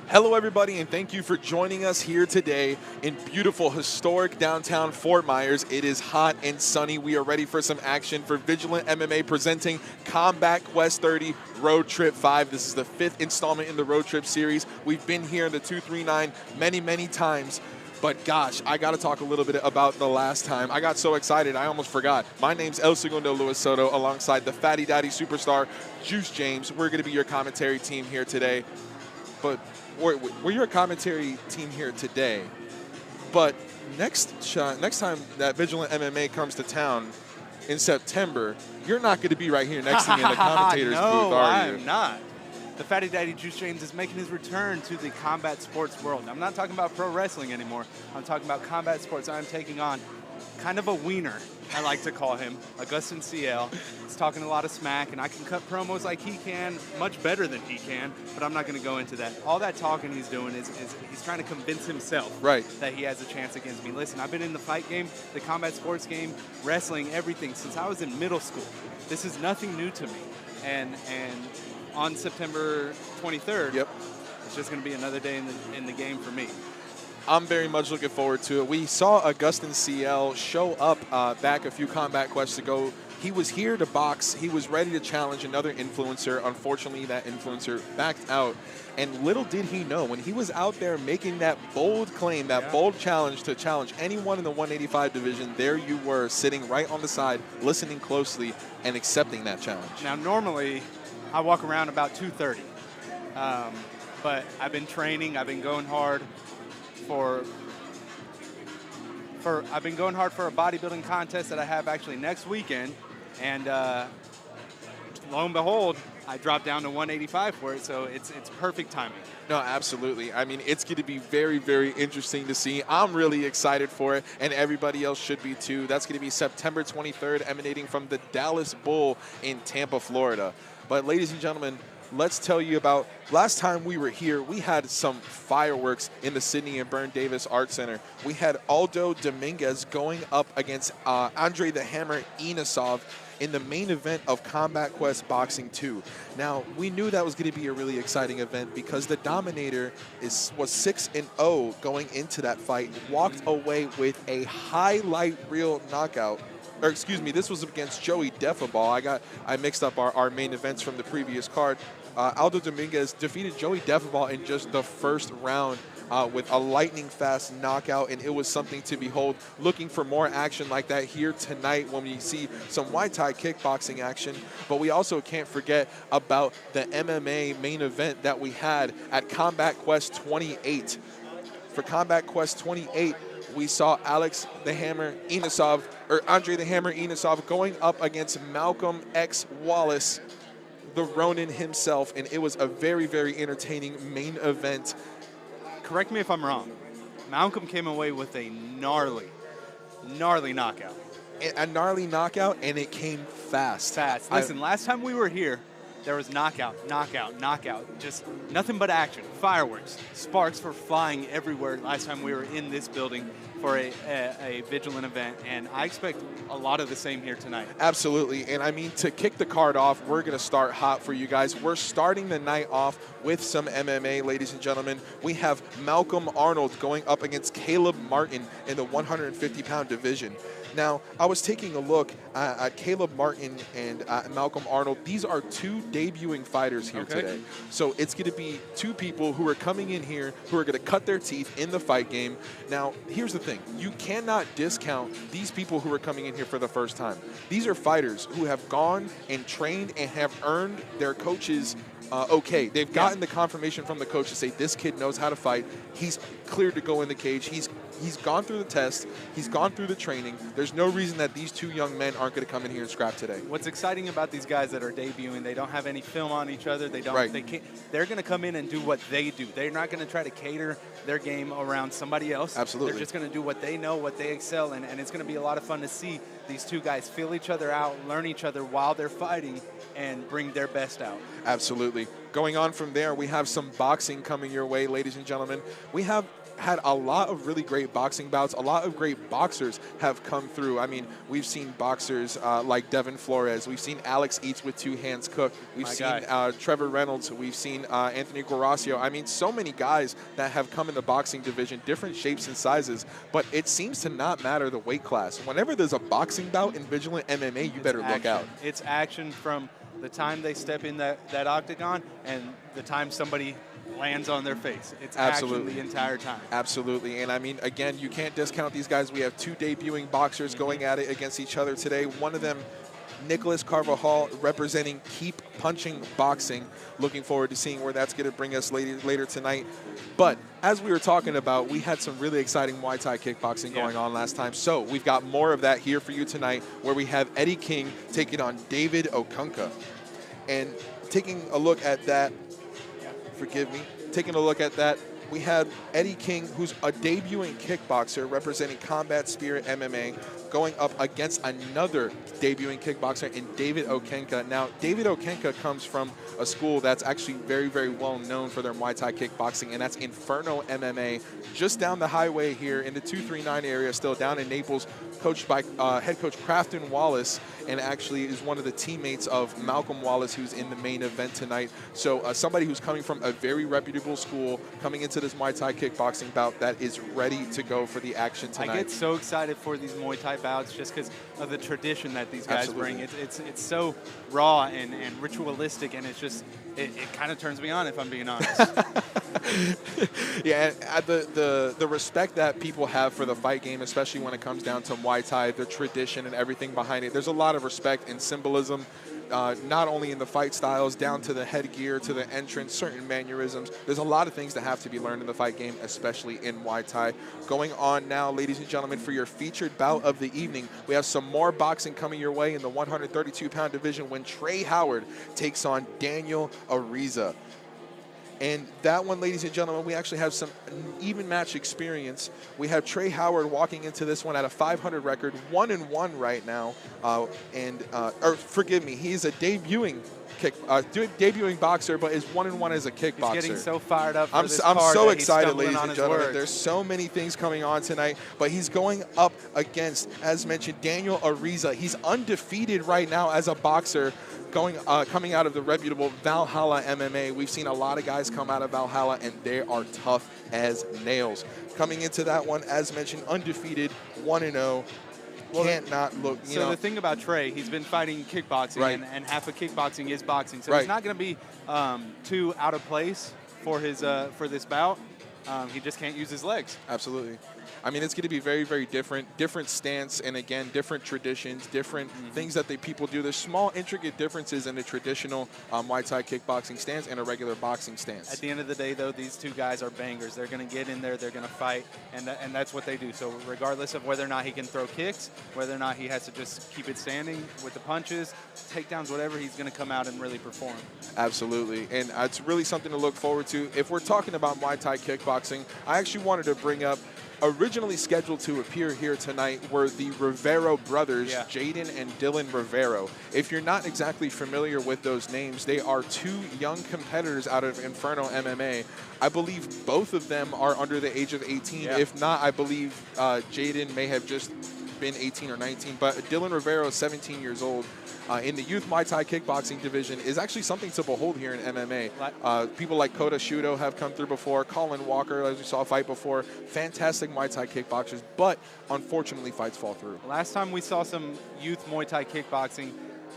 Hello, everybody, and thank you for joining us here today in beautiful, historic downtown Fort Myers. It is hot and sunny. We are ready for some action for Vigilant MMA presenting Combat Quest 30 Road Trip 5. This is the 5th installment in the Road Trip series. We've been here in the 239 many, many times. But gosh, I got to talk a little bit about the last time. I got so excited, I almost forgot. My name's El Segundo Luis Soto alongside the Fatty Daddy superstar, Juice James. We're going to be your commentary team here today. But we're your commentary team here today. But next time that Vigilant MMA comes to town in September, you're not going to be right here next to me in the commentator's booth, are you? No, I am not. The Fatty Daddy Juice James is making his return to the combat sports world. I'm not talking about pro wrestling anymore. I'm talking about combat sports. I'm taking on kind of a wiener, I like to call him, Augustin CL. He's talking a lot of smack, and I can cut promos like he can, much better than he can, but I'm not going to go into that. All that talking he's doing is he's trying to convince himself that he has a chance against me. Listen, I've been in the fight game, the combat sports game, wrestling, everything since I was in middle school. This is nothing new to me. And on September 23rd, it's just going to be another day in the game for me. I'm very much looking forward to it. We saw Augustin CL show up back a few Combat Quests ago. He was here to box. He was ready to challenge another influencer. Unfortunately, that influencer backed out. And little did he know, when he was out there making that bold claim, that bold challenge to challenge anyone in the 185 division, there you were sitting right on the side, listening closely and accepting that challenge. Now, normally, I walk around about 2:30. But I've been training. I've been going hard for a bodybuilding contest that I have actually next weekend, and lo and behold, I dropped down to 185 for it, so it's perfect timing. No, absolutely. I mean, it's going to be very, very interesting to see. I'm really excited for it, and everybody else should be too. That's going to be September 23rd, emanating from the Dallas Bull in Tampa, Florida. But ladies and gentlemen, let's tell you about last time we were here. We had some fireworks in the Sidney and Byrne Davis Art Center. We had Aldo Dominguez going up against Andre the Hammer Inosov in the main event of Combat Quest Boxing 2. Now, we knew that was going to be a really exciting event because the Dominator was 6-0 going into that fight, walked away with a highlight reel knockout. Or excuse me, this was against Joey Defabal. I mixed up our main events from the previous card. Aldo Dominguez defeated Joey Defabal in just the first round with a lightning fast knockout, and it was something to behold. Looking for more action like that here tonight when we see some Muay Thai kickboxing action. But we also can't forget about the MMA main event that we had at Combat Quest 28. For Combat Quest 28, we saw Andre the Hammer Inosov going up against Malcolm X Wallace, the Ronin himself, and it was a very, very entertaining main event. Correct me if I'm wrong. Malcolm came away with a gnarly knockout. A gnarly knockout, and it came fast. Listen, last time we were here, there was knockout. Just nothing but action. Fireworks. Sparks were flying everywhere last time we were in this building for a Vigilant event, and I expect a lot of the same here tonight. Absolutely, and I mean, to kick the card off, we're going to start hot for you guys. We're starting the night off with some MMA, ladies and gentlemen. We have Malcolm Arnold going up against Caleb Martin in the 150-pound division. Now, I was taking a look at Caleb Martin and Malcolm Arnold. These are two debuting fighters here today. So it's going to be two people who are coming in here who are going to cut their teeth in the fight game. Now, here's the thing. You cannot discount these people who are coming in here for the first time. These are fighters who have gone and trained and have earned their coaches okay. They've gotten the confirmation from the coach to say this kid knows how to fight. He's cleared to go in the cage. He's gone through the test. He's gone through the training. There's no reason that these two young men aren't going to come in here and scrap today. What's exciting about these guys that are debuting, they don't have any film on each other. They don't. They're going to come in and do what they do. They're not going to try to cater their game around somebody else. Absolutely. They're just going to do what they know, what they excel in, and it's going to be a lot of fun to see these two guys feel each other out, learn each other while they're fighting, and bring their best out. Absolutely. Going on from there, we have some boxing coming your way, ladies and gentlemen. We have had a lot of really great boxing bouts. A lot of great boxers have come through. I mean, we've seen boxers like Devin Flores. We've seen Alex Eats with 2 hands cook. We've seen Trevor Reynolds. We've seen Anthony Guaracio. I mean, so many guys that have come in the boxing division, different shapes and sizes, but it seems to not matter the weight class. Whenever there's a boxing bout in Vigilant MMA, you better look out. It's action from the time they step in that octagon and the time somebody lands on their face. It's action the entire time. Absolutely. And I mean, again, you can't discount these guys. We have 2 debuting boxers going at it against each other today. One of them, Nicholas Carvajal, representing Keep Punching Boxing. Looking forward to seeing where that's going to bring us later tonight. But as we were talking about, we had some really exciting Muay Thai kickboxing going on last time. So we've got more of that here for you tonight, where we have Eddie King taking on David Okunka. And taking a look at that, taking a look at that, we had Eddie King, who's a debuting kickboxer representing Combat Spirit MMA, going up against another debuting kickboxer in David Okunka. Now, David Okunka comes from a school that's actually very, very well known for their Muay Thai kickboxing, and that's Inferno MMA, just down the highway here in the 239 area, still down in Naples, coached by head coach Crafton Wallace, and actually is one of the teammates of Malcolm Wallace, who's in the main event tonight. So somebody who's coming from a very reputable school, coming into this Muay Thai kickboxing bout that is ready to go for the action tonight. I get so excited for these Muay Thai bouts just because of the tradition that these guys bring. It's so raw and ritualistic, and it's just, it kind of turns me on, if I'm being honest. Yeah, and the respect that people have for the fight game, especially when it comes down to Muay Thai, the tradition and everything behind it, there's a lot of respect and symbolism, not only in the fight styles, down to the headgear, to the entrance, certain mannerisms. There's a lot of things that have to be learned in the fight game, especially in Muay Thai. Going on now, ladies and gentlemen, for your featured bout of the evening, we have some more boxing coming your way in the 132-pound division when Trey Howard takes on Daniel Ariza. And that one, ladies and gentlemen, we actually have some even match experience. We have Trey Howard walking into this one at a 500 record, 1-1 right now. Or forgive me, he's a debuting boxer, but is 1-1 as a kickboxer. He's getting so fired up for this I'm card so that excited, he's ladies on and his gentlemen. words. There's so many things coming on tonight, but he's going up against, as mentioned, Daniel Ariza. He's undefeated right now as a boxer, coming out of the reputable Valhalla MMA. We've seen a lot of guys come out of Valhalla, and they are tough as nails. Coming into that one, as mentioned, undefeated, 1-0. Can't not look. So the thing about Trey, he's been fighting kickboxing, and half of kickboxing is boxing. So he's not going to be too out of place for his for this bout. He just can't use his legs. Absolutely. I mean, it's going to be very, very different stance, and again, different traditions, different things that people do. There's small, intricate differences in a traditional Muay Thai kickboxing stance and a regular boxing stance. At the end of the day, though, these two guys are bangers. They're going to get in there, they're going to fight, and that's what they do. So regardless of whether or not he can throw kicks, whether or not he has to just keep it standing with the punches, takedowns, whatever, he's going to come out and really perform. Absolutely, and it's really something to look forward to. If we're talking about Muay Thai kickboxing, I actually wanted to bring up, originally scheduled to appear here tonight were the Rivero brothers, Jaden and Dylan Rivero. If you're not exactly familiar with those names, they are 2 young competitors out of Inferno MMA. I believe both of them are under the age of 18. Yeah. If not, I believe Jaden may have just been 18 or 19, but Dylan Rivero is 17 years old. In the youth Muay Thai kickboxing division is actually something to behold here in MMA. People like Kota Shudo have come through before, Colin Walker, as we saw fight before, fantastic Muay Thai kickboxers, but unfortunately fights fall through. Last time we saw some youth Muay Thai kickboxing,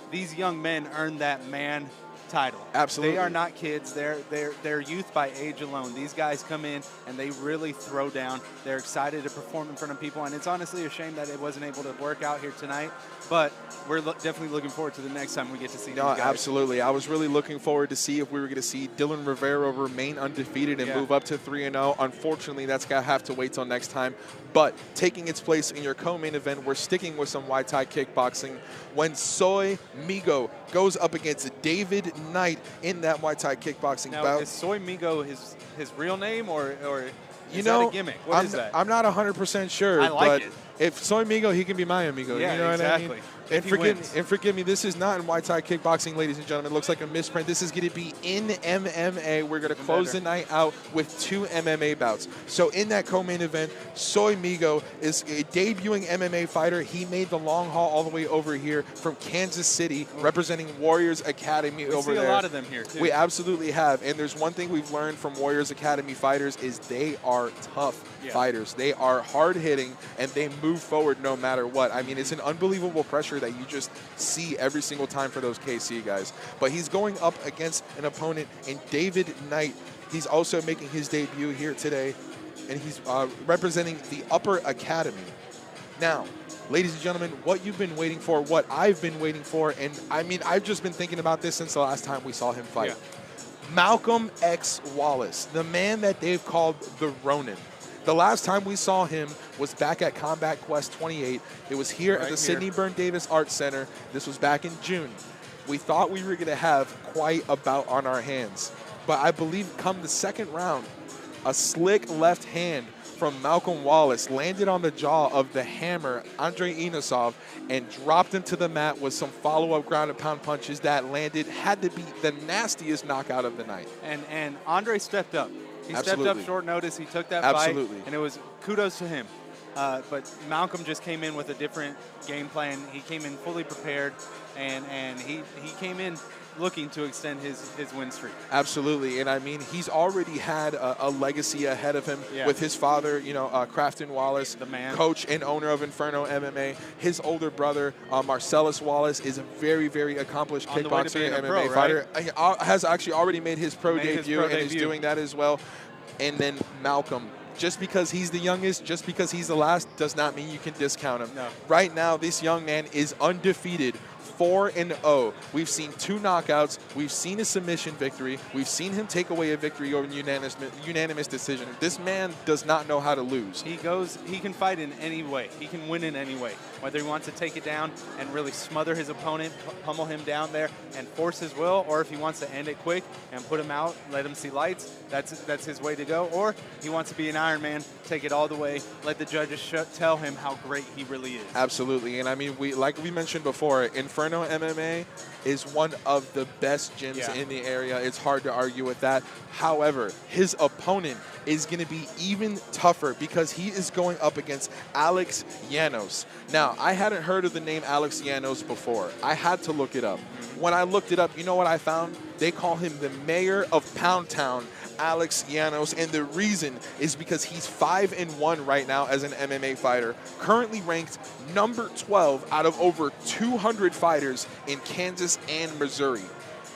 these young men earned that man title. Absolutely. They are not kids. They're youth by age alone. These guys come in and they really throw down. They're excited to perform in front of people, and it's honestly a shame that it wasn't able to work out here tonight, but we're definitely looking forward to the next time we get to see these guys. Absolutely. I was really looking forward to see if we were going to see Dylan Rivero remain undefeated and move up to 3-0. Unfortunately, that's going to have to wait till next time. But taking its place in your co-main event, we're sticking with some Muay Thai kickboxing when Soy Migo goes up against David Knight in that Muay Thai kickboxing bout. Now, is Soy Migo his real name or is that a gimmick? What is that? I'm not 100% sure. I like it. If Soy Migo, he can be my amigo. Yeah, you know exactly. what I mean? And he wins. forgive me, this is not in Muay Thai kickboxing, ladies and gentlemen. It looks like a misprint. This is going to be in MMA. We're going to close the night out with 2 MMA bouts. So in that co-main event, Soy Migo is a debuting MMA fighter. He made the long haul all the way over here from Kansas City, representing Warriors Academy over there. We see a lot of them here, too. We absolutely have. And there's one thing we've learned from Warriors Academy fighters is they are tough fighters. They are hard-hitting, and they move forward no matter what. I mean, it's an unbelievable pressure that you just see every single time for those KC guys. But he's going up against an opponent in David Knight. He's also making his debut here today, and he's representing the Upper Academy. Now, ladies and gentlemen, what you've been waiting for, what I've been waiting for, and I mean, I've just been thinking about this since the last time we saw him fight. Malcolm X Wallace, the man that they've called the Ronin. The last time we saw him was back at Combat Quest 28. It was here at the Sidney Byrne Davis Arts Center. This was back in June. We thought we were going to have quite a bout on our hands. But I believe come the second round, a slick left hand from Malcolm Wallace landed on the jaw of the hammer, Andrei Inosov, and dropped him to the mat with some follow-up ground and pound punches that landed, had to be the nastiest knockout of the night. And Andre stepped up. He stepped up short notice. He took that fight, and it was kudos to him. But Malcolm just came in with a different game plan. He came in fully prepared, and he came in looking to extend his win streak. Absolutely, and I mean, he's already had a legacy ahead of him with his father, you know, Crafton Wallace, the man, coach and owner of Inferno MMA. His older brother, Marcellus Wallace, is a very, very accomplished kickboxer and MMA fighter. He has actually already made his pro debut and is doing that as well. And then Malcolm. Just because he's the youngest, just because he's the last, does not mean you can discount him. No. Right now, this young man is undefeated, 4-0. We've seen 2 knockouts. We've seen a submission victory. We've seen him take away a victory over unanimous decision. This man does not know how to lose. He can fight in any way. He can win in any way. Whether he wants to take it down and really smother his opponent, pummel him down there and force his will, or if he wants to end it quick and put him out, let him see lights, that's his way to go. Or he wants to be an Iron Man, take it all the way, let the judges tell him how great he really is. Absolutely, and I mean, like we mentioned before, Inferno MMA is one of the best gyms in the area. It's hard to argue with that. However, his opponent is going to be even tougher because he is going up against Alex Llanos. Now, I hadn't heard of the name Alex Llanos before. I had to look it up. When I looked it up, you know what I found? They call him the mayor of Pound Town, Alex Llanos, and the reason is because he's 5-1 right now as an MMA fighter, currently ranked number 12 out of over 200 fighters in Kansas and Missouri.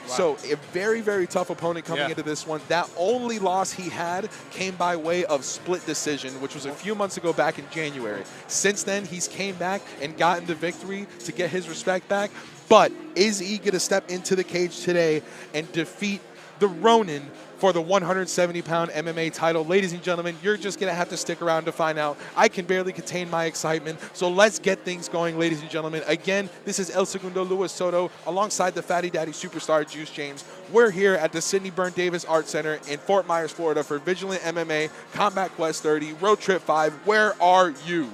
Wow. So a very, very tough opponent coming into this one. That only loss he had came by way of split decision, which was a few months ago back in January. Since then, he's came back and gotten the victory to get his respect back. But is he going to step into the cage today and defeat the Ronin for the 170-pound MMA title? Ladies and gentlemen, you're just going to have to stick around to find out. I can barely contain my excitement, so let's get things going, ladies and gentlemen. Again, this is El Segundo Luis Soto alongside the Fatty Daddy superstar Juice James. We're here at the Sidney Byrne Davis Arts Center in Fort Myers, Florida for Vigilant MMA, Combat Quest 30, Road Trip 5. Where are you?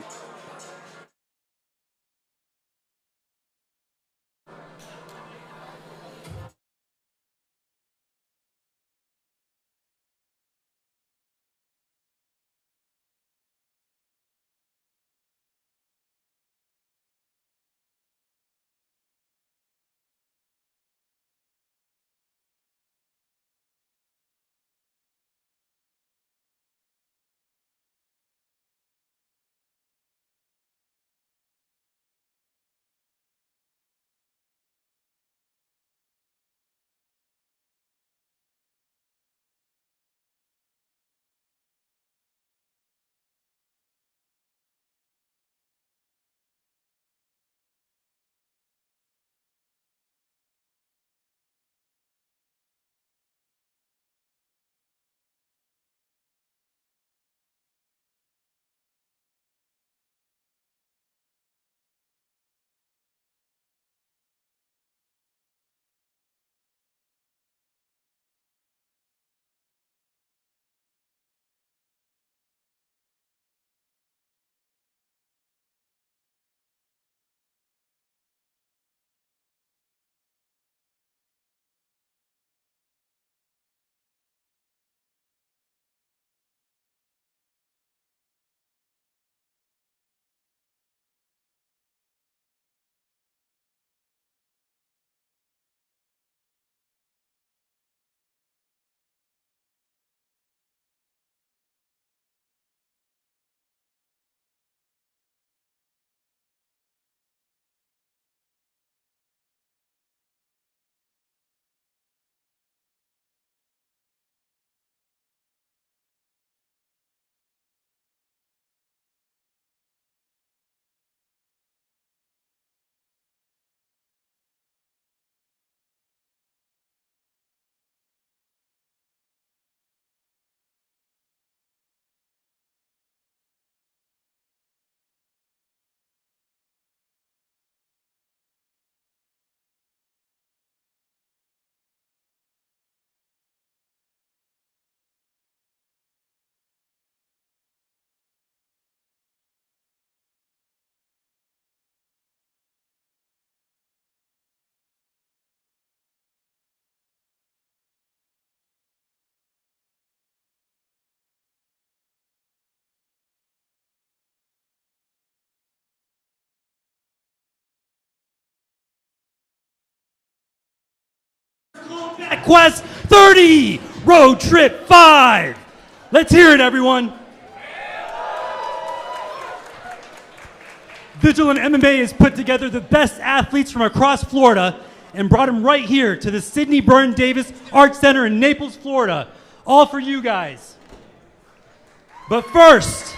Combat Quest 30 Road Trip 5. Let's hear it, everyone. Vigilant MMA has put together the best athletes from across Florida and brought them right here to the Sidney Byrne Davis Art Center in Naples, Florida. All for you guys. But first,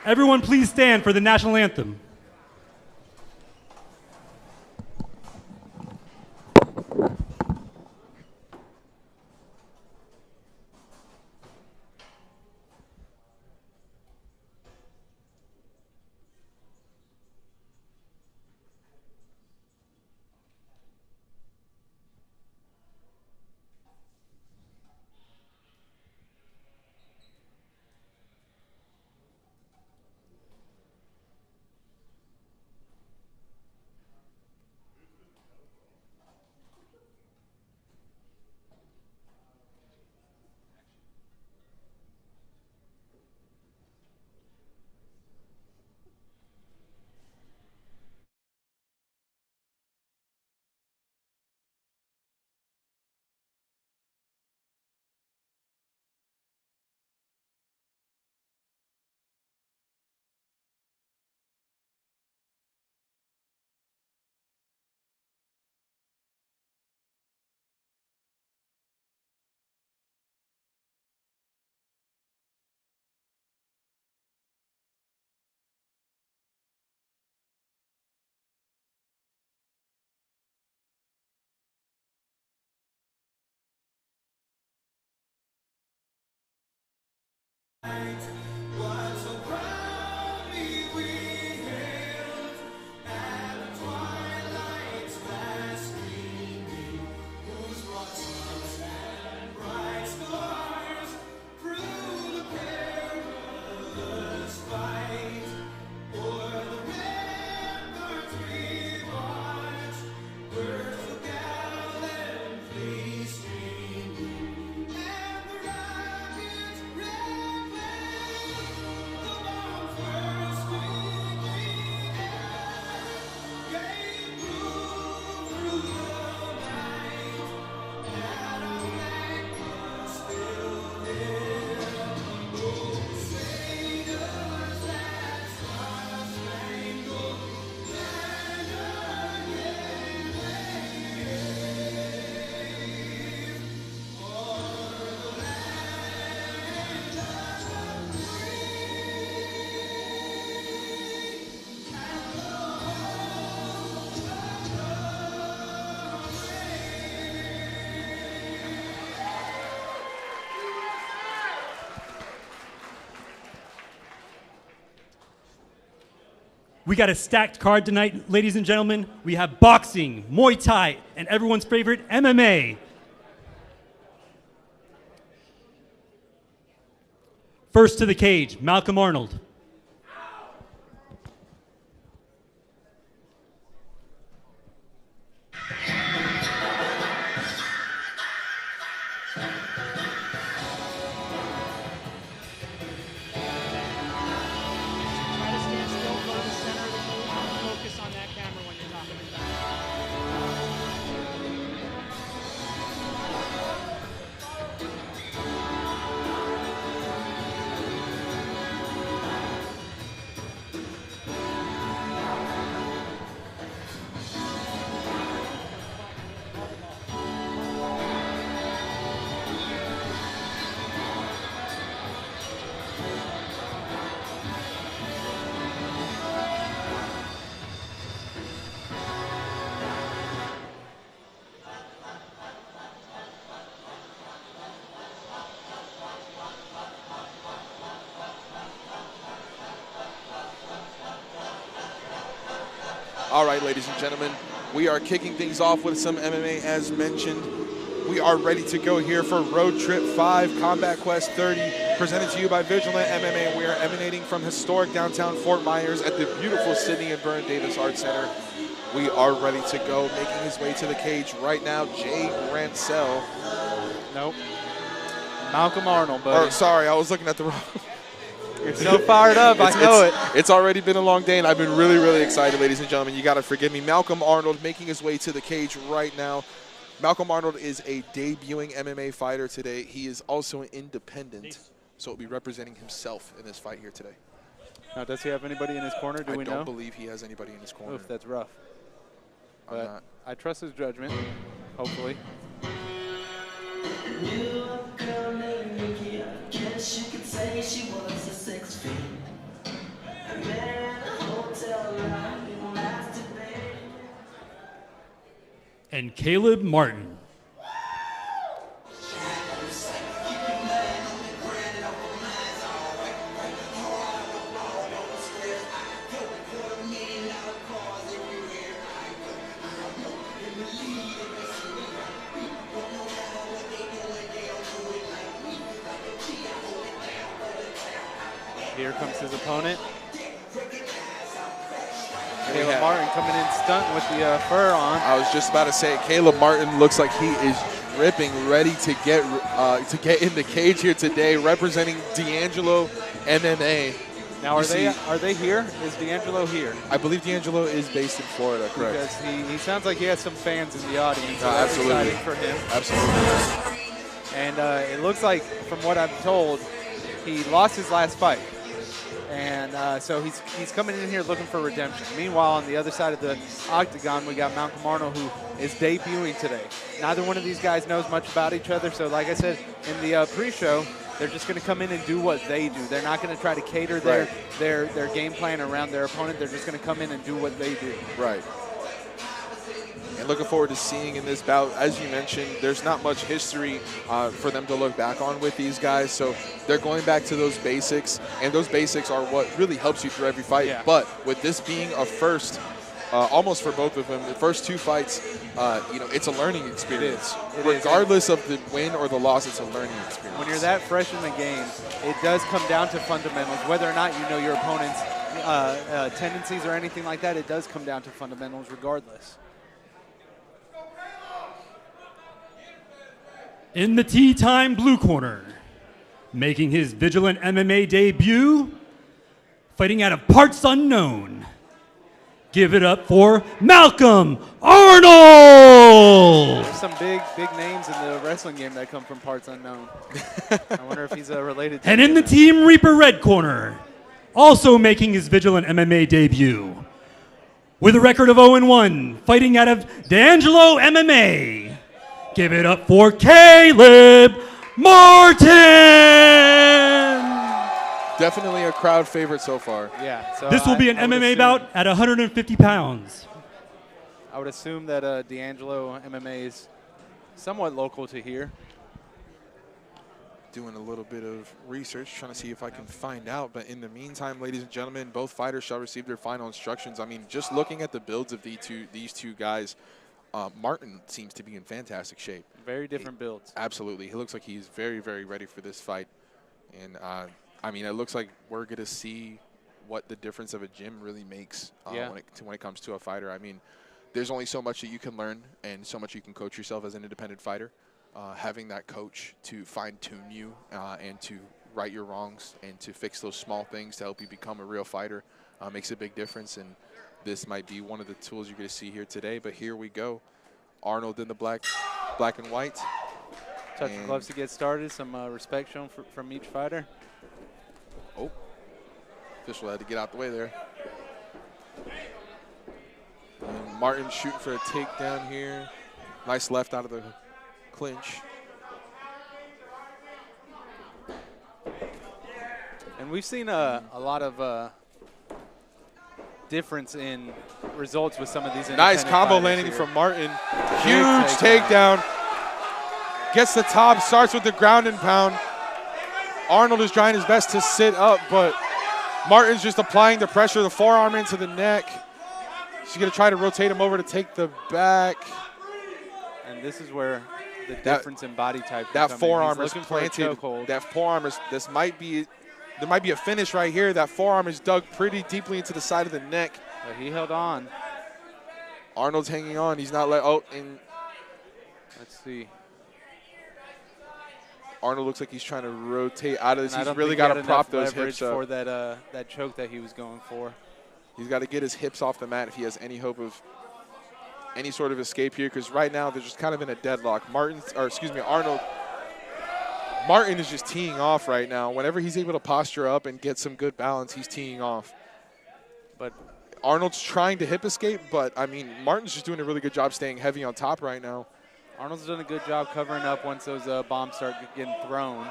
everyone please stand for the national anthem. We got a stacked card tonight, ladies and gentlemen. We have boxing, Muay Thai, and everyone's favorite, MMA. First to the cage, Malcolm Arnold. All right, ladies and gentlemen, we are kicking things off with some MMA as mentioned. We are ready to go here for Road Trip 5, Combat Quest 30, presented to you by Vigilant MMA. We are emanating from historic downtown Fort Myers at the beautiful Sidney and Byrne Davis Art Center. We are ready to go, making his way to the cage right now, Jay Rancel. Nope. Malcolm Arnold, buddy. Or, sorry, I was looking at the wrong. You're so fired up, I know it. It's already been a long day, and I've been really, really excited, ladies and gentlemen. You got to forgive me. Malcolm Arnold making his way to the cage right now. Malcolm Arnold is a debuting MMA fighter today. He is also an independent, so he'll be representing himself in this fight here today. Now, does he have anybody in his corner? Do we know? I don't believe he has anybody in his corner. Oof, that's rough. I'm But not. I trust his judgment, hopefully. And Caleb Martin. Here comes his opponent. We Caleb have- Martin coming in stunt with the fur on. I was just about to say, Caleb Martin looks like he is dripping, ready to get in the cage here today, representing D'Angelo MMA. Now, You are they here? Is D'Angelo here? I believe D'Angelo is based in Florida, correct? Because he sounds like he has some fans in the audience. No, so that's absolutely. exciting for him. Absolutely. And it looks like, from what I'm told, he lost his last fight. And so he's coming in here looking for redemption. Meanwhile, on the other side of the octagon, we got Malcolm Arnold, who is debuting today. Neither one of these guys knows much about each other. So like I said in the pre-show, they're just going to come in and do what they do. They're not going to try to cater their game plan around their opponent. They're just going to come in and do what they do. Right. And looking forward to seeing in this bout, as you mentioned, there's not much history for them to look back on with these guys. So they're going back to those basics, and those basics are what really helps you through every fight. Yeah. But with this being a first, almost for both of them, the first two fights, it's a learning experience. It is. Regardless of the win or the loss, it's a learning experience. When you're that fresh in the game, it does come down to fundamentals. Whether or not you know your opponent's tendencies or anything like that, it does come down to fundamentals regardless. In the tea time blue corner, making his Vigilant MMA debut, fighting out of parts unknown. Give it up for Malcolm Arnold! There's some big names in the wrestling game that come from parts unknown. I wonder if he's related to And in the Team Reaper red corner, also making his Vigilant MMA debut, with a record of 0-1, fighting out of D'Angelo MMA. Give it up for Caleb Martin! Definitely a crowd favorite so far. Yeah. So This will be an I would MMA assume- bout at 150 pounds. I would assume that D'Angelo MMA is somewhat local to here. Doing a little bit of research, trying to see if I can find out. But in the meantime, ladies and gentlemen, both fighters shall receive their final instructions. I mean, just looking at the builds of these two guys, Martin seems to be in fantastic shape. Very different builds. Absolutely. He looks like he's very, very ready for this fight. And, I mean, it looks like we're going to see what the difference of a gym really makes when it comes to a fighter. I mean, there's only so much that you can learn and so much you can coach yourself as an independent fighter. Having that coach to fine-tune you and to right your wrongs and to fix those small things to help you become a real fighter makes a big difference. And this might be one of the tools you're going to see here today. But here we go. Arnold in the black and white. Touch of gloves to get started. Some respect shown from each fighter. Oh, official had to get out the way there. And Martin shooting for a takedown here. Nice left out of the clinch. And we've seen a lot of difference in results with some of these Nice independent combo fighters landing here. from Martin. Big Huge takedown. Gets the top, starts with the ground and pound. Arnold is trying his best to sit up, but Martin's just applying the pressure, the forearm into the neck. She's going to try to rotate him over to take the back. And this is where the difference in body type can That come in. forearm He's is looking for a planted. chokehold. That forearm is, there might be a finish right here. That forearm is dug pretty deeply into the side of the neck. But he held on. Arnold's hanging on. He's not and Let's see. Arnold looks like he's trying to rotate out of this. And I He's don't really think got he to had prop enough those leverage hips up. for that choke that he was going for. He's got to get his hips off the mat if he has any hope of any sort of escape here, because right now they're just kind of in a deadlock. Arnold. Martin is just teeing off right now. Whenever he's able to posture up and get some good balance, he's teeing off. But Arnold's trying to hip escape, but, I mean, Martin's just doing a really good job staying heavy on top right now. Arnold's done a good job covering up once those bombs start getting thrown.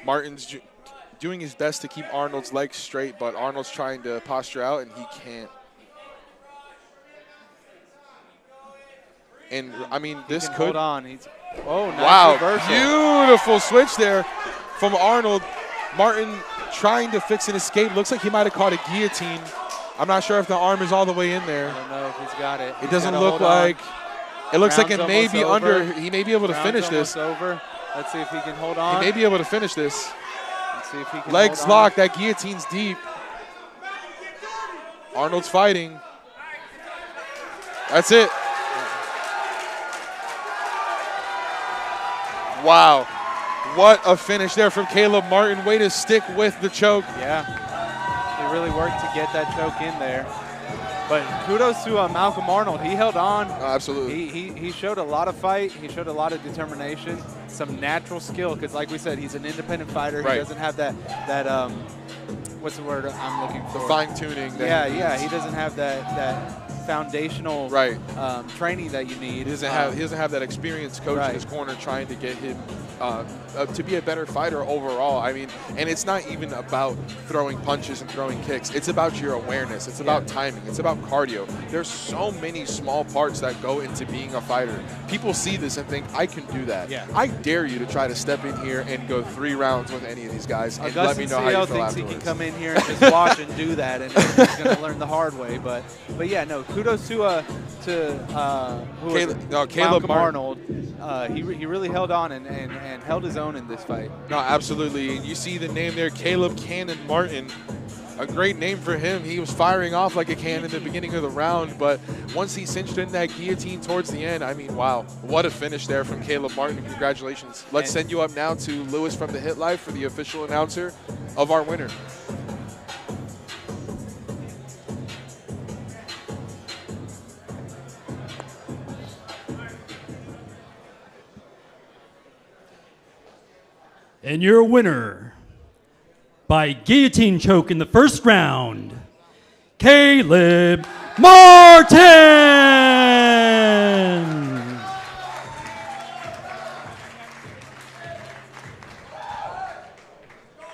Martin's doing his best to keep Arnold's legs straight, but Arnold's trying to posture out, and he can't. And, I mean, this could. Hold on. Nice wow, reversal. Beautiful switch there from Arnold. Martin trying to fix an escape. Looks like he might have caught a guillotine. I'm not sure if the arm is all the way in there. I don't know if he's got it. It doesn't look like. It looks like it may be over. under. He may be able to finish this. Over. Let's see if he can hold on. He may be able to finish this. Let's see if he can Legs hold on. locked. That guillotine's deep. Arnold's fighting. That's it. Wow. What a finish there from Caleb Martin. Way to stick with the choke. Yeah. He really worked to get that choke in there. But kudos to Malcolm Arnold. He held on. Absolutely. He showed a lot of fight. He showed a lot of determination, some natural skill. Because like we said, he's an independent fighter. Right. He doesn't have that what's the word I'm looking for? The fine tuning. Yeah. He doesn't have that foundational training that you need. He doesn't have that experienced coach in his corner trying to get him to be a better fighter overall. I mean, and it's not even about throwing punches and throwing kicks. It's about your awareness. It's about timing. It's about cardio. There's so many small parts that go into being a fighter. People see this and think, I can do that. Yeah. I dare you to try to step in here and go 3 rounds with any of these guys and Augustin let me know how you CL feel thinks afterwards. he can come in here and just watch and do that, and he's going to learn the hard way. But yeah, no, kudos to Caleb Arnold. He really held on and held his own in this fight. No, absolutely. And you see the name there, Caleb Cannon Martin. A great name for him. He was firing off like a cannon at the beginning of the round, but once he cinched in that guillotine towards the end, I mean, wow, what a finish there from Caleb Martin. Congratulations. Let's send you up now to Lewis from the Hit Life for the official announcer of our winner. And your winner, by guillotine choke in the first round, Caleb Martin!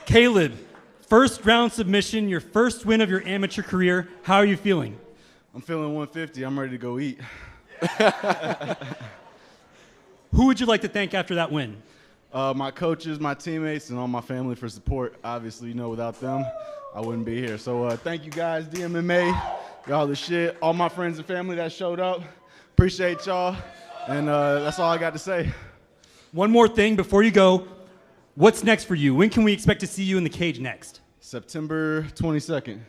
Caleb, first round submission, your first win of your amateur career. How are you feeling? I'm feeling 150. I'm ready to go eat. Who would you like to thank after that win? My coaches, my teammates, and all my family for support. Obviously, you know, without them, I wouldn't be here. So thank you guys, DMMA, y'all the shit, all my friends and family that showed up. Appreciate y'all, and that's all I got to say. One more thing before you go. What's next for you? When can we expect to see you in the cage next? September 22nd.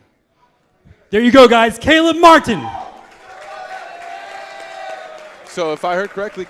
There you go, guys. Caleb Martin. So if I heard correctly,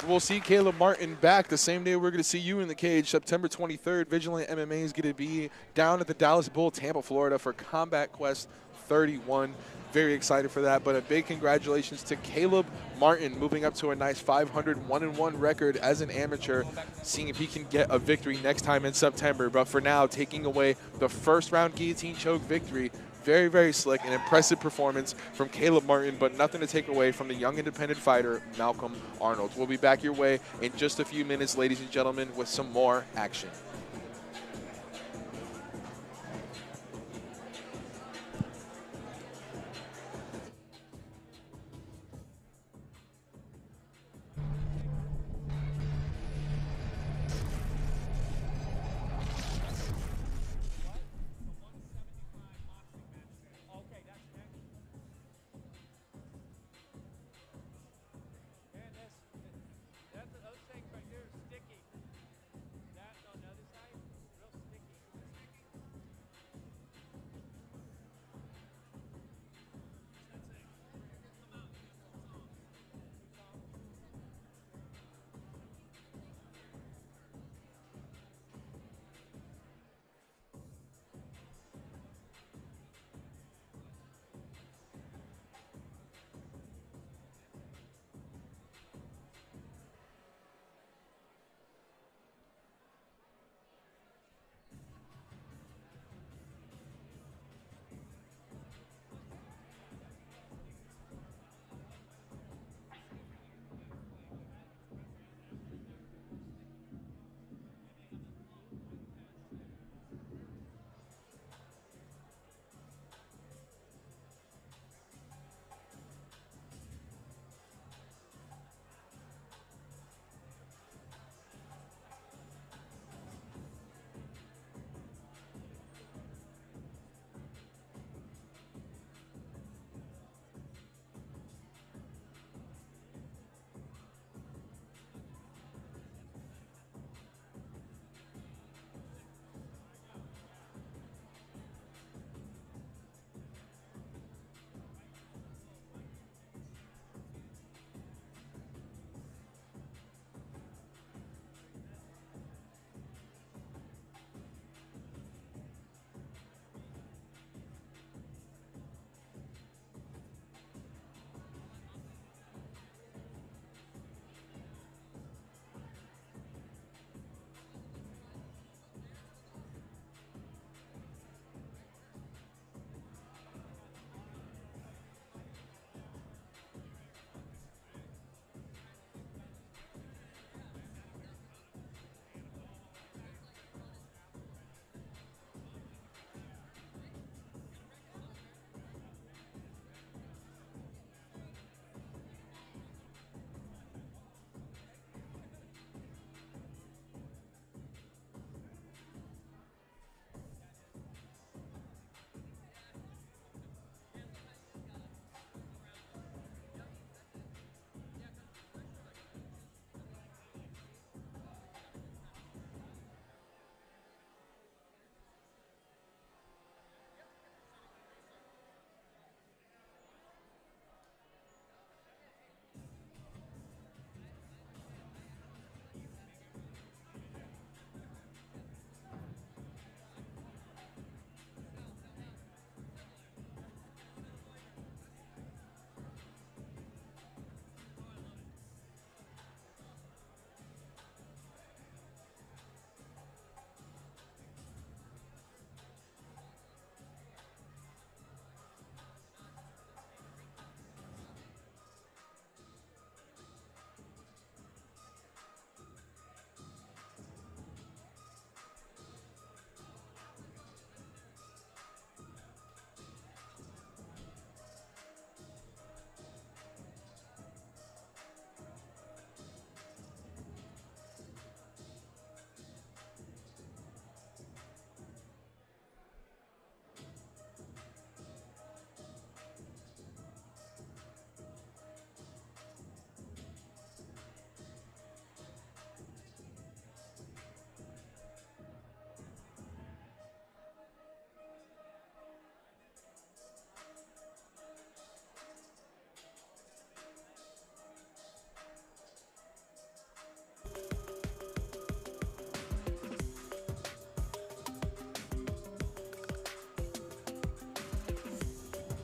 we'll see Caleb Martin back the same day we're going to see you in the cage, September 23rd. Vigilant MMA is going to be down at the Dallas Bull, Tampa, Florida for Combat Quest 31. Very excited for that, but a big congratulations to Caleb Martin, moving up to a nice 500-1-1 record as an amateur, seeing if he can get a victory next time in September. But for now, taking away the first round guillotine choke victory. Very, very slick, an impressive performance from Caleb Martin, but nothing to take away from the young independent fighter, Malcolm Arnold. We'll be back your way in just a few minutes, ladies and gentlemen, with some more action. Those things right there are sticky. Those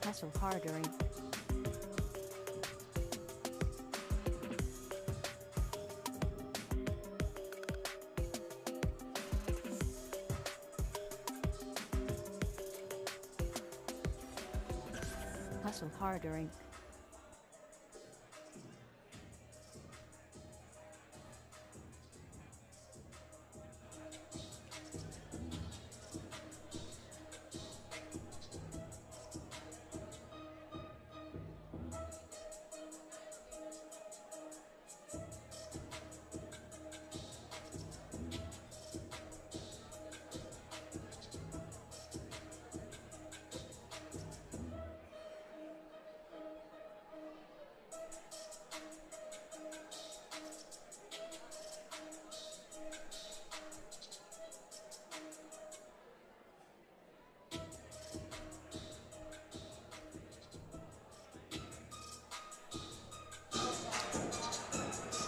Hustle harder. Hustle harder.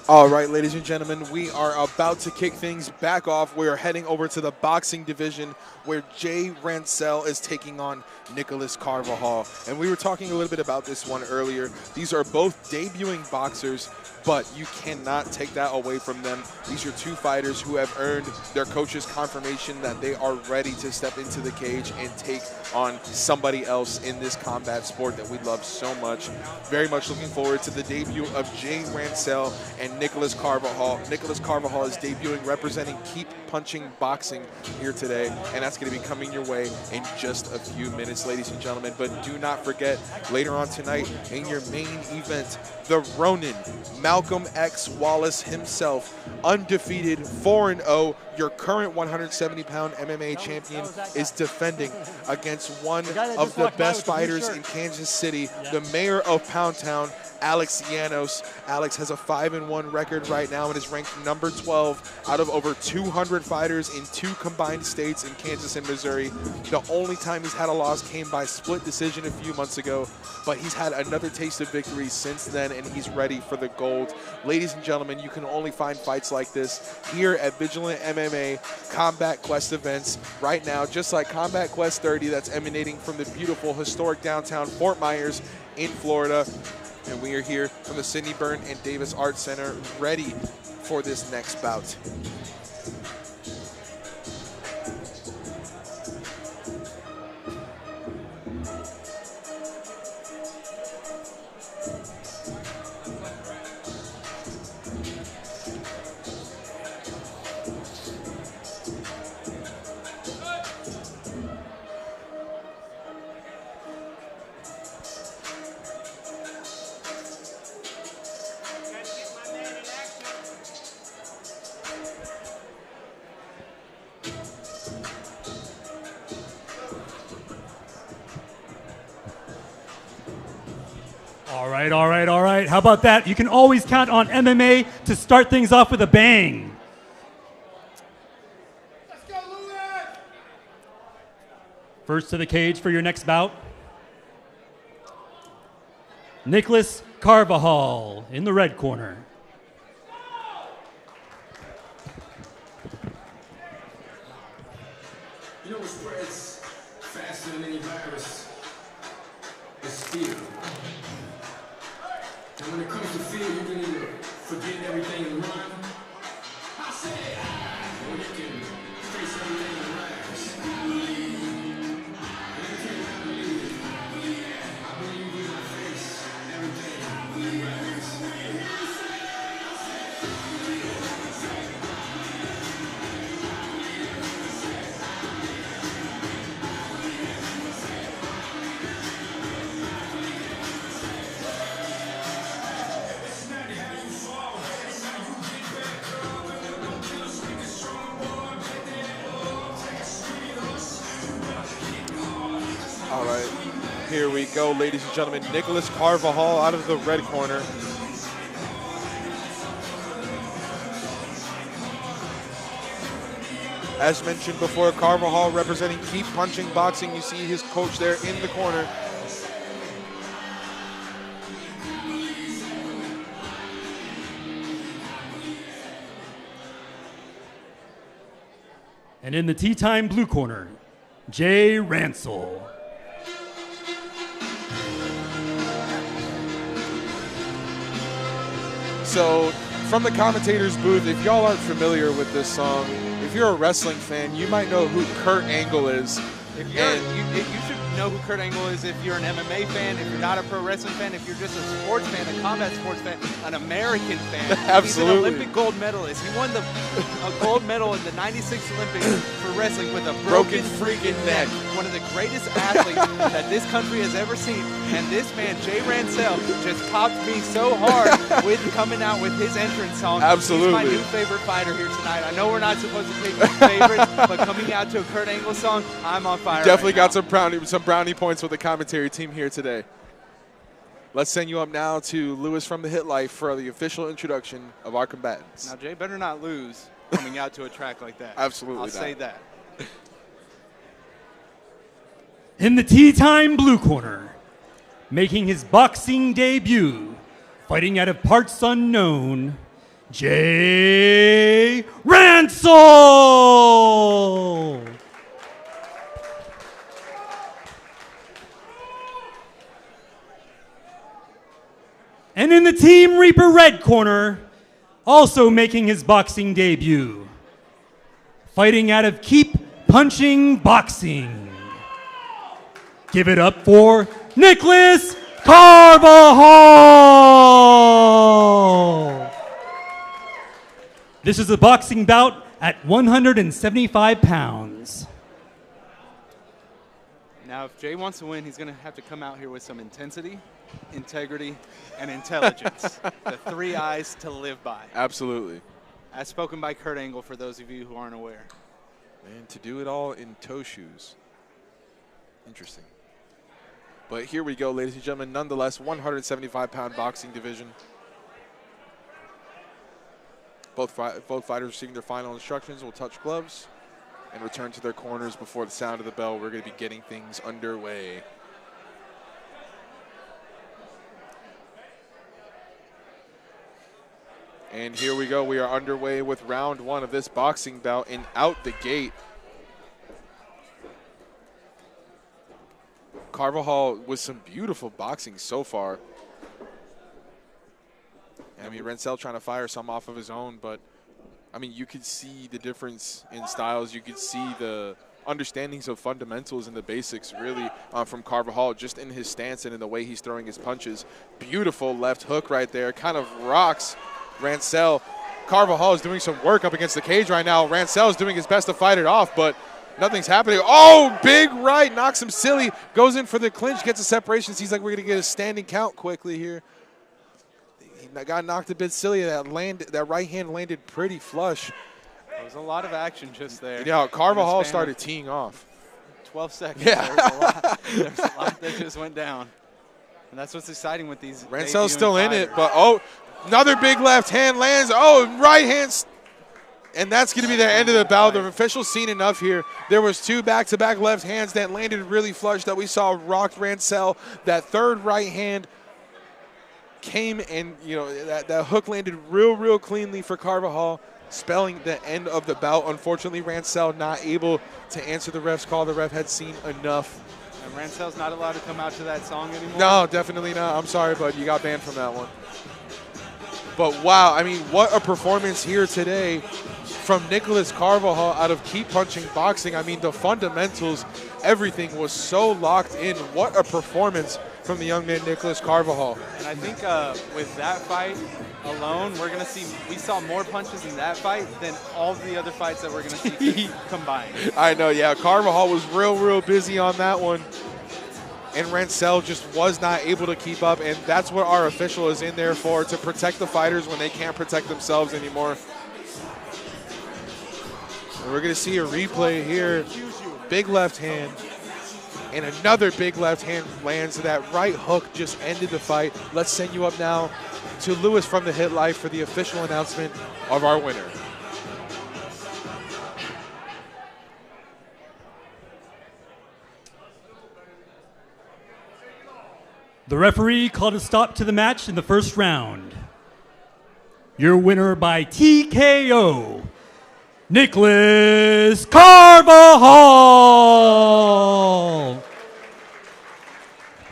All right, ladies and gentlemen, we are about to kick things back off. We are heading over to the boxing division where Jay Rancel is taking on Nicholas Carvajal. And we were talking a little bit about this one earlier. These are both debuting boxers, but you cannot take that away from them. These are two fighters who have earned their coach's confirmation that they are ready to step into the cage and take on somebody else in this combat sport that we love so much. Very much looking forward to the debut of Jay Rancel and Nicholas Carvajal. Nicholas Carvajal is debuting representing Keep Punching Boxing here today, and that's going to be coming your way in just a few minutes, ladies and gentlemen. But do not forget, later on tonight in your main event, the Ronin, Malcolm X Wallace himself, undefeated 4-0, your current 170-pound MMA champion, is defending against one of the best fighters in Kansas City, the mayor of Pound Town, Alex Llanos. Alex has a 5-1 record right now and is ranked number 12 out of over 200 fighters in 2 combined states in Kansas and Missouri. The only time he's had a loss came by split decision a few months ago, but he's had another taste of victory since then, and he's ready for the gold. Ladies and gentlemen, you can only find fights like this here at Vigilant MMA Combat Quest events right now, just like Combat Quest 30 that's emanating from the beautiful historic downtown Fort Myers in Florida. And we are here from the Sidney Byrne and Davis Arts Center, ready for this next bout. All right. How about that? You can always count on MMA to start things off with a bang. Let's go, Louis! First to the cage for your next bout, Nicholas Carvajal in the red corner. You know what spreads faster than any virus? It's fear. And when it comes to fear, you can either forget everything and run. I say, or you can face everything and rise. I believe you can face everything and rise. All right, here we go, ladies and gentlemen. Nicholas Carvajal out of the red corner. As mentioned before, Carvajal representing Keep Punching Boxing. You see his coach there in the corner. And in the Tea Time blue corner, Jay Rancel. So from the commentator's booth, if y'all aren't familiar with this song, if you're a wrestling fan, you might know who Kurt Angle is. If you should know who Kurt Angle is if you're an MMA fan, if you're not a pro wrestling fan, if you're just a sports fan, a combat sports fan, an American fan. Absolutely. He's an Olympic gold medalist. He won a gold medal in the 96 Olympics for wrestling with a broken freaking neck. One of the greatest athletes that this country has ever seen. And this man, Jay Rancel, just popped me so hard with coming out with his entrance song. Absolutely. He's my new favorite fighter here tonight. I know we're not supposed to pick favorites, but coming out to a Kurt Angle song, I'm on fire. Definitely right got some brownie points with the commentary team here today. Let's send you up now to Lewis from the Hit Life for the official introduction of our combatants. Now, Jay better not lose coming out to a track like that. Absolutely I'll not. say that. In the Tea Time Blue Corner, making his boxing debut, fighting out of parts unknown, Jay Rancel! And in the Team Reaper Red Corner, also making his boxing debut, fighting out of Keep Punching Boxing. Give it up for Nicholas Carvajal! This is a boxing bout at 175 pounds. Now, if Jay wants to win, he's going to have to come out here with some intensity, integrity, and intelligence. The 3 I's to live by. Absolutely. As spoken by Kurt Angle, for those of you who aren't aware. Man, to do it all in toe shoes. Interesting. But here we go, ladies and gentlemen. Nonetheless, 175-pound boxing division. Both fighters receiving their final instructions will touch gloves and return to their corners before the sound of the bell. We're going to be getting things underway. And here we go. We are underway with round 1 of this boxing bout, and out the gate, Carvajal with some beautiful boxing so far. I mean, Rancel trying to fire some off of his own, but I mean, you could see the difference in styles. You could see the understandings of fundamentals and the basics really from Carvajal, just in his stance and in the way he's throwing his punches. Beautiful left hook right there, kind of rocks Rancel. Carvajal is doing some work up against the cage right now. Rancel is doing his best to fight it off, but nothing's happening. Oh, big right, knocks him silly, goes in for the clinch, gets a separation. Seems like we're going to get a standing count quickly here. He got knocked a bit silly. That right hand landed pretty flush. There was a lot of action just there. Yeah, Carvajal started teeing off. 12 seconds. Yeah. There's a lot that just went down. And that's what's exciting with these. Rancel's still in it, but oh, another big left hand lands. Oh, right hand. And that's going to be the end of the bout. The official's seen enough here. There was 2 back-to-back left hands that landed really flush that we saw rocked Rancel. That third right hand came and, you know, that hook landed real cleanly for Carvajal, spelling the end of the bout. Unfortunately, Rancel not able to answer the ref's call. The ref had seen enough. And Rancel's not allowed to come out to that song anymore? No, definitely not. I'm sorry, bud. You got banned from that one. But, wow, I mean, what a performance here today from Nicholas Carvajal out of Keep Punching Boxing. I mean, the fundamentals, everything was so locked in. What a performance from the young man Nicholas Carvajal. And I think with that fight alone, we saw more punches in that fight than all the other fights that we're going to see combined. I know, yeah. Carvajal was real busy on that one. And Rancel just was not able to keep up, and that's what our official is in there for, to protect the fighters when they can't protect themselves anymore. And we're going to see a replay here. Big left hand. And another big left hand lands. That right hook just ended the fight. Let's send you up now to Lewis from the Hit Life for the official announcement of our winner. The referee called a stop to the match in the first round. Your winner by TKO, Nicholas Carvajal.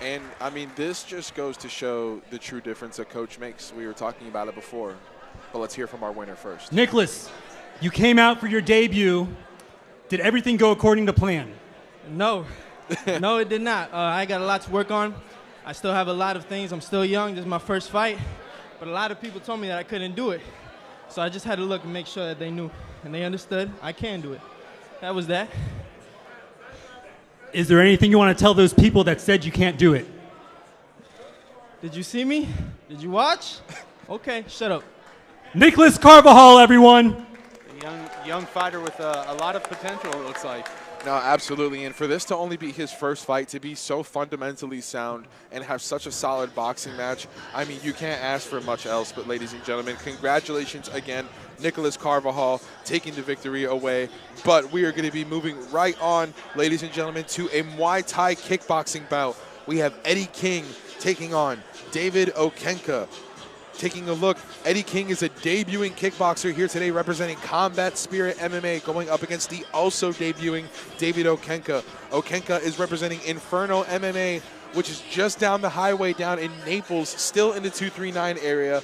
And I mean, this just goes to show the true difference a coach makes. We were talking about it before, but let's hear from our winner first. Nicholas, you came out for your debut. Did everything go according to plan? No, no, it did not. I got a lot to work on. I still have a lot of things. I'm still young. This is my first fight. But a lot of people told me that I couldn't do it. So I just had to look and make sure that they knew and they understood I can do it. That was that. Is there anything you want to tell those people that said you can't do it? Did you see me? Did you watch? Okay, shut up. Nicholas Carvajal, everyone. A young fighter with a lot of potential, it looks like. No, absolutely. And for this to only be his first fight, to be so fundamentally sound and have such a solid boxing match, I mean, you can't ask for much else. But ladies and gentlemen, congratulations again, Nicholas Carvajal taking the victory away. But we are going to be moving right on, ladies and gentlemen, to a Muay Thai kickboxing bout. We have Eddie King taking on David Okenka. Taking a look, Eddie King is a debuting kickboxer here today representing Combat Spirit MMA, going up against the also debuting David Okenka. Okenka is representing Inferno MMA, which is just down the highway down in Naples, still in the 239 area.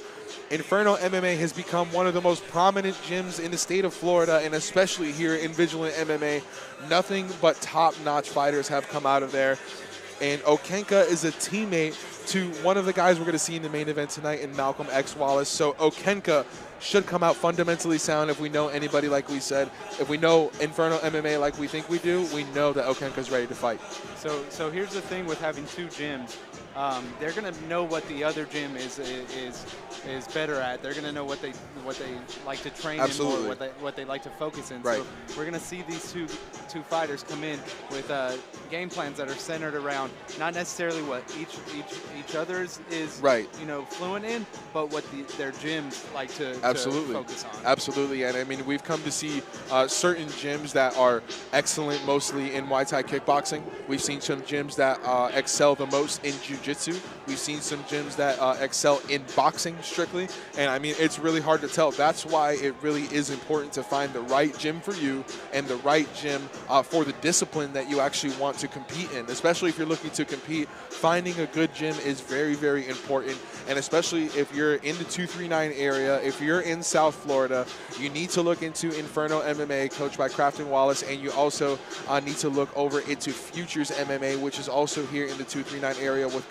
Inferno MMA has become one of the most prominent gyms in the state of Florida, and especially here in Vigilant MMA. Nothing but top-notch fighters have come out of there. And Okenka is a teammate to one of the guys we're going to see in the main event tonight in Malcolm X. Wallace. So Okenka should come out fundamentally sound. If we know anybody, like we said, if we know Inferno MMA like we think we do, we know that Okenka's ready to fight. So here's the thing with having two gyms. They're going to know what the other gym is better at. They're going to know what they like to train Absolutely. in, or what they like to focus in. Right. So we're going to see these two fighters come in with game plans that are centered around not necessarily what each other's is Right. fluent in, but what their gyms like to Absolutely. focus on. Absolutely. And I mean, we've come to see certain gyms that are excellent mostly in Muay Thai kickboxing. We've seen some gyms that excel the most in jiu-jitsu. We've seen some gyms that excel in boxing strictly. And I mean, it's really hard to tell. That's why it really is important to find the right gym for you and the right gym for the discipline that you actually want to compete in. Especially if you're looking to compete, finding a good gym is very, very important. And especially if you're in the 239 area, if you're in South Florida, you need to look into Inferno MMA, coached by Crafton Wallace, and you also need to look over into Futures MMA, which is also here in the 239 area with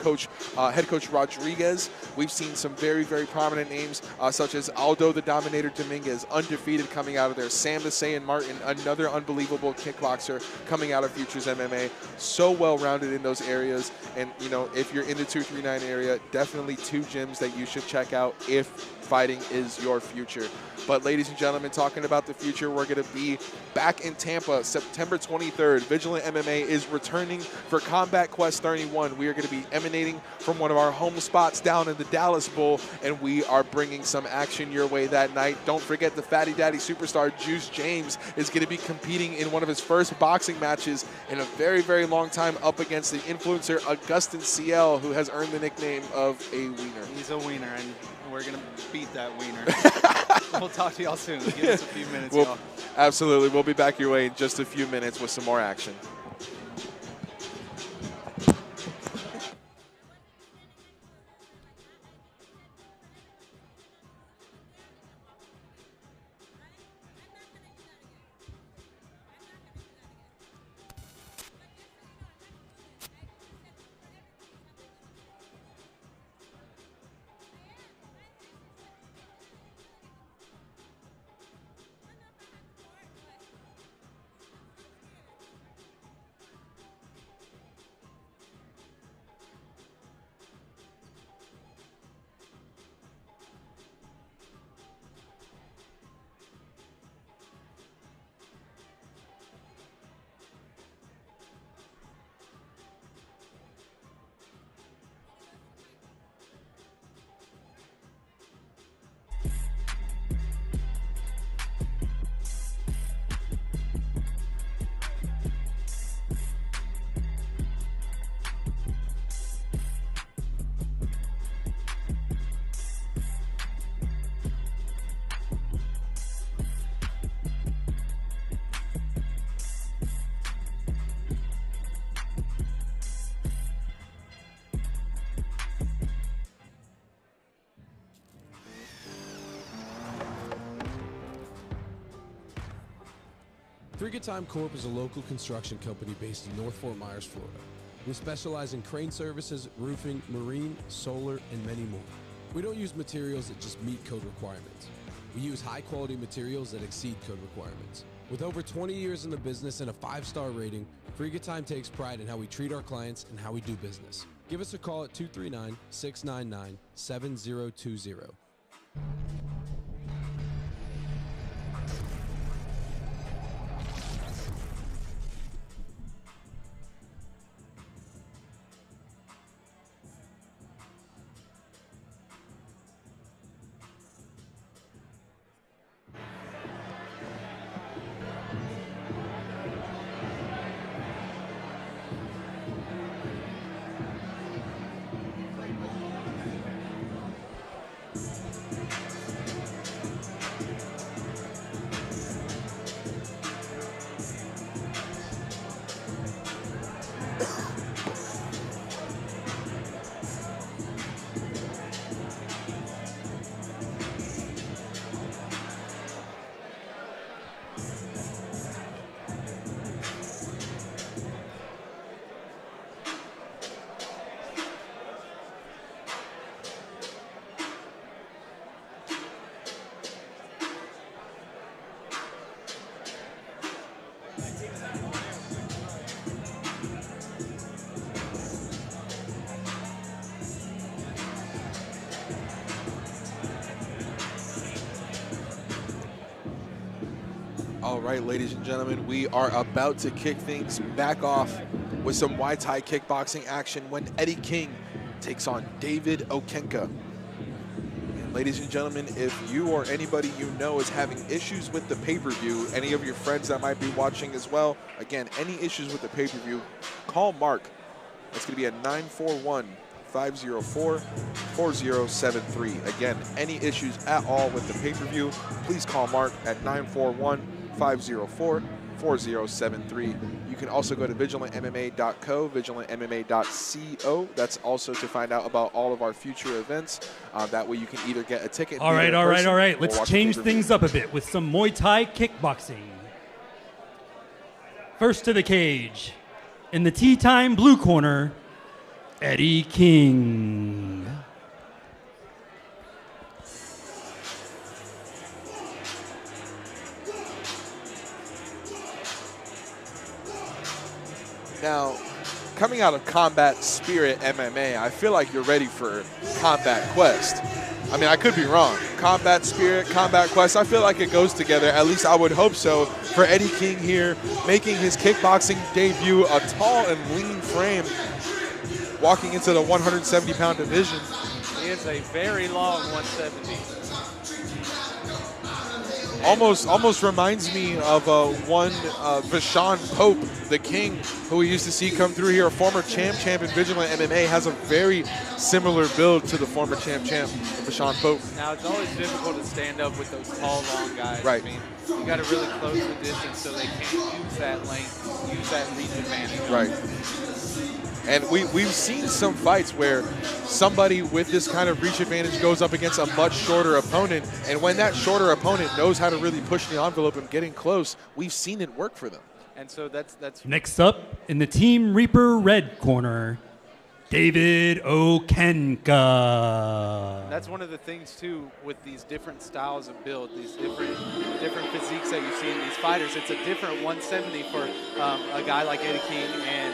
head coach Rodriguez. We've seen some very, very prominent names such as Aldo the Dominator Dominguez, undefeated coming out of there. Sam the Saiyan Martin, another unbelievable kickboxer coming out of Futures MMA. So well-rounded in those areas. And, if you're in the 239 area, definitely two gyms that you should check out if fighting is your future. But ladies and gentlemen, talking about the future, we're going to be back in Tampa September 23rd. Vigilant MMA is returning for Combat Quest 31. We are going to be emanating from one of our home spots down in the Dallas Bowl, and we are bringing some action your way that night. Don't forget the Fatty Daddy superstar Juice James is going to be competing in one of his first boxing matches in a very, very long time up against the influencer Augustin CL, who has earned the nickname of a wiener. He's a wiener, and we're going to beat that wiener. We'll talk to y'all soon. Give us a few minutes, y'all. Absolutely. We'll be back your way in just a few minutes with some more action. Frigga Time Corp is a local construction company based in North Fort Myers, Florida. We specialize in crane services, roofing, marine, solar, and many more. We don't use materials that just meet code requirements. We use high-quality materials that exceed code requirements. With over 20 years in the business and a 5-star rating, Frigga Time takes pride in how we treat our clients and how we do business. Give us a call at 239-699-7020. All right, ladies and gentlemen, we are about to kick things back off with some Muay Thai kickboxing action when Eddie King takes on David Okenka. And ladies and gentlemen, if you or anybody you know is having issues with the pay-per-view, any of your friends that might be watching as well, again, any issues with the pay-per-view, call Mark. That's going to be at 941-504-4073. Again, any issues at all with the pay-per-view, please call Mark at 941-504-4073. You can also go to vigilantmma.co, vigilantmma.co. That's also to find out about all of our future events. That way you can either get a ticket. All right. Let's change things up a bit with some Muay Thai kickboxing. First to the cage. In the Tea Time blue corner, Eddie King. Now, coming out of Combat Spirit MMA, I feel like you're ready for Combat Quest. I mean, I could be wrong. Combat Spirit, Combat Quest, I feel like it goes together. At least I would hope so for Eddie King here, making his kickboxing debut, a tall and lean frame, walking into the 170-pound division. He is a very long 170. Almost reminds me of one Vashon Pope, the King, who we used to see come through here. A former champ in Vigilant MMA, has a very similar build to the former champ, Vashon Pope. Now, it's always difficult to stand up with those tall, long guys. Right. I mean, you got to really close the distance so they can't use that length, use that reach advantage. Right. And we've seen some fights where somebody with this kind of reach advantage goes up against a much shorter opponent, and when that shorter opponent knows how to really push the envelope and getting close, we've seen it work for them. And so that's Next up, in the Team Reaper red corner, David Okenka. That's one of the things too with these different styles of build, these different physiques that you see in these fighters. It's a different 170 for a guy like Eddie King and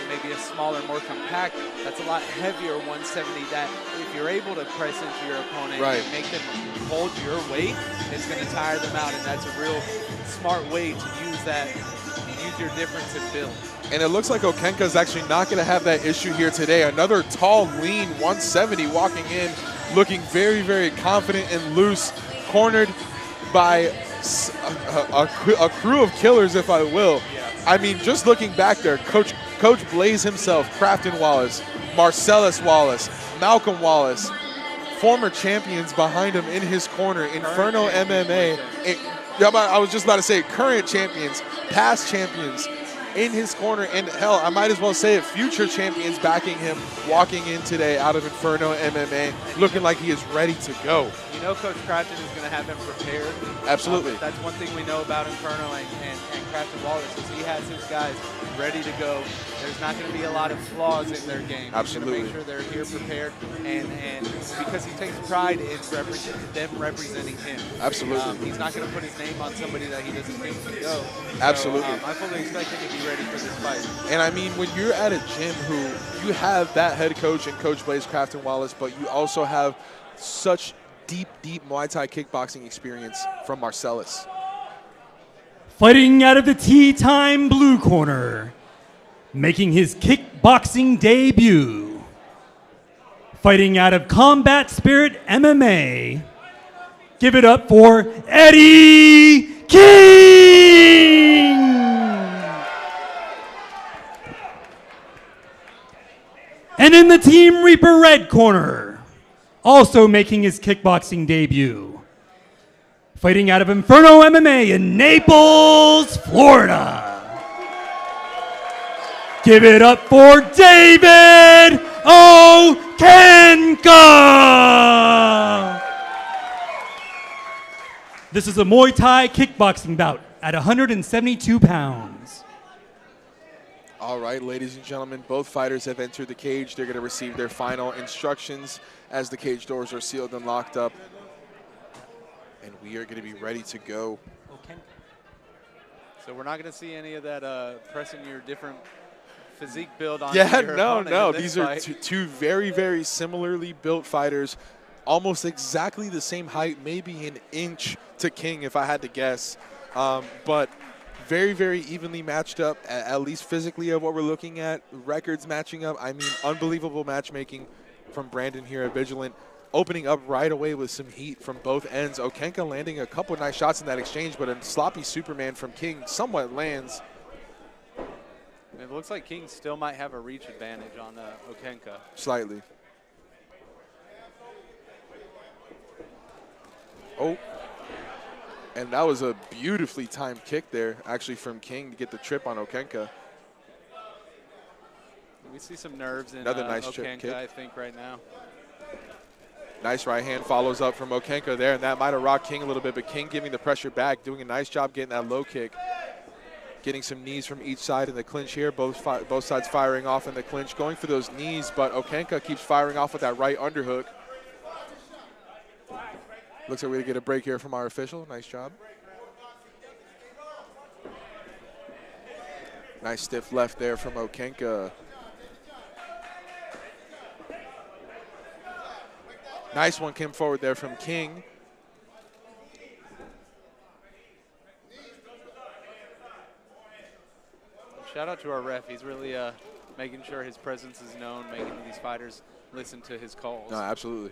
maybe a smaller, more compact. That's a lot heavier 170 that if you're able to press into your opponent and make them hold your weight, it's going to tire them out, and that's a real smart way to use that, use your difference in build. And it looks like Okenka is actually not going to have that issue here today. Another tall, lean 170 walking in, looking very, very confident and loose, cornered by a crew of killers, if I will. Yeah. I mean, just looking back there, Coach Blaze himself, Crafton Wallace, Marcellus Wallace, Malcolm Wallace, former champions behind him in his corner, Inferno MMA. I was just about to say current champions, past champions. in his corner. And hell, I might as well say it, future champions backing him, walking in today out of Inferno MMA, looking like he is ready to go. You know Coach Crafton is going to have him prepared. Absolutely. That's one thing we know about Inferno and Crafton Wallace is he has his guys ready to go. There's not going to be a lot of flaws in their game. Absolutely. He's going to make sure they're here prepared, and because he takes pride in them representing him. Absolutely. He's not going to put his name on somebody that he doesn't think can go. Absolutely. So, I fully expect him to be ready for this fight. And I mean, when you're at a gym you have that head coach and Coach Blaze Crafton Wallace, but you also have such deep Muay Thai kickboxing experience from Marcellus. Fighting out of the Tea Time blue corner, making his kickboxing debut. Fighting out of Combat Spirit MMA, give it up for Eddie King! And in the Team Reaper red corner, also making his kickboxing debut, fighting out of Inferno MMA in Naples, Florida. Give it up for David Okenka! This is a Muay Thai kickboxing bout at 172 pounds. All right, ladies and gentlemen, both fighters have entered the cage. They're going to receive their final instructions as the cage doors are sealed and locked up. And we are going to be ready to go. Okay. So we're not going to see any of that pressing your different physique build on Yeah, your no. opponent in this These are fight. two very similarly built fighters, almost exactly the same height, maybe an inch to King if I had to guess. But very evenly matched up, at least physically of what we're looking at. Records matching up. I mean, unbelievable matchmaking from Brandon here at Vigilant. Opening up right away with some heat from both ends. Okenka landing a couple of nice shots in that exchange, but a sloppy Superman from King somewhat lands. It looks like King still might have a reach advantage on Okenka. Slightly. Oh. And that was a beautifully timed kick there, actually, from King to get the trip on Okenka. We see some nerves in Another nice chip Okenka, kick. I think, right now. Nice right hand follows up from Okenka there, and that might have rocked King a little bit, but King giving the pressure back, doing a nice job getting that low kick. Getting some knees from each side in the clinch here, both sides firing off in the clinch, going for those knees, but Okenka keeps firing off with that right underhook. Looks like we're going to get a break here from our official. Nice job. Nice stiff left there from Okenka. Nice one came forward there from King. Shout out to our ref. He's really making sure his presence is known, making these fighters listen to his calls. No, absolutely.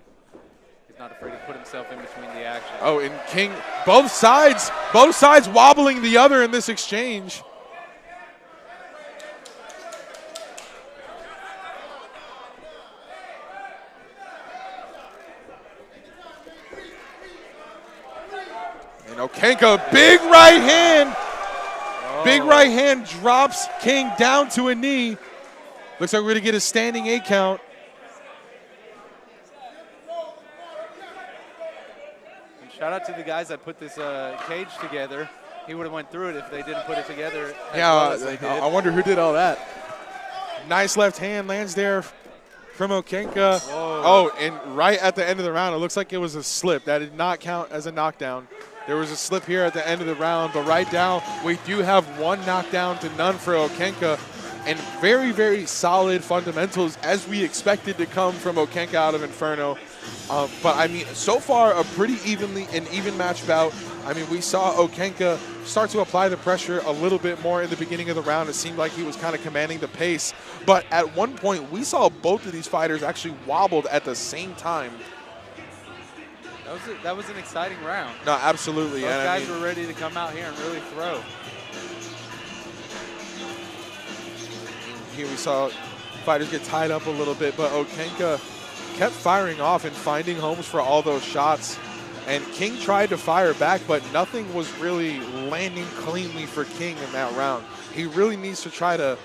He's not afraid to put himself in between the action. Oh, and King, both sides wobbling the other in this exchange. And Okenka, big right hand. Big right hand drops King down to a knee. Looks like we're going to get a standing 8 count. And shout out to the guys that put this cage together. He would have went through it if they didn't put it together as well as they did. I wonder who did all that. Nice left hand lands there from Okenka. Whoa. Oh, and right at the end of the round, it looks like it was a slip. That did not count as a knockdown. There was a slip here at the end of the round, but right now we do have 1 knockdown to none for Okenka, and very solid fundamentals as we expected to come from Okenka out of Inferno. But I mean, so far a pretty even match bout. I mean, we saw Okenka start to apply the pressure a little bit more in the beginning of the round. It seemed like he was kind of commanding the pace, but at one point we saw both of these fighters actually wobbled at the same time. That was an exciting round. No, absolutely. Both and guys were ready to come out here and really throw. Here we saw fighters get tied up a little bit, but Okenka kept firing off and finding homes for all those shots. And King tried to fire back, but nothing was really landing cleanly for King in that round. He really needs to try to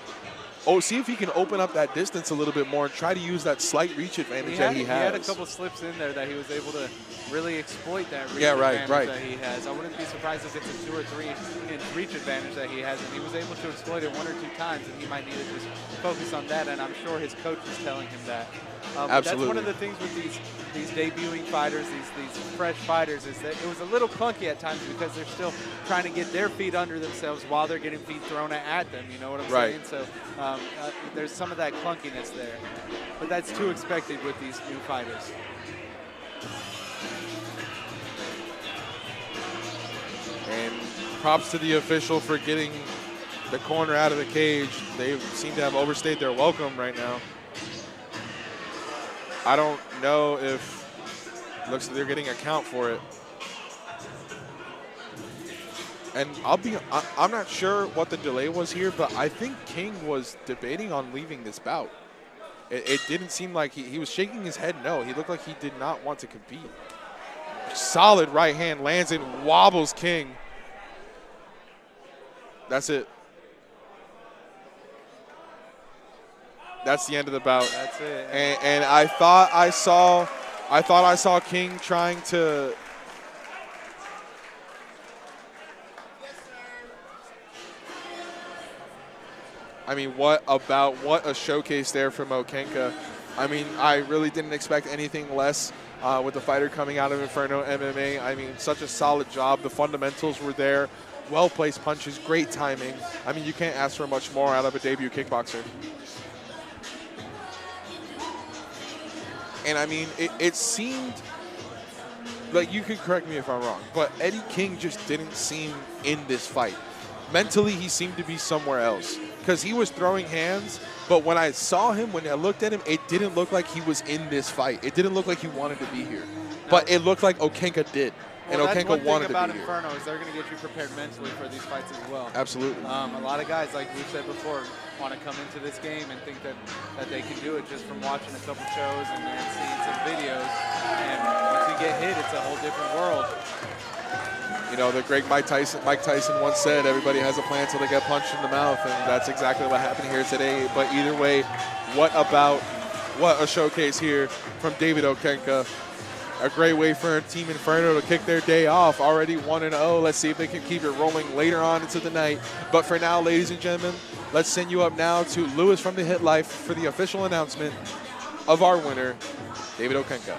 see if he can open up that distance a little bit more and try to use that slight reach advantage that he has. He had a couple slips in there that he was able to really exploit that reach advantage that he has. I wouldn't be surprised if it's a 2 or 3 inch reach advantage that he has, and he was able to exploit it 1 or 2 times, and he might need to just focus on that, and I'm sure his coach is telling him that. Absolutely. That's one of the things with these debuting fighters, these fresh fighters, is that it was a little clunky at times because they're still trying to get their feet under themselves while they're getting feet thrown at them. You know what I'm saying? So there's some of that clunkiness there, but that's too expected with these new fighters. And props to the official for getting the corner out of the cage. They seem to have overstayed their welcome right now. I don't know if looks like they're getting a count for it. And I'm not sure what the delay was here, but I think King was debating on leaving this bout. It didn't seem like he was shaking his head no. He looked like he did not want to compete. Solid right hand lands and wobbles King. That's it. That's the end of the bout. That's it. And I thought I saw King trying to. I mean, what a showcase there from Okenka. I mean, I really didn't expect anything less with the fighter coming out of Inferno MMA. I mean, such a solid job. The fundamentals were there. Well-placed punches, great timing. I mean, you can't ask for much more out of a debut kickboxer. And I mean, it seemed like, you can correct me if I'm wrong, but Eddie King just didn't seem in this fight. Mentally, he seemed to be somewhere else because he was throwing hands, but when I saw him, when I looked at him, it didn't look like he was in this fight. It didn't look like he wanted to be here, but it looked like Okenka did. Well, and Okenka wanted to be about here. Inferno is they're going to get you prepared mentally for these fights as well. Absolutely. A lot of guys, like we said before, want to come into this game and think that they can do it just from watching a couple shows and then seeing some videos. And once you get hit, it's a whole different world. You know, the great Mike Tyson once said, everybody has a plan until they get punched in the mouth, and that's exactly what happened here today. But either way, what a showcase here from David Okenka. A great way for Team Inferno to kick their day off, already 1-0. Let's see if they can keep it rolling later on into the night. But for now, ladies and gentlemen, let's send you up now to Lewis from the Hit Life for the official announcement of our winner, David Okenka.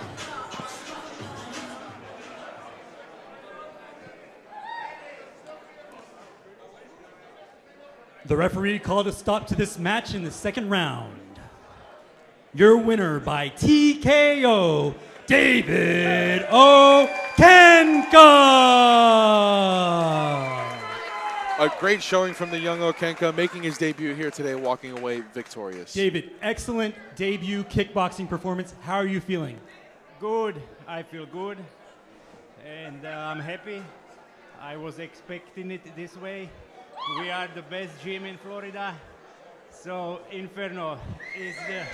The referee called a stop to this match in the second round. Your winner by TKO, David Okenka. A great showing from the young Okenka, making his debut here today, walking away victorious. David, excellent debut kickboxing performance. How are you feeling? Good. I feel good. And I'm happy. I was expecting it this way. We are the best gym in Florida. So Inferno is the...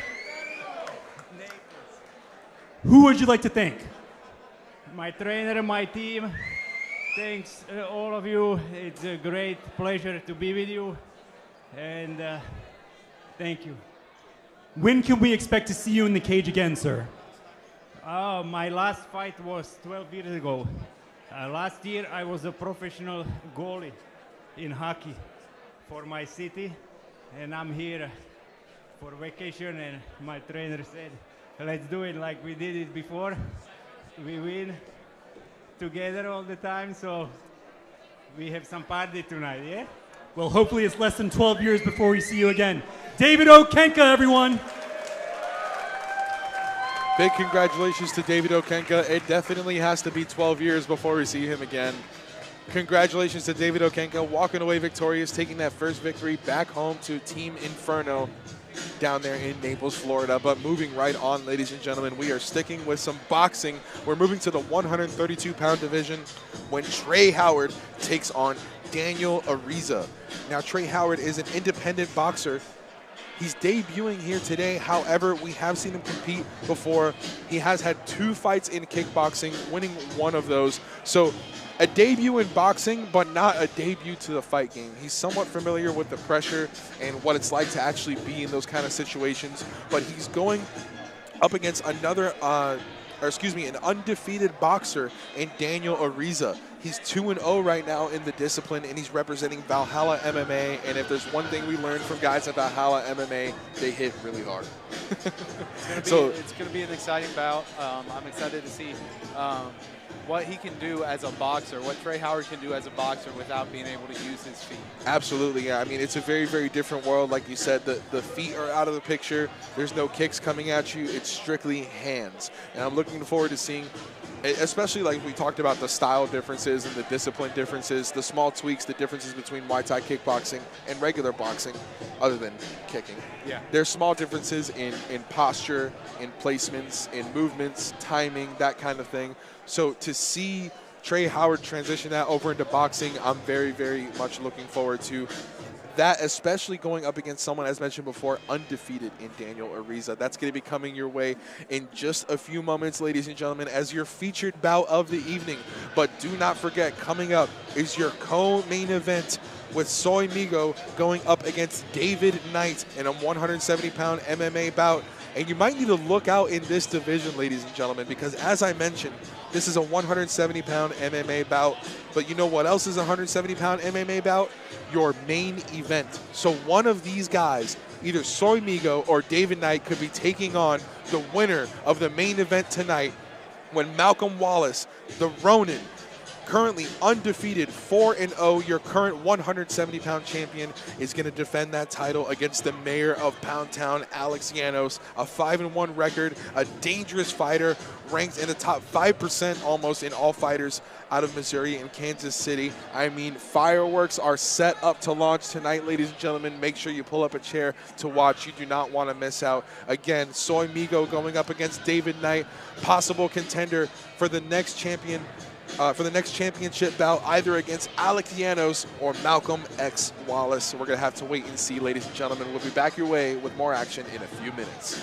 Who would you like to thank? My trainer, my team. Thanks all of you. It's a great pleasure to be with you. And thank you. When can we expect to see you in the cage again, sir? My last fight was 12 years ago. Last year I was a professional goalie in hockey for my city. And I'm here for vacation, and my trainer said, let's do it like we did it before. We win together all the time, so we have some party tonight, yeah? Well, hopefully it's less than 12 years before we see you again. David Okenka, everyone. Big congratulations to David Okenka. It definitely has to be 12 years before we see him again. Congratulations to David Okenka, walking away victorious, taking that first victory back home to Team Inferno down there in Naples, Florida. But moving right on, ladies and gentlemen, we are sticking with some boxing. We're moving to the 132-pound division when Trey Howard takes on Daniel Ariza. Now, Trey Howard is an independent boxer He's debuting here today. However, we have seen him compete before. He has had 2 fights in kickboxing, winning 1 of those. So a debut in boxing, but not a debut to the fight game. He's somewhat familiar with the pressure and what it's like to actually be in those kind of situations. But he's going up against another, an undefeated boxer in Daniel Ariza. He's 2-0 right now in the discipline, and he's representing Valhalla MMA. And if there's one thing we learned from guys at Valhalla MMA, they hit really hard. It's going to be an exciting bout. I'm excited to see what he can do as a boxer, what Trey Howard can do as a boxer without being able to use his feet. Absolutely, yeah. I mean, it's a very, very different world. Like you said, the feet are out of the picture. There's no kicks coming at you. It's strictly hands. And I'm looking forward to seeing, especially like we talked about the style differences and the discipline differences, the small tweaks, the differences between Muay Thai kickboxing and regular boxing, other than kicking. Yeah. There's small differences in posture, in placements, in movements, timing, that kind of thing. So to see Trey Howard transition that over into boxing, I'm very, very much looking forward to that, especially going up against someone, as mentioned before, undefeated in Daniel Ariza. That's going to be coming your way in just a few moments, ladies and gentlemen, as your featured bout of the evening. But do not forget, coming up is your co-main event with Soy Migo going up against David Knight in a 170-pound MMA bout. And you might need to look out in this division, ladies and gentlemen, because as I mentioned, this is a 170-pound MMA bout. But you know what else is a 170-pound MMA bout? Your main event. So one of these guys, either Soy Migo or David Knight, could be taking on the winner of the main event tonight when Malcolm Wallace, the Ronin, currently undefeated, 4-0, your current 170-pound champion, is going to defend that title against the mayor of Pound Town, Alex Llanos, a 5-1 record, a dangerous fighter, ranked in the top 5% almost in all fighters out of Missouri and Kansas City. I mean, fireworks are set up to launch tonight, ladies and gentlemen. Make sure you pull up a chair to watch. You do not want to miss out. Again, Soy Migo going up against David Knight, possible contender for the next champion. For the next championship bout, either against Alex Llanos or Malcolm X Wallace. We're going to have to wait and see, ladies and gentlemen. We'll be back your way with more action in a few minutes.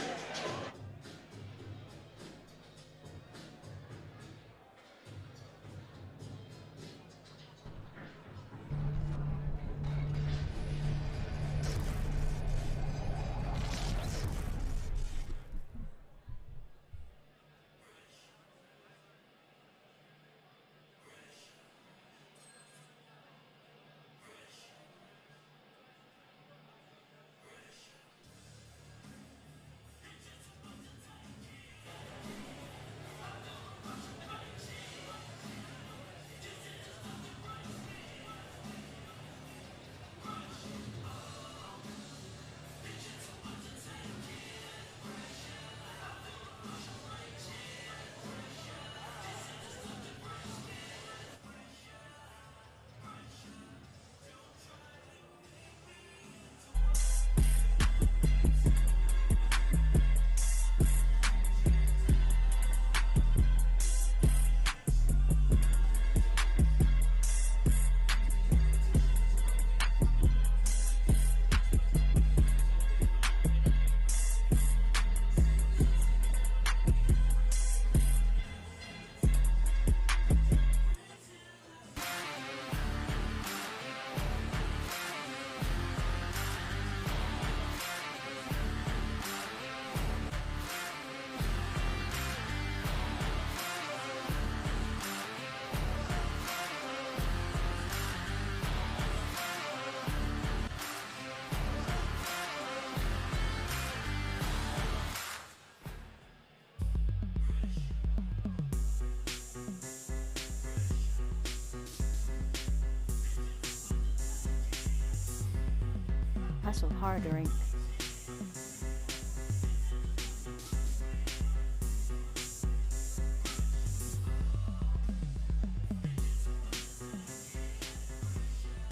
Hustle Harder Inc.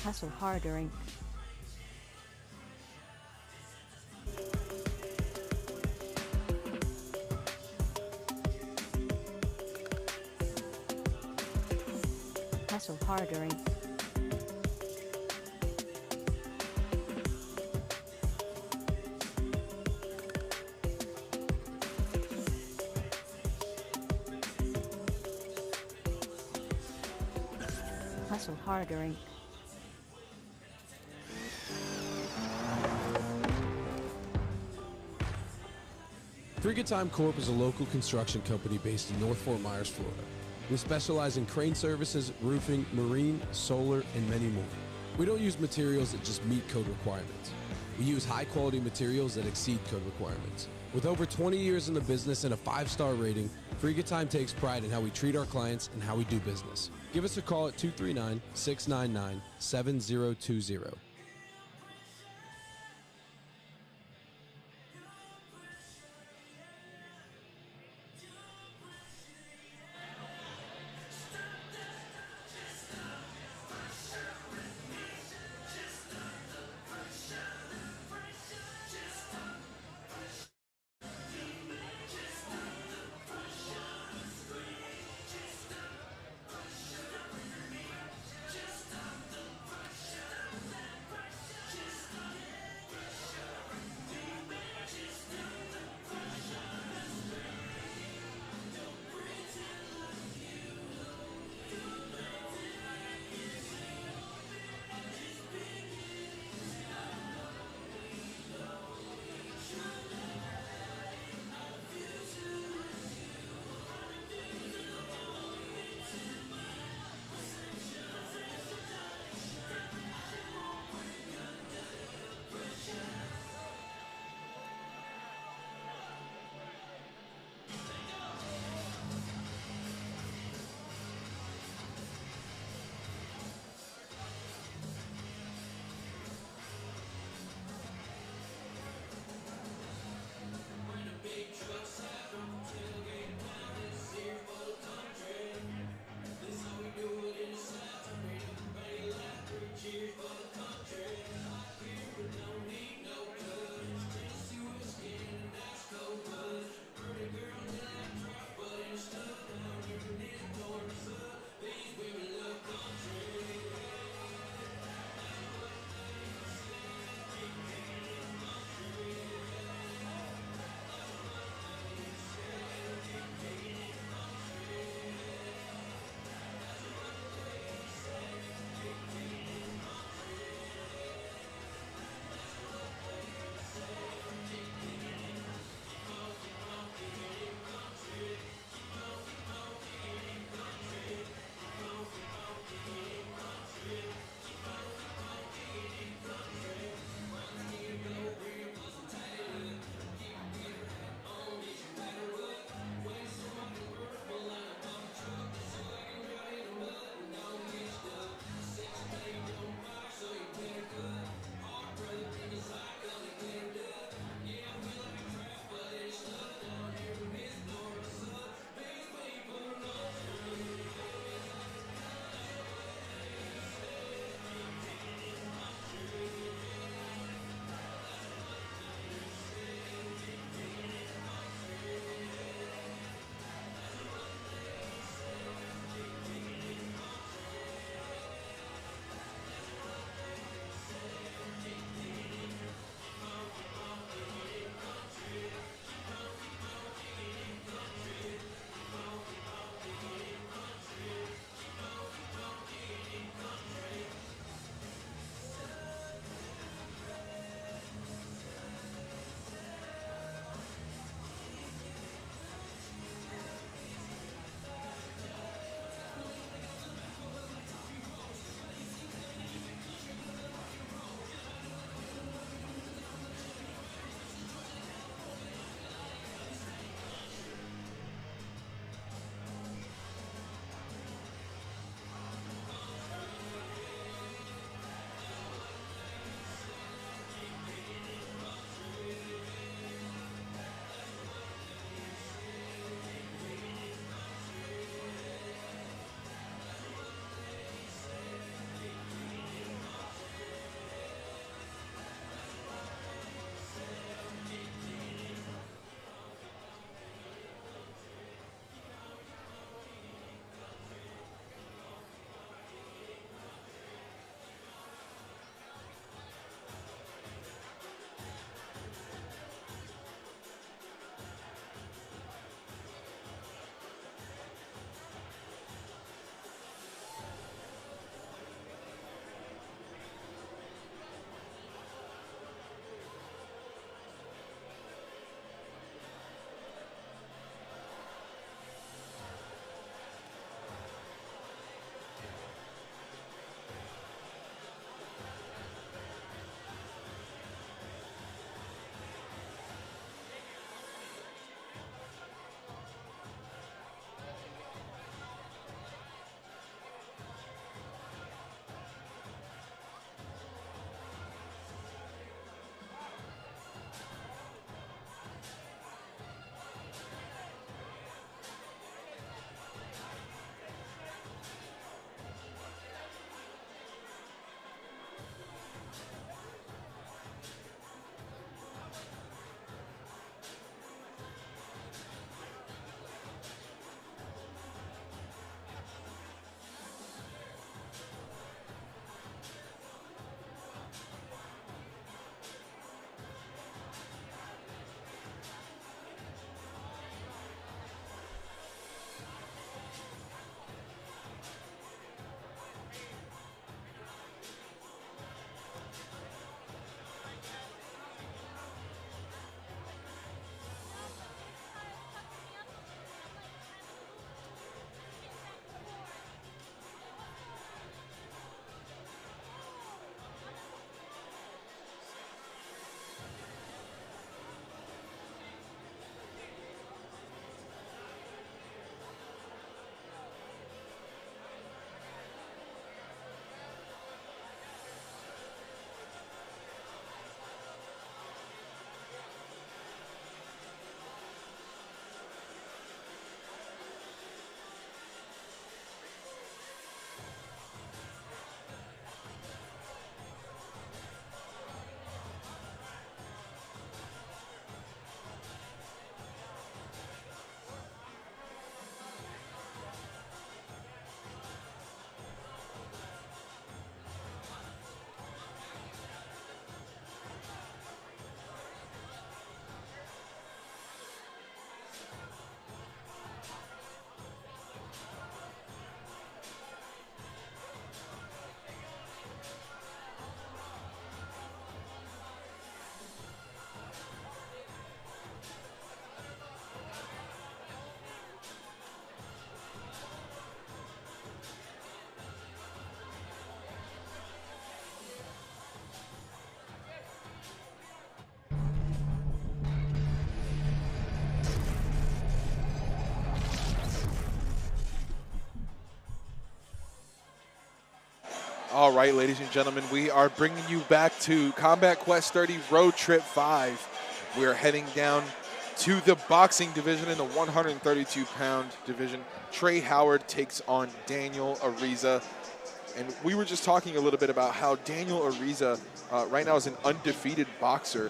Hustle Harder Inc. Hustle Harder Inc. Hustle Harder Inc. Friga Time Corp is a local construction company based in North Fort Myers, Florida. We specialize in crane services, roofing, marine, solar, and many more. We don't use materials that just meet code requirements. We use high-quality materials that exceed code requirements. With over 20 years in the business and a 5-star rating, Friga Time takes pride in how we treat our clients and how we do business. Give us a call at 239-699-7020. All right, ladies and gentlemen, we are bringing you back to Combat Quest 30 Road Trip 5. We're heading down to the boxing division in the 132-pound division. Trey Howard takes on Daniel Ariza. And we were just talking a little bit about how Daniel Ariza right now is an undefeated boxer.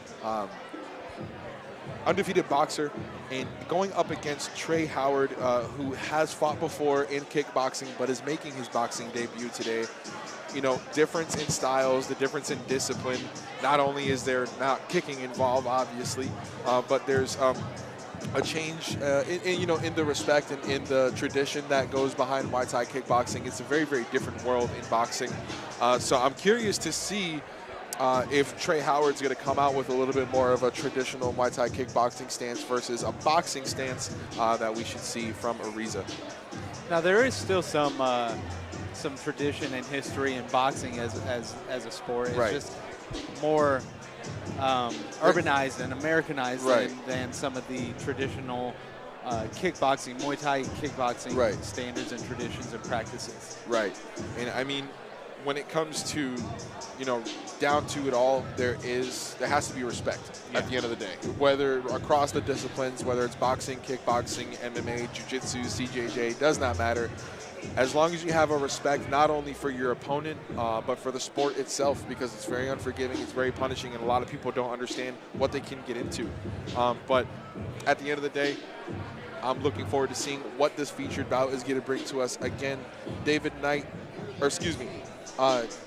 And going up against Trey Howard, who has fought before in kickboxing but is making his boxing debut today. You know, difference in styles, the difference in discipline. Not only is there not kicking involved, obviously, but there's a change in the respect and in the tradition that goes behind Muay Thai kickboxing. It's a very, very different world in boxing. So I'm curious to see if Trey Howard's going to come out with a little bit more of a traditional Muay Thai kickboxing stance versus a boxing stance that we should see from Ariza. Now, there is still some tradition and history in boxing as a sport. It's just more urbanized and Americanized than some of the traditional kickboxing, Muay Thai kickboxing standards and traditions and practices. Right. And I mean, when it comes to, down to it all, there has to be respect at the end of the day. Whether across the disciplines, whether it's boxing, kickboxing, MMA, jiu-jitsu, CJJ, does not matter. As long as you have a respect not only for your opponent, but for the sport itself, because it's very unforgiving, it's very punishing, and a lot of people don't understand what they can get into. But at the end of the day, I'm looking forward to seeing what this featured bout is going to bring to us. Again,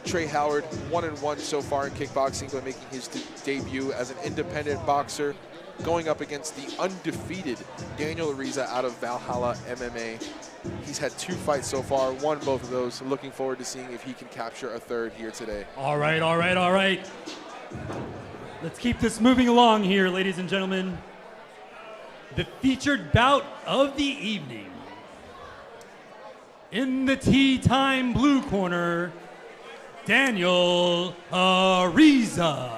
Trey Howard, 1-1 so far in kickboxing, but making his debut as an independent boxer, going up against the undefeated Daniel Ariza out of Valhalla MMA. He's had 2 fights so far, won both of those. So looking forward to seeing if he can capture a third here today. All right. Let's keep this moving along here, ladies and gentlemen. The featured bout of the evening. In the tea time blue corner, Daniel Ariza.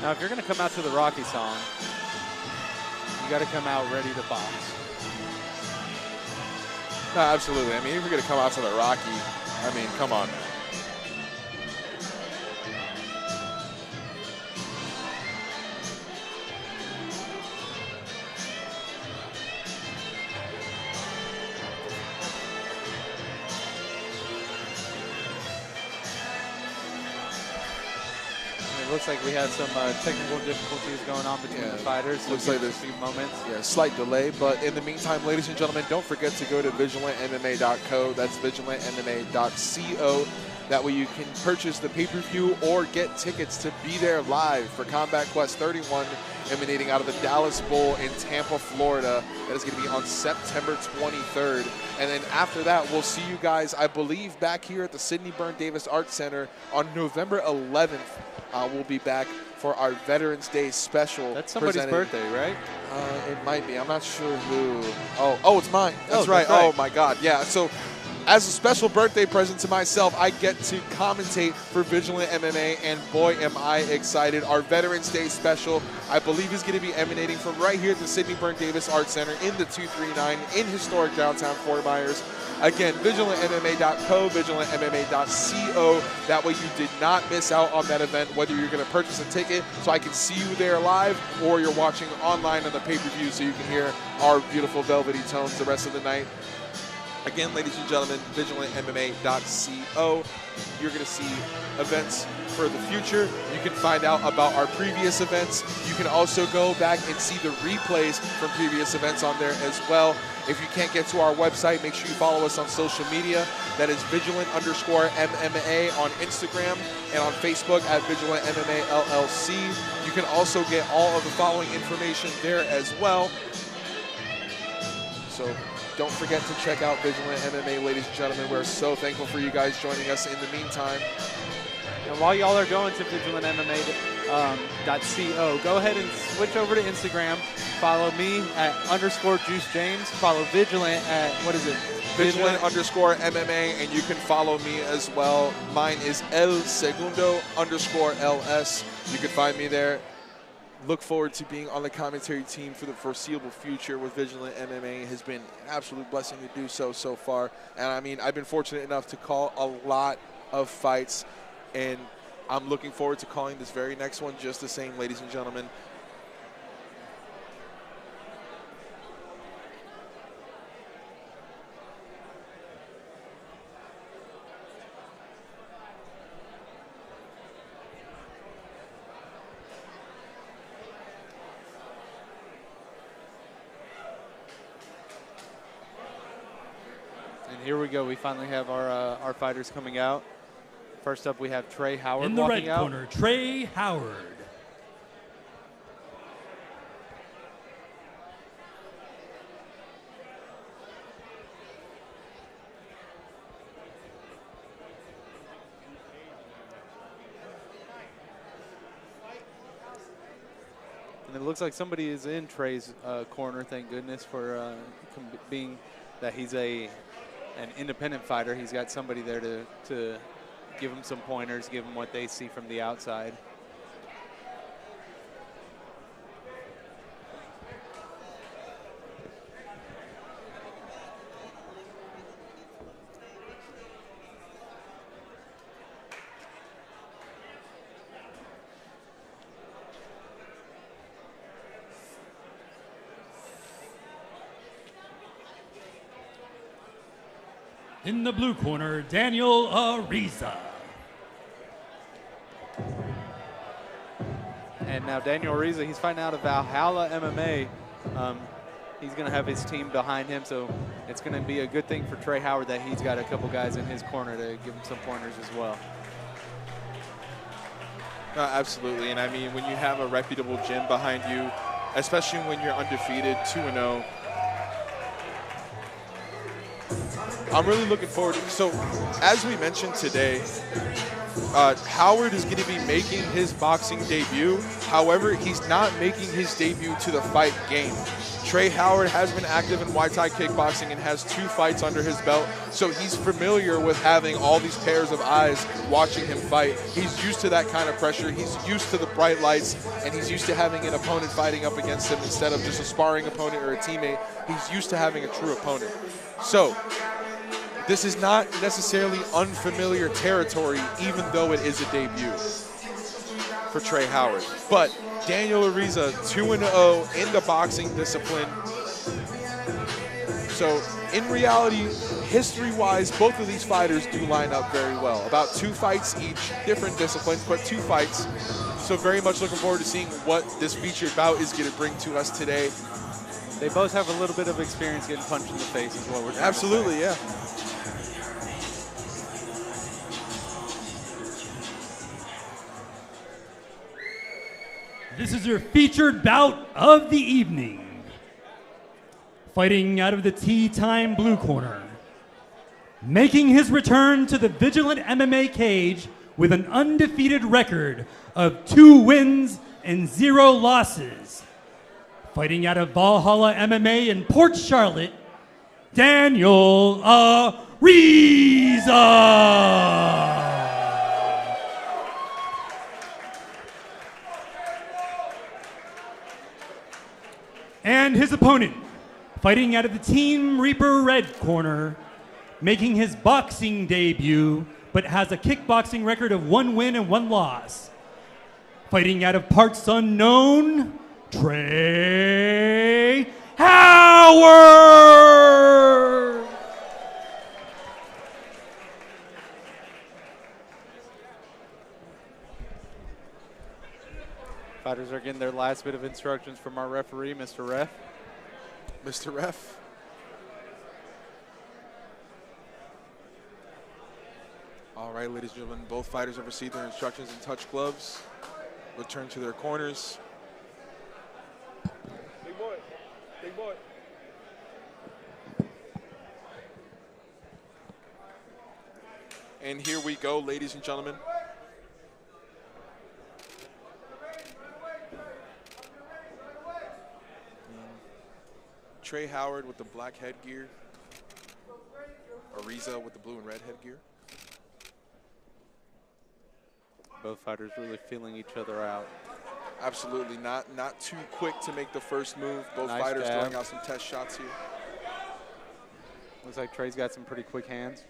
Now, if you're going to come out to the Rocky song, you got to come out ready to box. No, absolutely. I mean, if you're going to come out to the Rocky, I mean, come on, man. It looks like we had some technical difficulties going on between the fighters. So looks like there's a few moments. Yeah, slight delay. But in the meantime, ladies and gentlemen, don't forget to go to vigilantmma.co. That's vigilantmma.co. That way you can purchase the pay-per-view or get tickets to be there live for Combat Quest 31, emanating out of the Dallas Bowl in Tampa, Florida. That is going to be on September 23rd. And then after that, we'll see you guys, I believe, back here at the Sidney Byrne Davis Arts Center on November 11th. We'll be back for our Veterans Day special. That's somebody's birthday, right? It might be. I'm not sure who. Oh, it's mine. That's right. That's right. Oh, my God. Yeah, so as a special birthday present to myself, I get to commentate for Vigilant MMA, and boy, am I excited. Our Veterans Day special, I believe, is going to be emanating from right here at the Sidney Byrne Davis Arts Center in the 239 in historic downtown Fort Myers. Again, vigilantmma.co, vigilantmma.co. That way you did not miss out on that event, whether you're going to purchase a ticket so I can see you there live, or you're watching online on the pay-per-view so you can hear our beautiful velvety tones the rest of the night. Again, ladies and gentlemen, vigilantmma.co. You're going to see events for the future. You can find out about our previous events. You can also go back and see the replays from previous events on there as well. If you can't get to our website, make sure you follow us on social media. That is Vigilant_MMA on Instagram and on Facebook at Vigilant MMA LLC. You can also get all of the following information there as well. So don't forget to check out Vigilant MMA, ladies and gentlemen. We're so thankful for you guys joining us in the meantime. And while y'all are going to vigilantmma.co, go ahead and switch over to Instagram. Follow me at _JuiceJames. Follow Vigilant at, what is it? Vigilant_MMA, and you can follow me as well. Mine is El Segundo_LS. You can find me there. Look forward to being on the commentary team for the foreseeable future with Vigilant MMA. It has been an absolute blessing to do so far. And I mean, I've been fortunate enough to call a lot of fights, and I'm looking forward to calling this very next one just the same, ladies and gentlemen. Here we go. We finally have our fighters coming out. First up, we have Trey Howard in the walking red out. corner, Trey Howard. And it looks like somebody is in Trey's corner. Thank goodness for being that he's an independent fighter. He's got somebody there to give him some pointers, give him what they see from the outside. In the blue corner, Daniel Ariza. And now Daniel Ariza, he's fighting out of Valhalla MMA. He's going to have his team behind him, so it's going to be a good thing for Trey Howard that he's got a couple guys in his corner to give him some pointers as well. Absolutely, and I mean, when you have a reputable gym behind you, especially when you're undefeated, 2-0, I'm really looking forward. So, as we mentioned today, Howard is going to be making his boxing debut. However, he's not making his debut to the fight game. Trey Howard has been active in Muay Thai kickboxing and has 2 fights under his belt, so he's familiar with having all these pairs of eyes watching him fight. He's used to that kind of pressure. He's used to the bright lights, and he's used to having an opponent fighting up against him instead of just a sparring opponent or a teammate. He's used to having a true opponent. So, this is not necessarily unfamiliar territory, even though it is a debut for Trey Howard. But Daniel Ariza, 2-0 in the boxing discipline. So in reality, history-wise, both of these fighters do line up very well. About 2 fights each, different disciplines, but 2 fights. So very much looking forward to seeing what this featured bout is going to bring to us today. They both have a little bit of experience getting punched in the face is what we're trying Absolutely, to say. Yeah. This is your featured bout of the evening. Fighting out of the Tea Time blue corner. Making his return to the Vigilant MMA cage with an undefeated record of 2 wins and 0 losses. Fighting out of Valhalla MMA in Port Charlotte, Daniel Ariza. And his opponent, fighting out of the Team Reaper red corner, making his boxing debut, but has a kickboxing record of 1 win and 1 loss. Fighting out of parts unknown, Trey Howard. Fighters are getting their last bit of instructions from our referee, Mr. Ref. Mr. Ref. All right, ladies and gentlemen, both fighters have received their instructions and touch gloves. Return to their corners. Big boy. Big boy. And here we go, ladies and gentlemen. Trey Howard with the black headgear. Ariza with the blue and red headgear. Both fighters really feeling each other out. Absolutely, not too quick to make the first move. Both Nice fighters jab. throwing out some test shots here. Looks like Trey's got some pretty quick hands.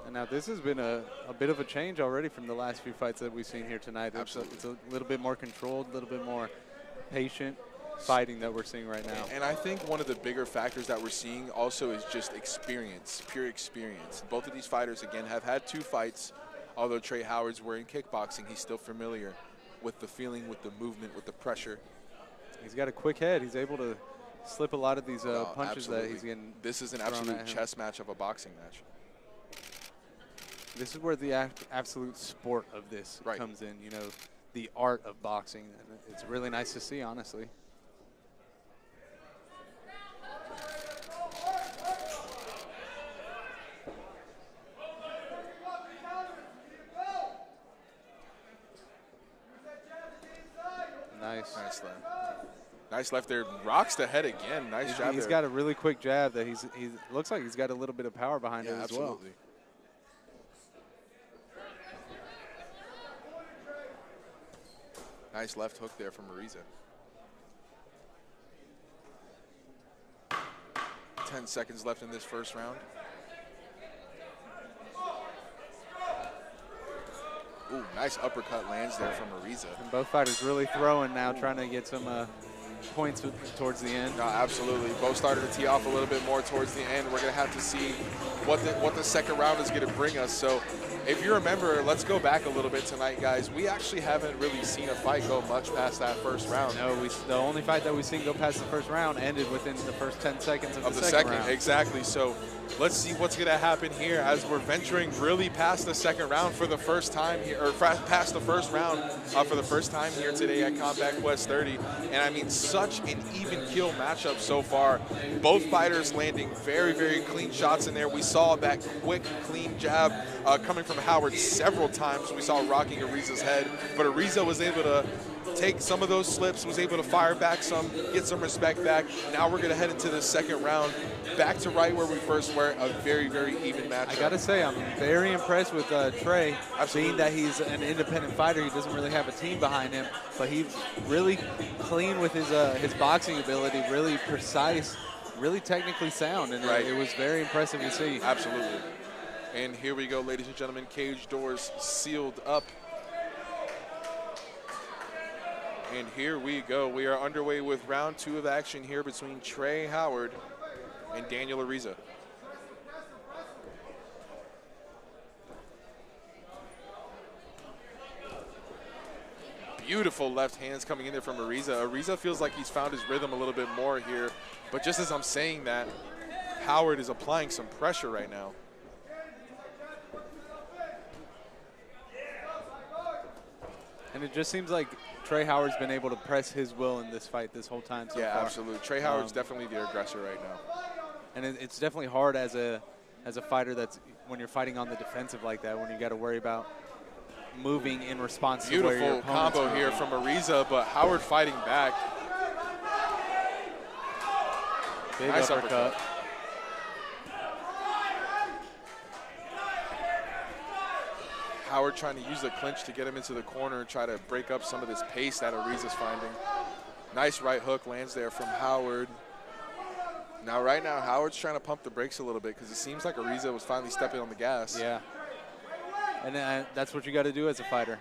And now this has been a bit of a change already from the last few fights that we've seen here tonight. Absolutely. It's a little bit more controlled, a little bit more patient fighting that we're seeing right now. And I think one of the bigger factors that we're seeing also is just experience, pure experience. Both of these fighters, again, have had 2 fights. Although Trey Howard's wearing kickboxing, he's still familiar with the feeling, with the movement, with the pressure. He's got a quick head. He's able to slip a lot of these No, punches absolutely. that he's getting. This is an thrown absolute at him. chess match of a boxing match. This is where the absolute sport of this Right. comes in, you know, the art of boxing. And it's really nice to see, honestly. Nice. Nice left. Nice left there. Rocks the head again. Nice jab He's there. got a really quick jab that he looks like he's got a little bit of power behind Yeah, it as well. absolutely. Nice left hook there from Ariza. 10 seconds left in this first round. Ooh, nice uppercut lands there from Ariza. And both fighters really throwing now, trying to get some points towards the end. No, absolutely. Both started to tee off a little bit more towards the end. We're going to have to see what the second round is going to bring us. So if you remember, let's go back a little bit tonight, guys. We actually haven't really seen a fight go much past that first round. No, the only fight that we've seen go past the first round ended within the first 10 seconds of the second round. Exactly. So let's see what's going to happen here as we're venturing really past the second round for the first time here, or past the first round for the first time here today at Combat Quest 30. And I mean, such an even kill matchup so far. Both fighters landing very, very clean shots in there. We saw that quick, clean jab coming from Howard several times. We saw rocking Ariza's head, but Ariza was able to take some of those slips, was able to fire back some, get some respect back. Now we're going to head into the second round, back to right where we first were, a very, very even match. I got to say, I'm very impressed with Trey, being that he's an independent fighter. He doesn't really have a team behind him, but he's really clean with his boxing ability, really precise, really technically sound, and it was very impressive to see. Absolutely. And here we go, ladies and gentlemen, cage doors sealed up. And here we go. We are underway with round 2 of action here between Trey Howard and Daniel Ariza. Beautiful left hands coming in there from Ariza. Ariza feels like he's found his rhythm a little bit more here. But just as I'm saying that, Howard is applying some pressure right now. And it just seems like Trey Howard's been able to press his will in this fight this whole time so Yeah, far. absolutely. Trey Howard's definitely the aggressor right now. And it's definitely hard as a fighter that's when you're fighting on the defensive like that, when you got to worry about moving in response to where your Beautiful opponent's combo here moving. from Ariza, but Howard fighting back. Big Nice uppercut. Howard trying to use the clinch to get him into the corner and try to break up some of this pace that Ariza's finding. Nice right hook lands there from Howard. Now, right now, Howard's trying to pump the brakes a little bit because it seems like Ariza was finally stepping on the gas. Yeah. And that's what you got to do as a fighter.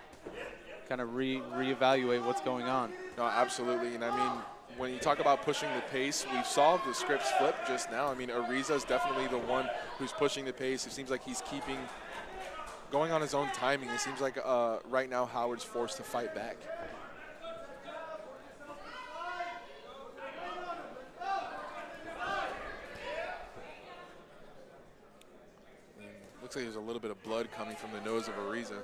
Kind of reevaluate what's going on. No, absolutely. And I mean, when you talk about pushing the pace, we saw the scripts flip just now. I mean, Ariza is definitely the one who's pushing the pace. It seems like he's going on his own timing. It seems like right now Howard's forced to fight back. Looks like there's a little bit of blood coming from the nose of Ariza.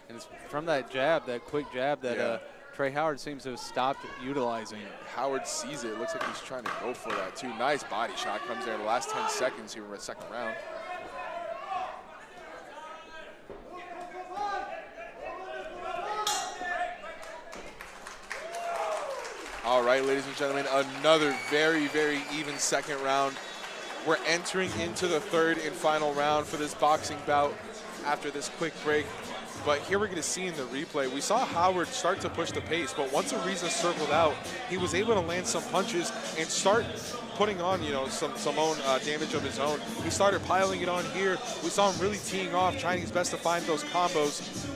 And it's from that jab, that quick jab that Trey Howard seems to have stopped utilizing. Howard sees it. Looks like he's trying to go for that too. Nice body shot comes there in the last 10 seconds here in the second round. All right, ladies and gentlemen, another very, very even second round. We're entering into the third and final round for this boxing bout after this quick break. But here we're going to see in the replay, we saw Howard start to push the pace, but once Ariza circled out, he was able to land some punches and start putting on, you know, some own damage of his own. He started piling it on here. We saw him really teeing off, trying his best to find those combos.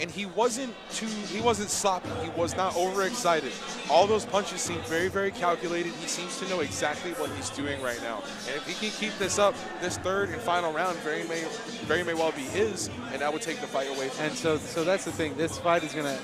And he wasn't sloppy. He was not overexcited. All those punches seemed very, very calculated. He seems to know exactly what he's doing right now. And if he can keep this up, this third and final round very may well be his, and that would take the fight away from him. And so that's the thing. This fight is going to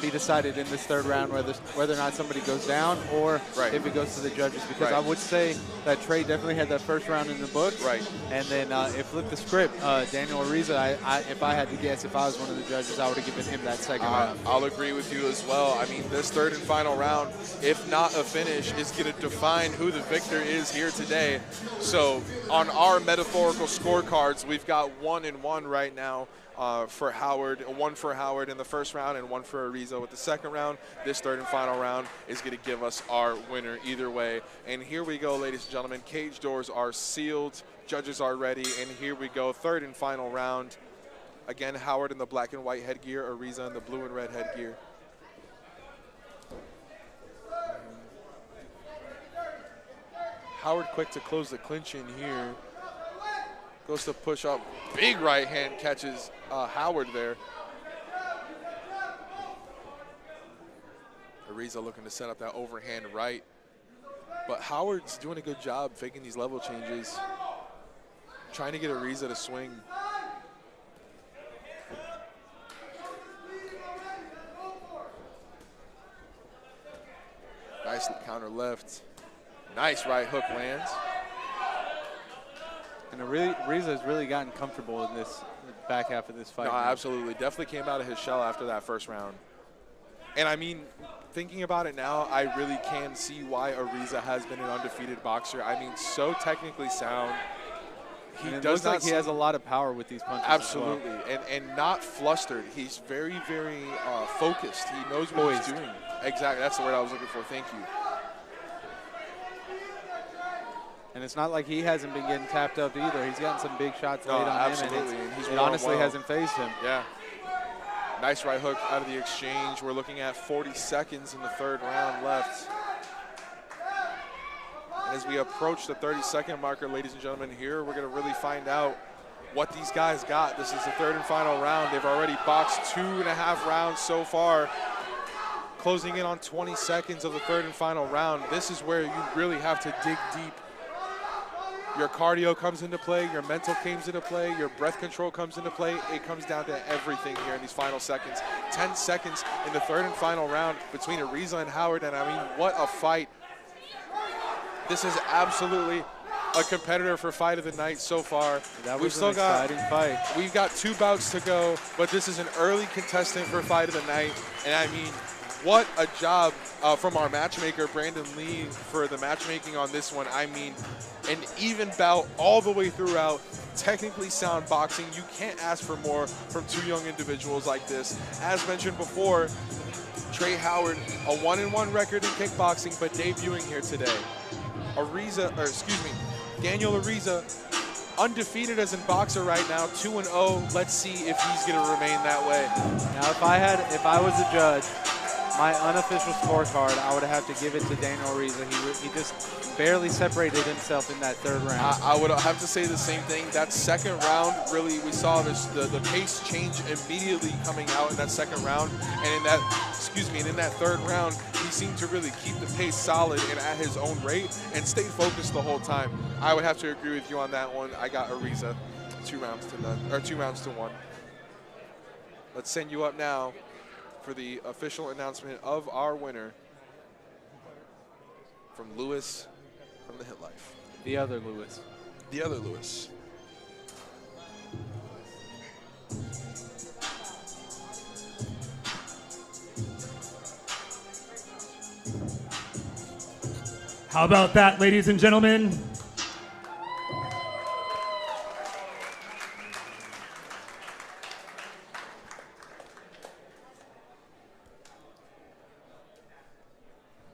be decided in this third round whether or not somebody goes down or if it goes to the judges. Because I would say that Trey definitely had that first round in the books. Right. And then if flip the script, Daniel Ariza, if I had to guess, if I was one of the judges, I would have given him that second round. I'll agree with you as well. I mean, this third and final round, if not a finish, is going to define who the victor is here today. So on our metaphorical scorecards, we've got 1-1 right now. For Howard, one for Howard in the first round and one for Ariza with the second round. This third and final round is going to give us our winner either way. And here we go, ladies and gentlemen. Cage doors are sealed. Judges are ready. And here we go, third and final round. Again, Howard in the black and white headgear, Ariza in the blue and red headgear. Howard quick to close the clinch in here. Goes to push up. Big right hand catches Howard there. Ariza looking to set up that overhand right. But Howard's doing a good job faking these level changes. Trying to get Ariza to swing. Nice counter left. Nice right hook lands. And Ariza has really gotten comfortable in this back half of this fight. No, absolutely. Definitely came out of his shell after that first round. And I mean, thinking about it now, I really can see why Ariza has been an undefeated boxer. I mean, so technically sound. He does like he has a lot of power with these punches. Absolutely, and not flustered. He's very, very focused. He knows what he's doing. Exactly, that's the word I was looking for. Thank you. And it's not like he hasn't been getting tapped up either. He's gotten some big shots laid on absolutely. him, and He's honestly well. hasn't phased him. Yeah. Nice right hook out of the exchange. We're looking at 40 seconds in the third round left. And as we approach the 30-second marker, ladies and gentlemen, here we're going to really find out what these guys got. This is the third and final round. They've already boxed 2.5 rounds so far. Closing in on 20 seconds of the third and final round. This is where you really have to dig deep. Your cardio comes into play, your mental comes into play, your breath control comes into play. It comes down to everything here in these final seconds. 10 seconds in the third and final round between Ariza and Howard, and I mean, what a fight. This is absolutely a competitor for fight of the night so far. That was an exciting fight. We've got 2 bouts to go, but this is an early contestant for fight of the night, and I mean, what a job from our matchmaker, Brandon Lee, for the matchmaking on this one. I mean, an even bout all the way throughout. Technically sound boxing. You can't ask for more from 2 young individuals like this. As mentioned before, Trey Howard, a 1-1 record in kickboxing, but debuting here today. Daniel Ariza, undefeated as a boxer right now, 2-0. Let's see if he's going to remain that way. Now, if I was a judge, my unofficial scorecard, I would have to give it to Daniel Ariza. He just barely separated himself in that third round. I would have to say the same thing. That second round, really, we saw the pace change immediately coming out in that second round. And in that third round, he he seemed to really keep the pace solid and at his own rate and stay focused the whole time. I would have to agree with you on that one. I got Ariza 2 rounds to 1. Let's send you up now for the official announcement of our winner from Lewis from the Hit Life. The other Lewis. The other Lewis. How about that, ladies and gentlemen?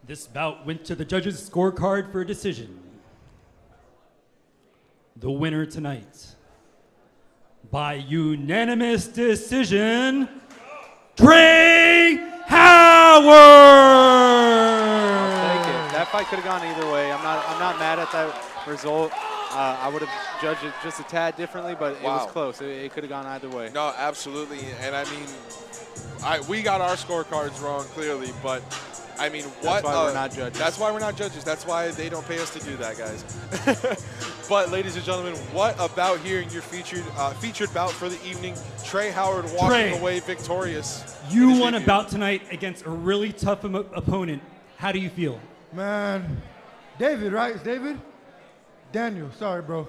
This bout went to the judges' scorecard for a decision. The winner tonight, by unanimous decision, Trey Howard! I'll take it. That fight could have gone either way. I'm not mad at that result. I would have judged it just a tad differently, but it was close. It could have gone either way. No, absolutely. And I mean, we got our scorecards wrong clearly, but I mean, what? That's why we're not judges. That's why we're not judges. That's why they don't pay us to do that, guys. But, ladies and gentlemen, what about here in your featured bout for the evening? Trey Howard walking away victorious. You won a bout tonight against a really tough opponent. How do you feel? Man, David, right? It's David? Daniel, sorry, bro.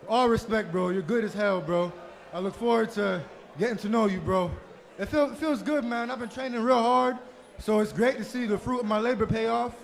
All respect, bro. You're good as hell, bro. I look forward to getting to know you, bro. It feels good, man. I've been training real hard. So it's great to see the fruit of my labor pay off.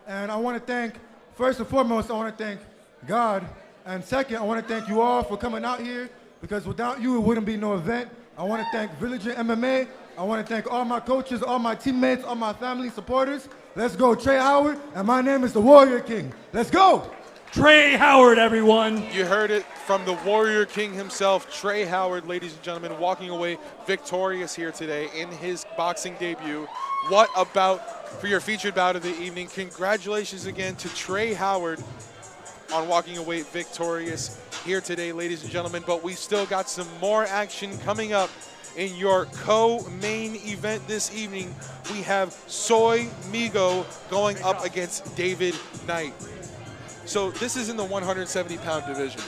And I want to thank, first and foremost, I want to thank God. And second, I want to thank you all for coming out here, because without you, it wouldn't be no event. I want to thank Villager MMA. I want to thank all my coaches, all my teammates, all my family supporters. Let's go, Trey Howard. And my name is the Warrior King. Let's go. Trey Howard, everyone. You heard it from the Warrior King himself, Trey Howard, ladies and gentlemen, walking away victorious here today in his boxing debut. What about for your featured bout of the evening? Congratulations again to Trey Howard on walking away victorious here today, ladies and gentlemen. But we still got some more action coming up in your co-main event this evening. We have Soy Migo going up against David Knight. So this is in the 170-pound division.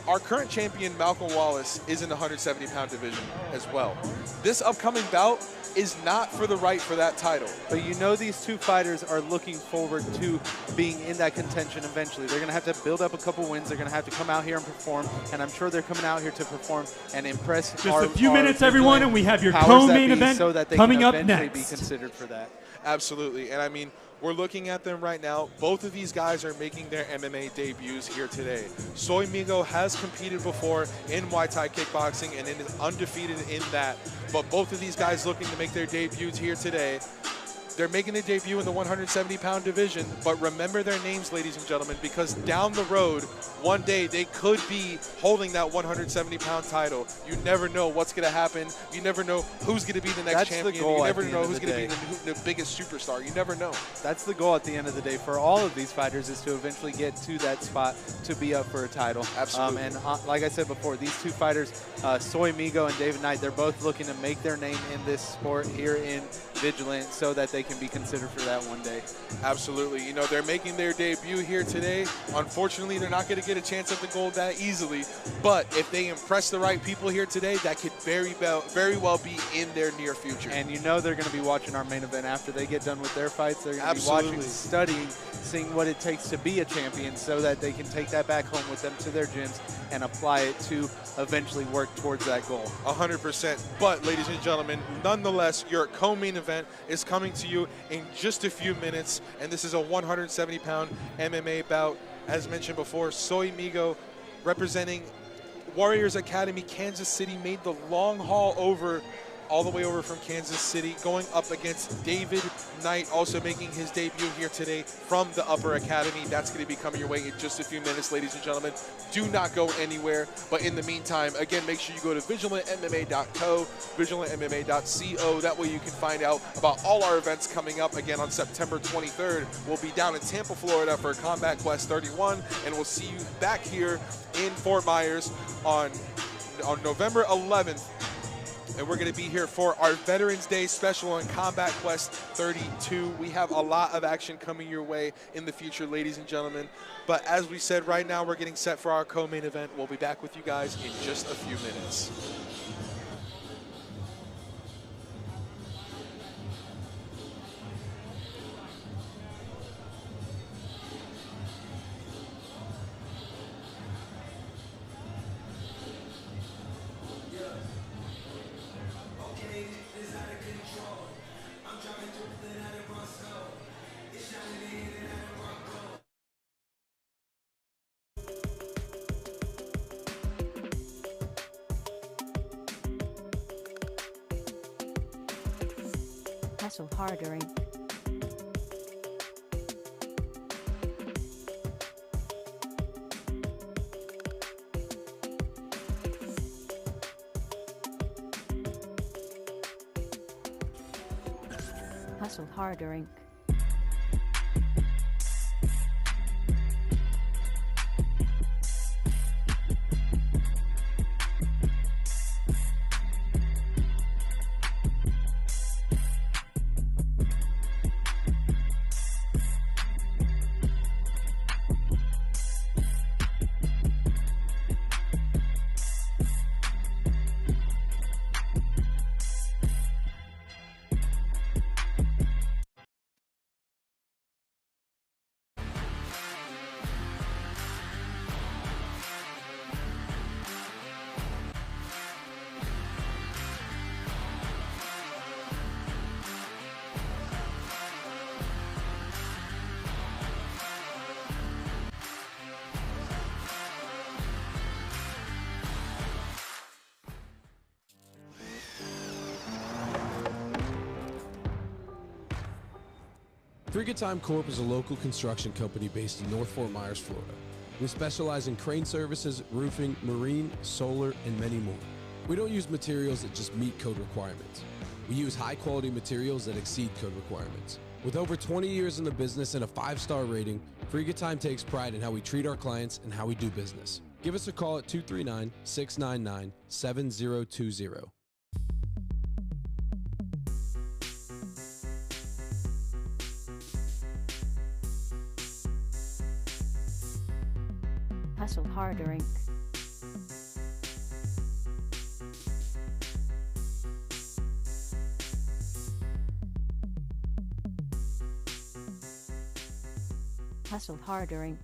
Our current champion, Malcolm Wallace, is in the 170-pound division as well. This upcoming bout is not for the right for that title. But you know these two fighters are looking forward to being in that contention eventually. They're going to have to build up a couple wins. They're going to have to come out here and perform, and I'm sure they're coming out here to perform and impress Just a few minutes, everyone, and we have your co-main event so that they coming can up eventually next. be considered for that. Absolutely, and I mean, we're looking at them right now. Both of these guys are making their MMA debuts here today. Soy Migo has competed before in Muay Thai kickboxing and is undefeated in that. But both of these guys looking to make their debuts here today. They're making a debut in the 170-pound division, but remember their names, ladies and gentlemen, because down the road, one day they could be holding that 170-pound title. You never know what's going to happen. You never know who's going to be the next champion. You never know who's going to be the biggest superstar. You never know. That's the goal at the end of the day for all of these fighters, is to eventually get to that spot to be up for a title. Absolutely. And like I said before, these two fighters, Soy Migo and David Knight, they're both looking to make their name in this sport here in Vigilant so that they can be considered for that one day. Absolutely. You know, they're making their debut here today. Unfortunately, they're not going to get a chance at the gold that easily. But if they impress the right people here today, that could very well be in their near future. And you know they're going to be watching our main event after they get done with their fights. They're going to be watching, studying, seeing what it takes to be a champion so that they can take that back home with them to their gyms and apply it to eventually work towards that goal. 100%. But, ladies and gentlemen, nonetheless, your co-main event is coming to you in just a few minutes, and this is a 170-pound MMA bout. As mentioned before, Soy Migo, representing Warriors Academy, Kansas City, made the long haul all the way over from Kansas City, going up against David Knight, also making his debut here today from the Upper Academy. That's going to be coming your way in just a few minutes, ladies and gentlemen. Do not go anywhere. But in the meantime, again, make sure you go to vigilantmma.co, vigilantmma.co. That way you can find out about all our events coming up. Again, on September 23rd, we'll be down in Tampa, Florida for Combat Quest 31, and we'll see you back here in Fort Myers on November 11th and we're going to be here for our Veterans Day special on Combat Quest 32. We have a lot of action coming your way in the future, ladies and gentlemen. But as we said, right now we're getting set for our co-main event. We'll be back with you guys in just a few minutes. Hustle Harder Inc. Hustle Harder Inc. Frigga Time Corp is a local construction company based in North Fort Myers, Florida. We specialize in crane services, roofing, marine, solar, and many more. We don't use materials that just meet code requirements. We use high-quality materials that exceed code requirements. With over 20 years in the business and a 5-star rating, Frigga Time takes pride in how we treat our clients and how we do business. Give us a call at 239-699-7020. Hustle Harder Inc. Hustle Harder Inc.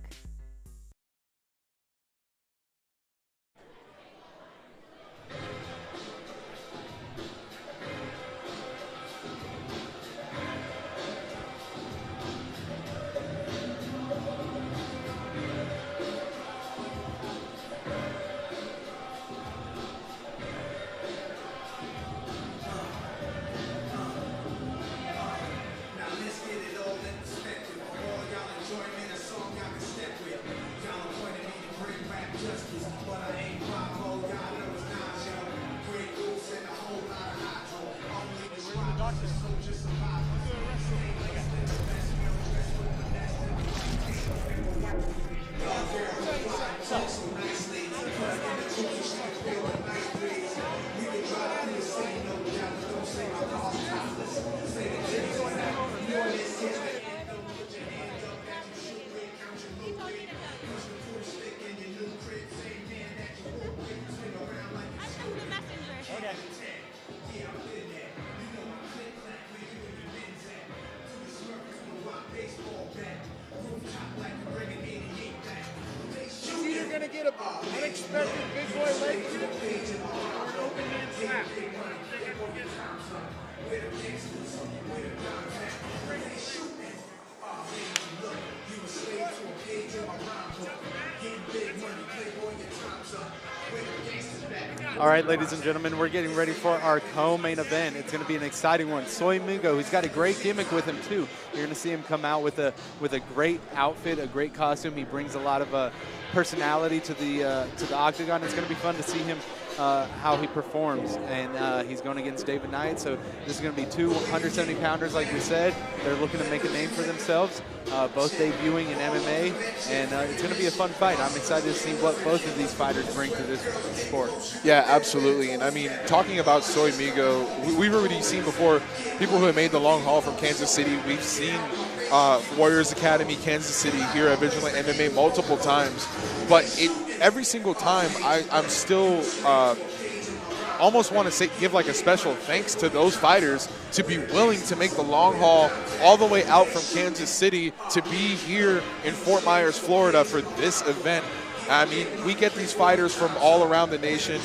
All right, ladies and gentlemen, we're getting ready for our co-main event. It's going to be an exciting one. Soy Mingo, who's got a great gimmick with him too. You're going to see him come out with a great outfit, a great costume. He brings a lot of personality to the octagon. It's going to be fun to see him how he performs. And he's going against David Knight, so this is going to be two 170-pounders, like we said. They're looking to make a name for themselves, both debuting in MMA, and it's going to be a fun fight. I'm excited to see what both of these fighters bring to this sport. Yeah, absolutely. And I mean, talking about Soy Migo, we've already seen before people who have made the long haul from Kansas City. We've seen Warriors Academy, Kansas City here at Vigilant MMA multiple times. But every single time, I'm still almost want to say give like a special thanks to those fighters to be willing to make the long haul all the way out from Kansas City to be here in Fort Myers, Florida for this event. I mean, we get these fighters from all around the nation.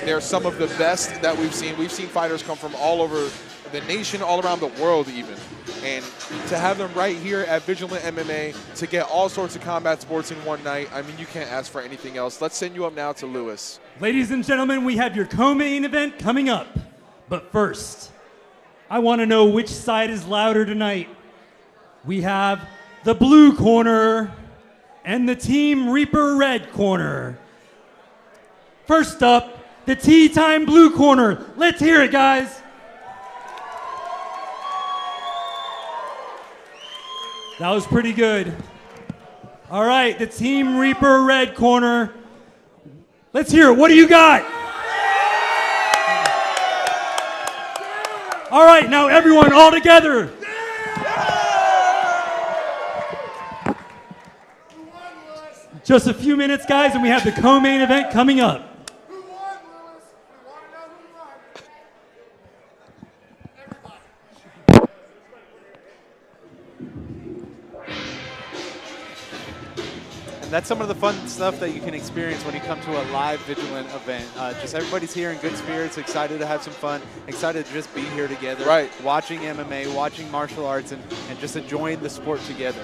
They're some of the best that we've seen. We've seen fighters come from all over the nation, all around the world even. And to have them right here at Vigilant MMA to get all sorts of combat sports in one night, I mean, you can't ask for anything else. Let's send you up now to Lewis. Ladies and gentlemen, we have your co-main event coming up. But first, I want to know which side is louder tonight. We have the blue corner and the Team Reaper red corner. First up, the Tea Time blue corner. Let's hear it, guys. That was pretty good. All right, the Team Reaper red corner. Let's hear it. What do you got? All right, now everyone all together. Just a few minutes, guys, and we have the co-main event coming up. And that's some of the fun stuff that you can experience when you come to a live Vigilant event. Just everybody's here in good spirits, excited to have some fun, excited to just be here together. Right. Watching MMA, watching martial arts, and just enjoying the sport together.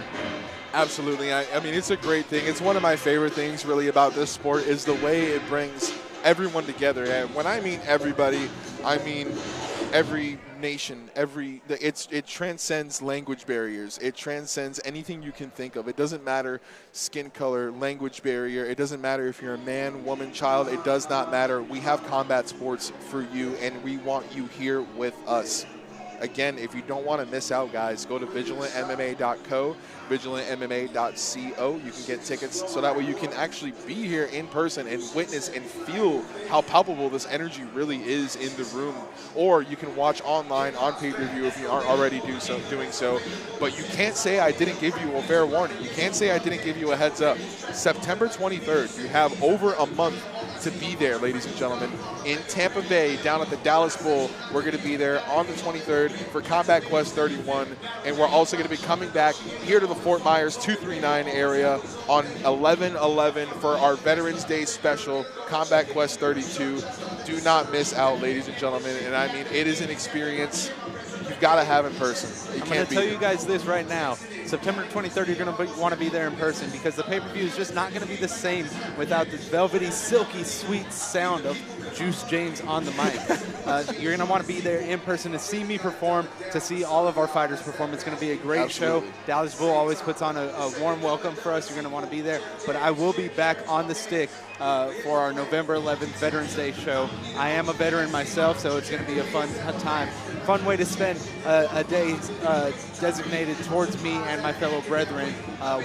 Absolutely. I mean, it's a great thing. It's one of my favorite things really about this sport is the way it brings everyone together. And when I mean everybody, I mean every nation, it transcends language barriers. It transcends anything you can think of. It doesn't matter skin color, language barrier. It doesn't matter if you're a man, woman, child. It does not matter. We have combat sports for you, and we want you here with us. Again, if you don't want to miss out, guys, go to vigilantmma.co, vigilantmma.co. You can get tickets so that way you can actually be here in person and witness and feel how palpable this energy really is in the room. Or you can watch online on pay-per-view if you aren't already doing so. But you can't say I didn't give you a fair warning. You can't say I didn't give you a heads up. September 23rd, you have over a month to be there, ladies and gentlemen, in Tampa Bay, down at the Dallas Bull. We're going to be there on the 23rd for Combat Quest 31, and we're also going to be coming back here to the Fort Myers 239 area on 11/11 for our Veterans Day special, Combat Quest 32. Do not miss out, ladies and gentlemen, and I mean, it is an experience you've got to have in person. I'm going to tell you guys this right now. September 23rd, you're going to want to be there in person because the pay-per-view is just not going to be the same without the velvety, silky, sweet sound of Juice James on the mic. You're going to want to be there in person to see me perform, to see all of our fighters perform. It's going to be a great show. Dallas Bull always puts on a warm welcome for us. You're going to want to be there. But I will be back on the stick for our November 11th Veterans Day show. I am a veteran myself, so it's going to be a fun time. Fun way to spend a day designated towards me and my fellow brethren,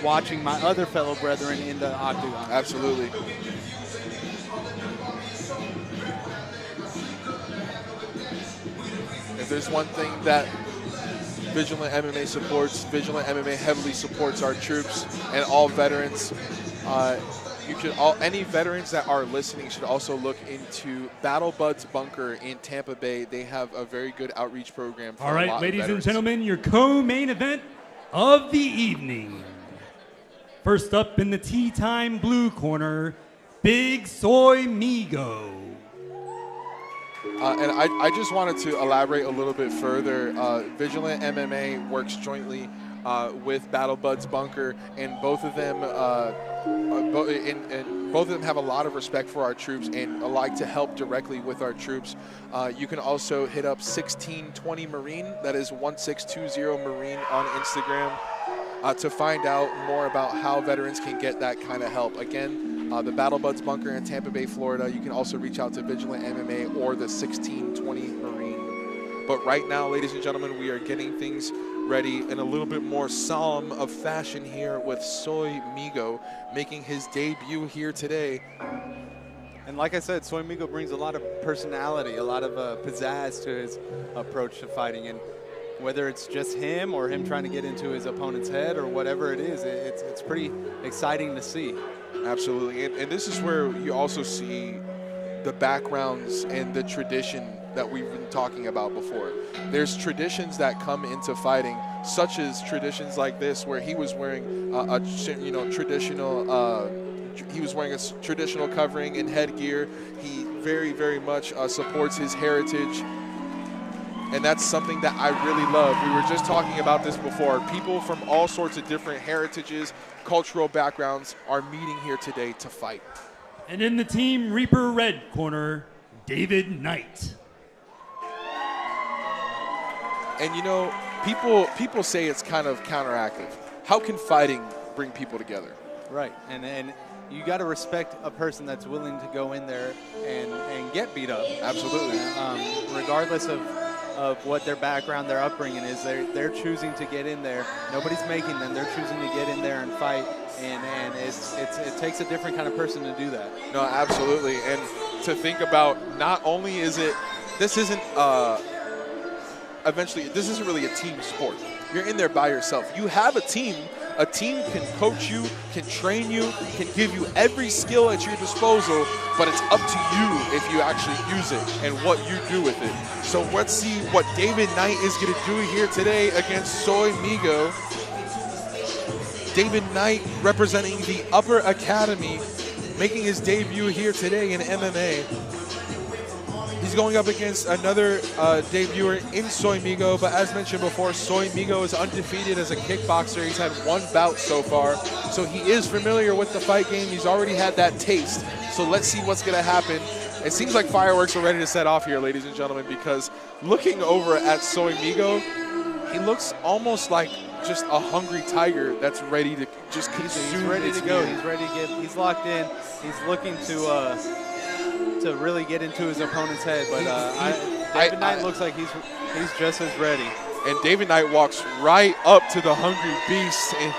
watching my other fellow brethren in the octagon. Absolutely. If there's one thing that Vigilant MMA supports, Vigilant MMA heavily supports our troops and all veterans. Any veterans that are listening should also look into Battle Buds Bunker in Tampa Bay. They have a very good outreach program for all right, a lot ladies of and veterans. gentlemen, your co-main event of the evening. First up in the Tea Time blue corner, Big Soy Migo. And I just wanted to elaborate a little bit further. Vigilant MMA works jointly with Battle Buds Bunker, and both of them both of them have a lot of respect for our troops and like to help directly with our troops. You can also hit up 1620 Marine, that is 1620 Marine on Instagram, to find out more about how veterans can get that kind of help. Again, the Battle Buds Bunker in Tampa Bay, Florida. You can also reach out to Vigilant MMA or the 1620 Marine. But right now, ladies and gentlemen, we are getting things ready in a little bit more solemn of fashion here with Soy Migo making his debut here today. And like I said, Soy Migo brings a lot of personality, a lot of pizzazz to his approach to fighting. And whether it's just him or him trying to get into his opponent's head or whatever it is, it's pretty exciting to see. Absolutely. And this is where you also see the backgrounds and the tradition that we've been talking about before. There's traditions that come into fighting, such as traditions like this, where he was wearing he was wearing a traditional covering and headgear. He very, very much supports his heritage. And that's something that I really love. We were just talking about this before. People from all sorts of different heritages, cultural backgrounds are meeting here today to fight. And in the Team Reaper Red corner, David Knight. And you know, people say it's kind of counteractive. How can fighting bring people together? Right, and you got to respect a person that's willing to go in there and get beat up. Absolutely. Regardless of what their background, their upbringing is, they're choosing to get in there. Nobody's making them. They're choosing to get in there and fight, and it takes a different kind of person to do that. No, absolutely. And to think about, not only is it, this isn't really a team sport. You're in there by yourself. You have a team. A team can coach you, can train you, can give you every skill at your disposal, but it's up to you if you actually use it and what you do with it. So let's see what David Knight is going to do here today against Soy Migo. David Knight representing the Upper Academy, making his debut here today in MMA. He's going up against another debuter in Soy Migo, but as mentioned before, Soy Migo is undefeated as a kickboxer. He's had one bout so far, so he is familiar with the fight game. He's already had that taste, so let's see what's going to happen. It seems like fireworks are ready to set off here, ladies and gentlemen, because looking over at Soy Migo, he looks almost like just a hungry tiger that's ready to just consume. He's ready to go. He's ready to get. He's locked in. He's looking to really get into his opponent's head, but David Knight looks like he's just as ready. And David Knight walks right up to the hungry beast. And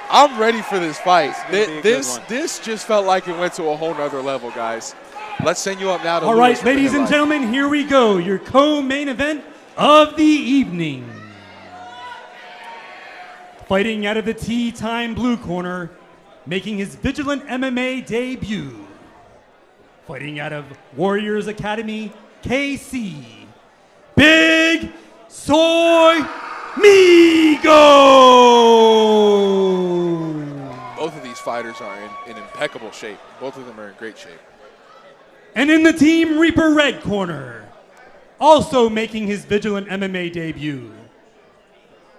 I'm ready for this fight. This just felt like it went to a whole nother level, guys. Let's send you up now to All right, ladies and gentlemen, here we go. Your co-main event of the evening. Fighting out of the Tea Time blue corner, making his Vigilant MMA debut. Fighting out of Warriors Academy, KC, Big Soy Migo! Both of these fighters are in impeccable shape. Both of them are in great shape. And in the Team Reaper Red corner, also making his Vigilant MMA debut.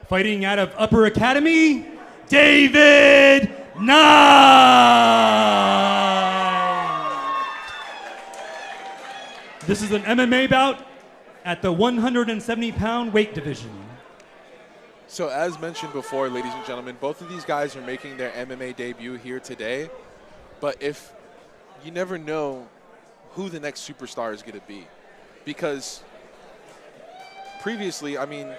Fighting out of Upper Academy, David Knight! This is an MMA bout at the 170-pound weight division. So as mentioned before, ladies and gentlemen, both of these guys are making their MMA debut here today. But if you never know who the next superstar is going to be. Because previously, I mean,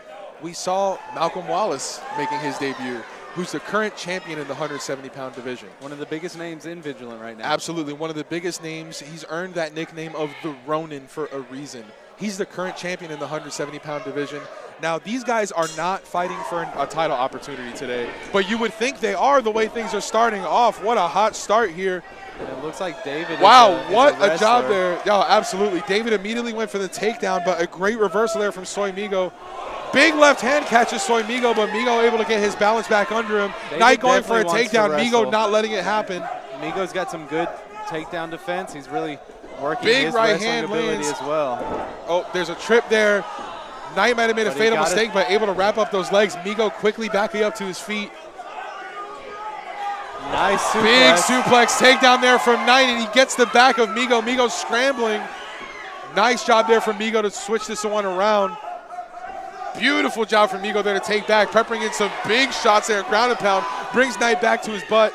we saw Malcolm Wallace making his debut, who's the current champion in the 170-pound division. One of the biggest names in Vigilant right now. Absolutely, one of the biggest names. He's earned that nickname of the Ronin for a reason. He's the current champion in the 170-pound division. Now, these guys are not fighting for a title opportunity today, but you would think they are the way things are starting off. What a hot start here. And it looks like David what a job there. Yeah, absolutely. David immediately went for the takedown, but a great reversal there from Soy Migo. Big left hand catches Soy Migo, but Migo able to get his balance back under him. Knight going for a takedown, Migo not letting it happen. Migo's got some good takedown defense. He's really working big his right wrestling hand ability lands as well. Oh, there's a trip there. Knight might have made a fatal mistake, but able to wrap up those legs. Migo quickly backing up to his feet. Nice suplex. Big suplex takedown there from Knight, and he gets the back of Migo. Migo scrambling. Nice job there from Migo to switch this one around. Beautiful job from Migo there to take back, peppering in some big shots there, ground and pound, brings Knight back to his butt.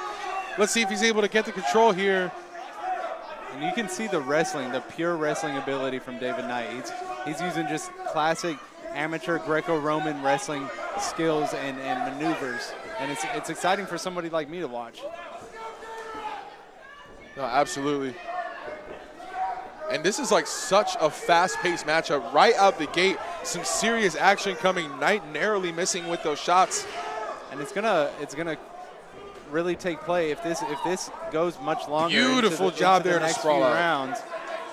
Let's see if he's able to get the control here. And you can see the wrestling, the pure wrestling ability from David Knight. He's using just classic amateur Greco-Roman wrestling skills and maneuvers. And it's exciting for somebody like me to watch. No, absolutely. And this is like such a fast-paced matchup right out the gate. Some serious action coming. Knight narrowly missing with those shots. And it's gonna really take play if this goes much longer. Beautiful job there the to next sprawl few out. rounds.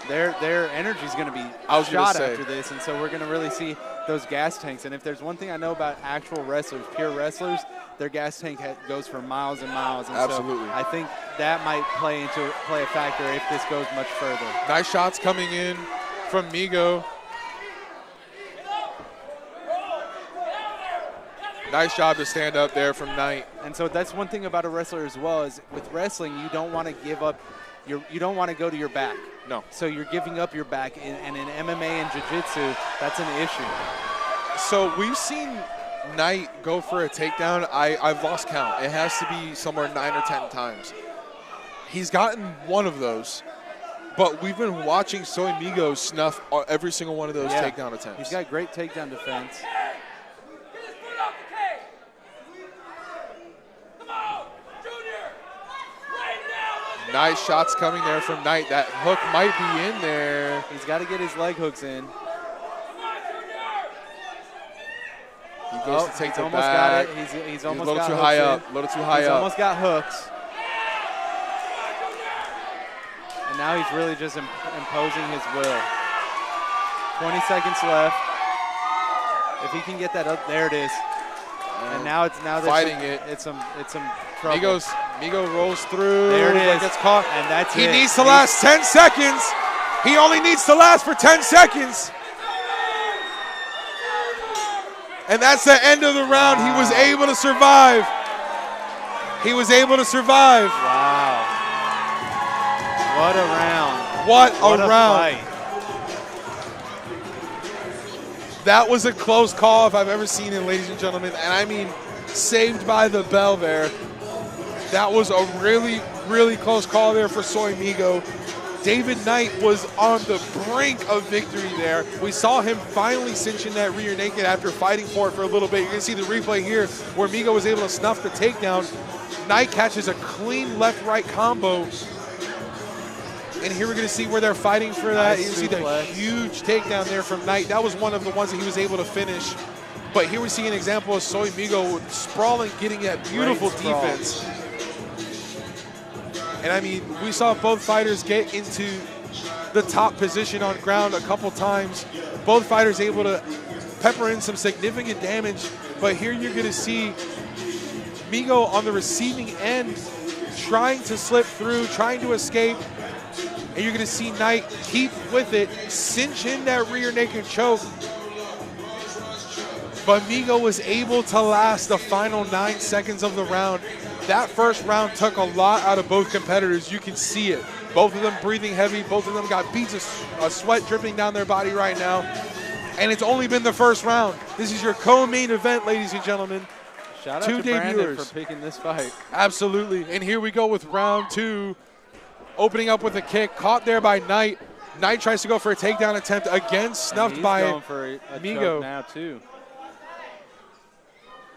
Their energy is going to be shot after this, and so we're going to really see those gas tanks. And if there's one thing I know about actual wrestlers, pure wrestlers, their gas tank goes for miles and miles. And Absolutely. So I think that might play a factor if this goes much further. Nice shots coming in from Migo. Nice job to stand up there from Knight. And so that's one thing about a wrestler as well, is with wrestling, you don't want to give up you don't want to go to your back. No. So you're giving up your back, and in MMA and jiu-jitsu, that's an issue. So we've seen Knight go for a takedown. I've lost count. It has to be somewhere 9 or 10 times. He's gotten one of those, but we've been watching Soy Migo snuff every single one of those takedown attempts. He's got great takedown defense. Nice shots coming there from Knight. That hook might be in there. He's got to get his leg hooks in. He goes to take he's the almost back. got it. He's a almost little got too hooks high in. up. A little too high he's up. Almost got hooks. And now he's really just imposing his will. 20 seconds left. If he can get that up, there it is. And now there's fighting it's some trouble. Migo rolls through. There it is. Gets caught. And that's he it. needs to last 10 seconds. He only needs to last for 10 seconds. And that's the end of the round. He was able to survive. He was able to survive. Wow. What a round. What a round. Fight. That was a close call if I've ever seen it, ladies and gentlemen. And I mean, saved by the bell there. That was a really, really close call there for Soy Migo. David Knight was on the brink of victory there. We saw him finally cinching that rear naked after fighting for it for a little bit. You're going to see the replay here where Migo was able to snuff the takedown. Knight catches a clean left-right combo. And here we're going to see where they're fighting for that. You see the huge takedown there from Knight. That was one of the ones that he was able to finish. But here we see an example of Soy Migo sprawling, getting that beautiful defense. And I mean, we saw both fighters get into the top position on ground a couple times. Both fighters able to pepper in some significant damage. But here you're going to see Migo on the receiving end trying to slip through, trying to escape. And you're going to see Knight keep with it, cinch in that rear naked choke. But Migo was able to last the final 9 seconds of the round. That first round took a lot out of both competitors. You can see it. Both of them breathing heavy. Both of them got beads of sweat dripping down their body right now. And it's only been the first round. This is your co-main event, ladies and gentlemen. Shout out to Brandon for picking this fight. Absolutely. And here we go with round 2. Opening up with a kick, caught there by Knight. Knight tries to go for a takedown attempt again, snuffed by going for a Migo choke now too.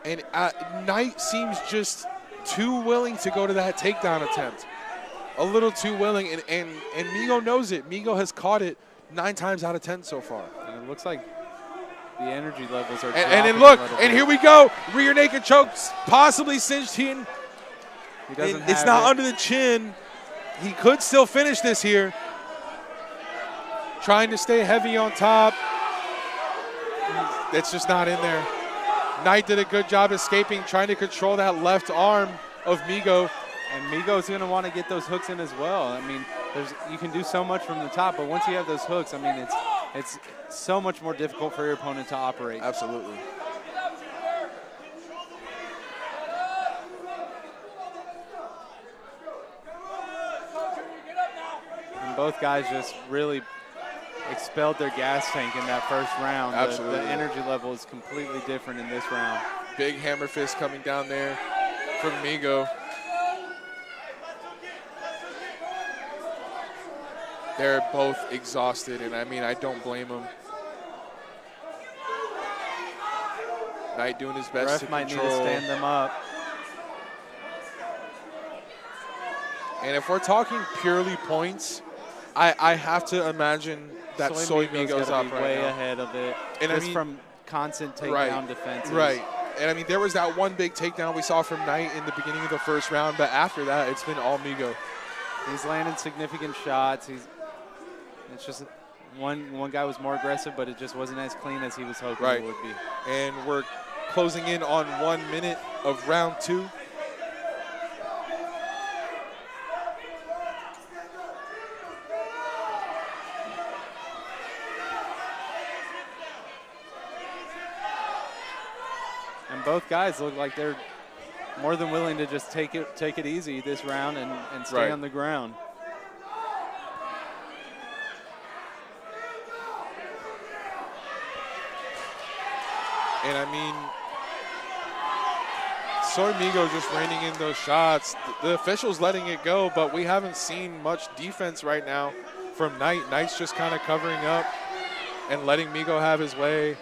And Knight seems just too willing to go to that takedown attempt. A little too willing, and Migo knows it. Migo has caught it 9 times out of 10 so far. And it looks like the energy levels are and then look, and here we go. Rear naked chokes, possibly cinched in. It's not under the chin. He could still finish this here. Trying to stay heavy on top. It's just not in there. Knight did a good job escaping, trying to control that left arm of Migo. And Migo's going to want to get those hooks in as well. I mean, you can do so much from the top, but once you have those hooks, I mean, it's so much more difficult for your opponent to operate. Absolutely. And both guys just really expelled their gas tank in that first round. Absolutely. The energy level is completely different in this round. Big hammer fist coming down there from Migo. They're both exhausted, and I mean, I don't blame them. Knight doing his best to Ref might control. need to stand them up. And if we're talking purely points, I have to imagine that Soy Migo's up right way now. ahead of it. And just I mean, from constant takedown defenses. Right. And I mean, there was that one big takedown we saw from Knight in the beginning of the first round, but after that, it's been all Migo. He's landed significant shots. It's just one guy was more aggressive, but it just wasn't as clean as he was hoping it would be. And we're closing in on 1 minute of round 2. And both guys look like they're more than willing to just take it easy this round and stay on the ground. And I mean, Soy Migo just reining in those shots. The official's letting it go, but we haven't seen much defense right now from Knight. Knight's just kind of covering up and letting Migo have his way.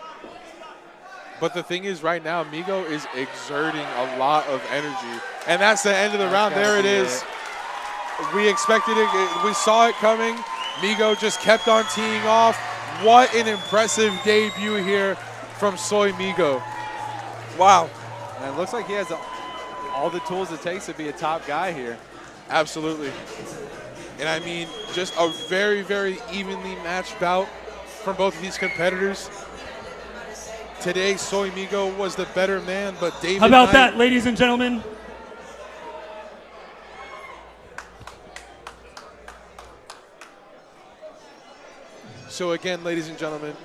But the thing is, right now, Migo is exerting a lot of energy. And that's the end of the round. There it is. We expected it. We saw it coming. Migo just kept on teeing off. What an impressive debut here from Soy Migo. Wow. And it looks like he has all the tools it takes to be a top guy here. Absolutely. And I mean, just a very, very evenly matched bout from both of these competitors. Today, Soy Migo was the better man, but David How about Knight, that, ladies and gentlemen? So again, ladies and gentlemen,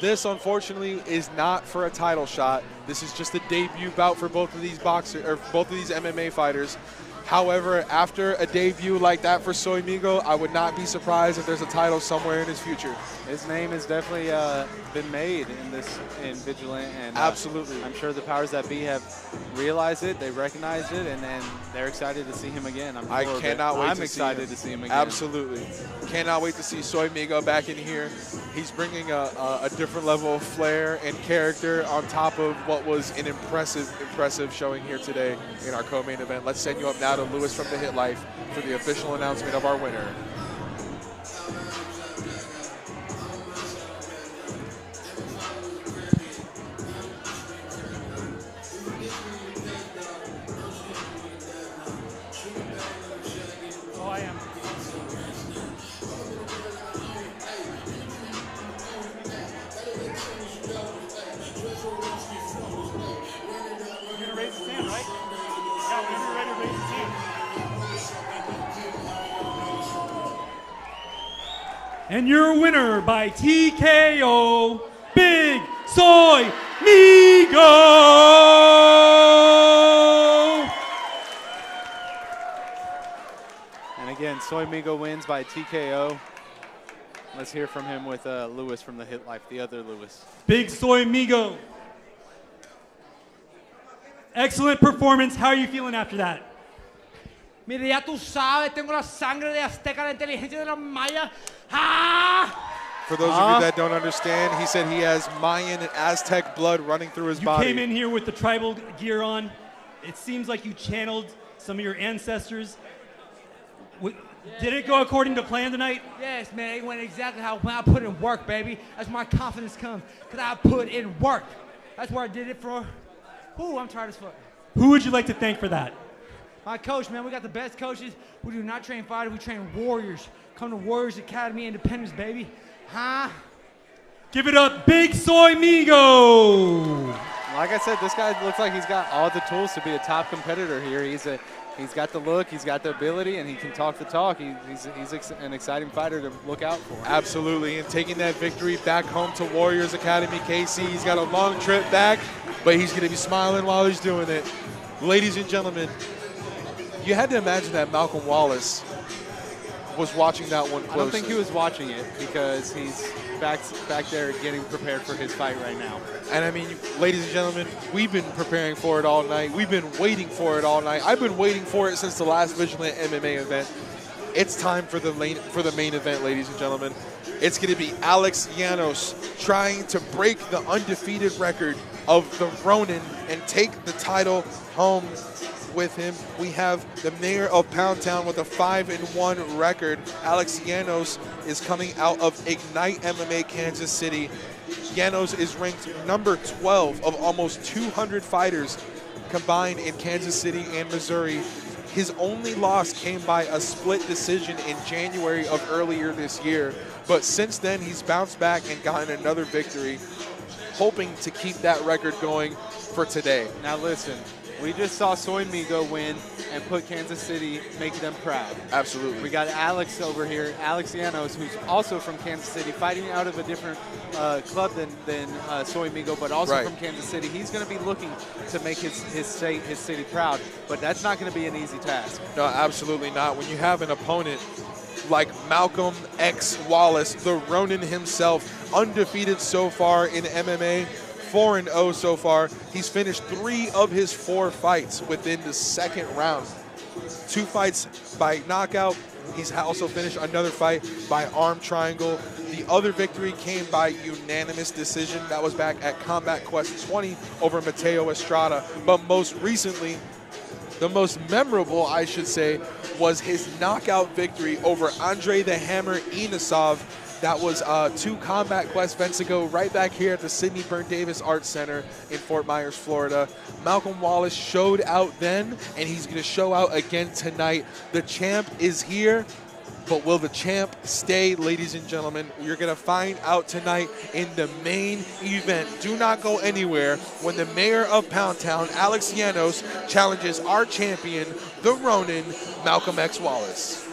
this unfortunately is not for a title shot. This is just a debut bout for both of these MMA fighters. However, after a debut like that for Soy Migo, I would not be surprised if there's a title somewhere in his future. His name has definitely been made in Vigilant, and absolutely, I'm sure the powers that be have realized it, they recognized it, and they're excited to see him again. I cannot wait. I'm excited to see him again. Absolutely, cannot wait to see Soy Migo back in here. He's bringing a different level of flair and character on top of what was an impressive showing here today in our co-main event. Let's send you up now to Lewis from the Hit Life for the official announcement of our winner. Oh, I am. You're gonna raise his hand, right? Yeah, whenever you're ready to raise his hand. And your winner by TKO, Big Soy Migo! And again, Soy Migo wins by TKO. Let's hear from him with Lewis from the Hit Life, the other Lewis. Big Soy Migo. Excellent performance. How are you feeling after that? Mire, ya tú sabes, tengo la sangre de azteca, la inteligencia de los mayas. ¡Ah! For those of you that don't understand, he said he has Mayan and Aztec blood running through his body. You came in here with the tribal gear on. It seems like you channeled some of your ancestors. Did it go according to plan tonight? Yes, man, it went exactly how I put in work, baby. That's where my confidence comes, because I put in work. That's where I did it for. Ooh, I'm tired as fuck. Who would you like to thank for that? My coach, man, we got the best coaches. We do not train fighters, we train warriors. Come to Warriors Academy Independence, baby. Huh? Give it up, Big Soy Migo! Like I said, this guy looks like he's got all the tools to be a top competitor here. He's got the look, he's got the ability, and he can talk the talk. He's an exciting fighter to look out for. Absolutely, and taking that victory back home to Warriors Academy, KC. He's got a long trip back, but he's going to be smiling while he's doing it. Ladies and gentlemen, you had to imagine that Malcolm Wallace was watching that one closely. I don't think he was watching it because he's back there getting prepared for his fight right now. And I mean, ladies and gentlemen, we've been preparing for it all night. We've been waiting for it all night. I've been waiting for it since the last Vigilant MMA event. It's time for the main event, ladies and gentlemen. It's going to be Alex Llanos trying to break the undefeated record of the Ronin and take the title home with him. We have the mayor of Pound Town with a 5-1 record. Alex Llanos is coming out of Ignite MMA Kansas City. Llanos is ranked number 12 of almost 200 fighters combined in Kansas City and Missouri. His only loss came by a split decision in January of earlier this year. But since then, he's bounced back and gotten another victory, hoping to keep that record going for today. Now listen, we just saw Soy Migo win and put Kansas City, make them proud. Absolutely. We got Alex over here, Alex Llanos, who's also from Kansas City, fighting out of a different club than Soy Migo, but also from Kansas City. He's going to be looking to make his state, his city proud, but that's not going to be an easy task. No, absolutely not. When you have an opponent like Malcolm X Wallace, the Ronin himself, undefeated so far in MMA, 4-0 so far. He's finished 3 of his 4 fights within the second round. 2 fights by knockout. He's also finished another fight by arm triangle. The other victory came by unanimous decision. That was back at Combat Quest 20 over Mateo Estrada. But most recently, the most memorable, I should say, was his knockout victory over Andre the Hammer Inosov. That was 2 Combat Quest events ago, right back here at the Sidney Byrne Davis Arts Center in Fort Myers, Florida. Malcolm Wallace showed out then, and he's going to show out again tonight. The champ is here, but will the champ stay, ladies and gentlemen? You're going to find out tonight in the main event. Do not go anywhere when the mayor of Pound Town, Alex Llanos, challenges our champion, the Ronin, Malcolm X Wallace.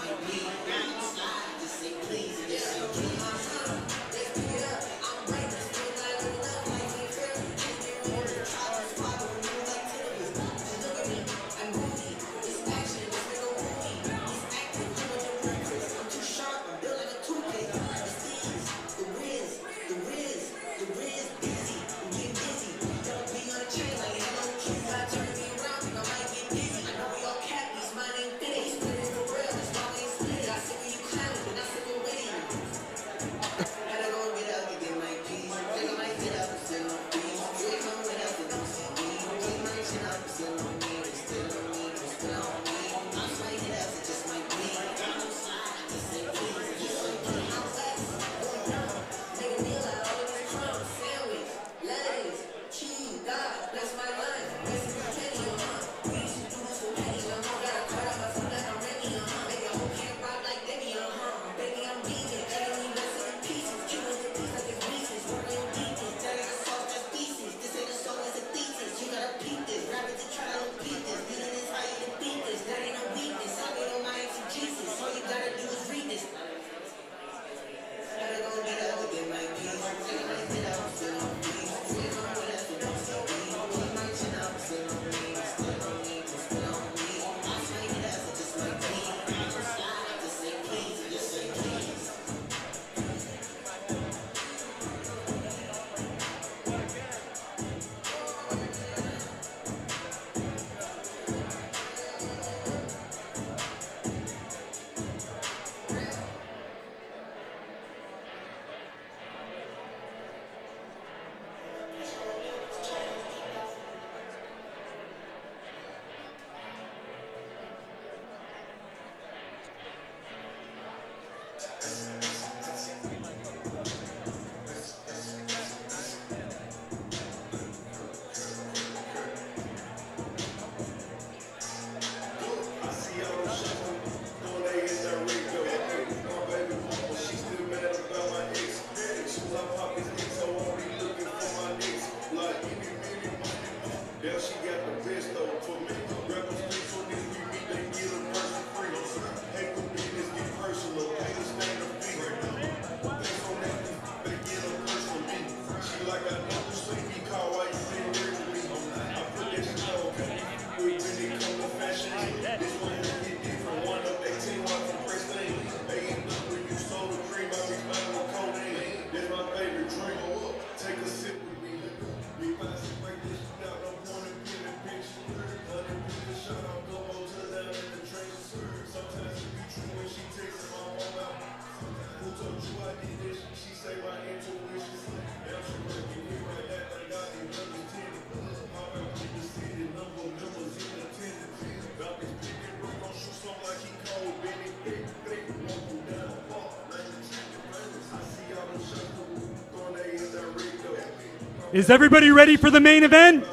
Is everybody ready for the main event?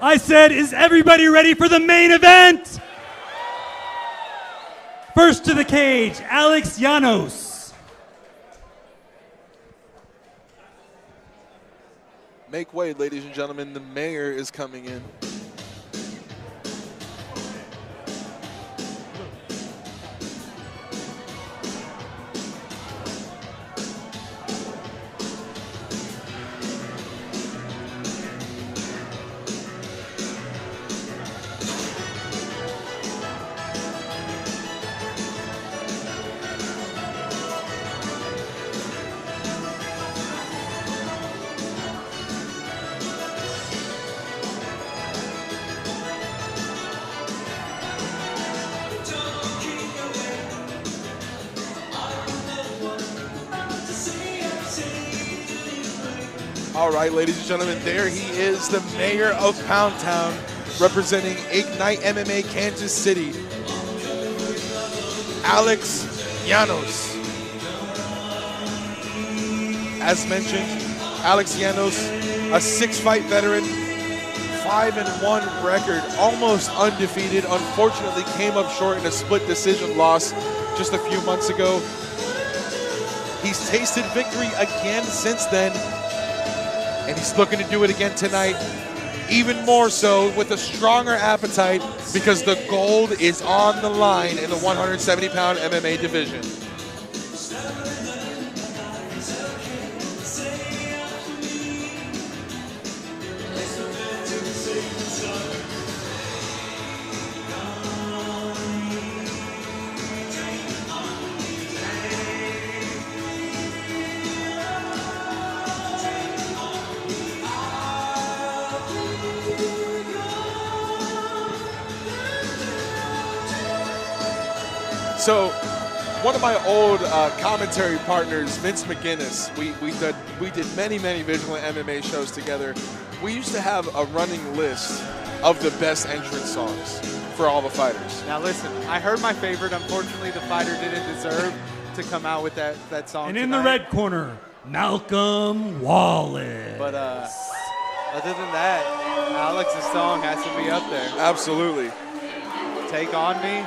I said, is everybody ready for the main event? First to the cage, Alex Llanos. Make way, ladies and gentlemen. The mayor is coming in. All right, ladies and gentlemen, there he is, the mayor of Pound Town, representing Ignite MMA Kansas City, Alex Llanos. As mentioned, Alex Llanos, a 6-fight veteran, 5-1 record, almost undefeated. Unfortunately, came up short in a split decision loss just a few months ago. He's tasted victory again since then, and he's looking to do it again tonight, even more so with a stronger appetite because the gold is on the line in the 170-pound MMA division. So, one of my old commentary partners, Vince McGinnis, we did many Vigilant MMA shows together. We used to have a running list of the best entrance songs for all the fighters. Now listen, I heard my favorite. Unfortunately, the fighter didn't deserve to come out with that song And in tonight. the red corner, Malcolm Wallace. But other than that, Alex's song has to be up there. Absolutely. Take On Me.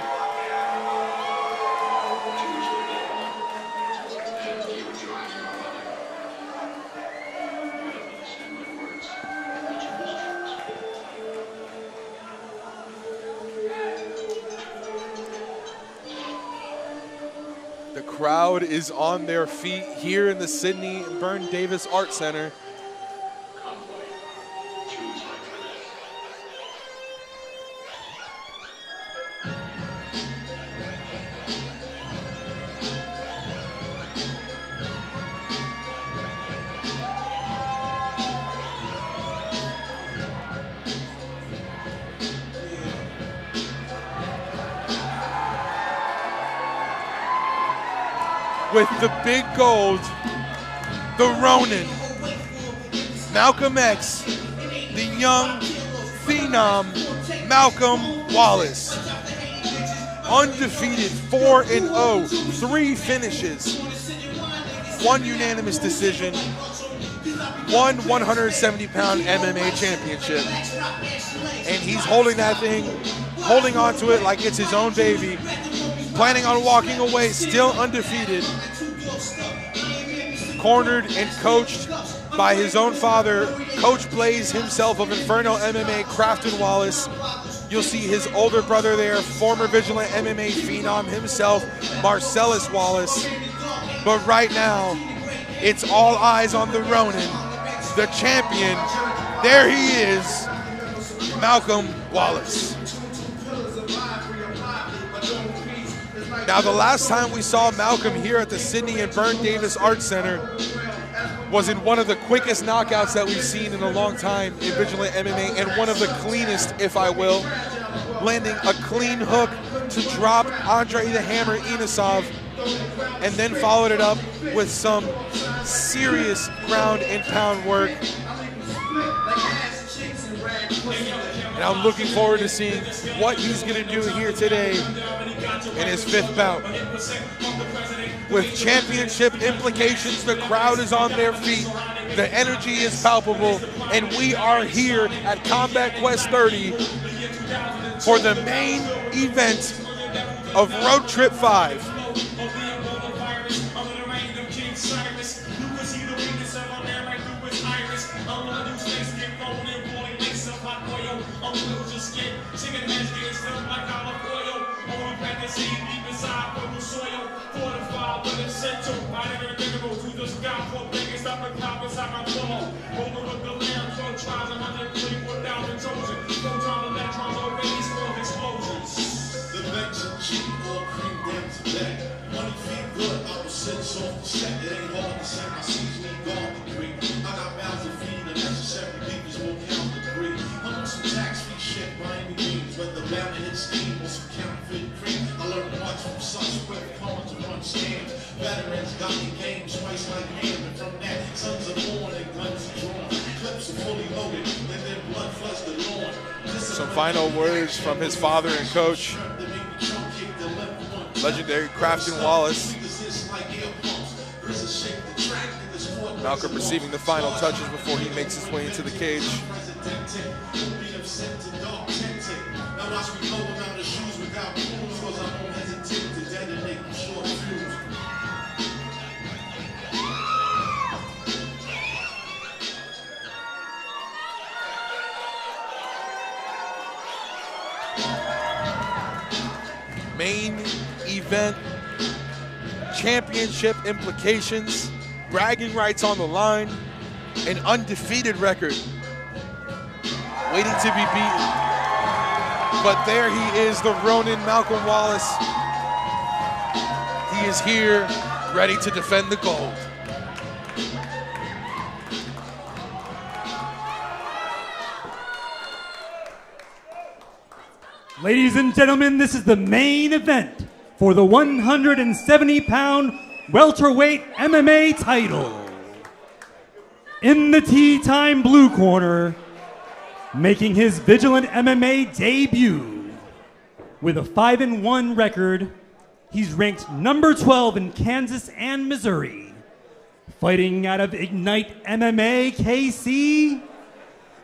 The crowd is on their feet here in the Sidney Byrne Davis Art Center. With the big gold, the Ronin, Malcolm X, the young phenom, Malcolm Wallace. Undefeated, 4-0, 3 finishes, 1 unanimous decision, 1 170-pound MMA championship. And he's holding that thing, holding on to it like it's his own baby. Planning on walking away, still undefeated. Cornered and coached by his own father, Coach Blaze himself of Inferno MMA, Crafton Wallace. You'll see his older brother there, former Vigilant MMA phenom himself, Marcellus Wallace. But right now, it's all eyes on the Ronin, the champion. There he is, Malcolm Wallace. Now, the last time we saw Malcolm here at the Sidney and Byrne Davis Art Center was in one of the quickest knockouts that we've seen in a long time in Vigilant MMA, and one of the cleanest, if I will, landing a clean hook to drop Andre the Hammer Inosov, and then followed it up with some serious ground and pound work. And I'm looking forward to seeing what he's going to do here today in his 5th bout. With championship implications, the crowd is on their feet. The energy is palpable, and we are here at Combat Quest 30 for the main event of Road Trip 5. Veterans got the game twice like him, and from that, sons are born and guns are drawn. Clips are fully loaded, and then blood floods the lawn. Some final words from his father and coach, legendary Crafton Wallace. Malcolm receiving the final touches before he makes his way into the cage. Now watch me blow around the shoes without rules, cause I won't hesitate to detonate them short fuse. Main event, championship implications, bragging rights on the line, an undefeated record, waiting to be beaten. But there he is, the Ronin Malcolm Wallace. He is here, ready to defend the gold. Ladies and gentlemen, this is the main event for the 170-pound welterweight MMA title. In the Tea Time blue corner, making his Vigilant MMA debut with a 5-1 record, he's ranked number 12 in Kansas and Missouri. Fighting out of Ignite MMA KC,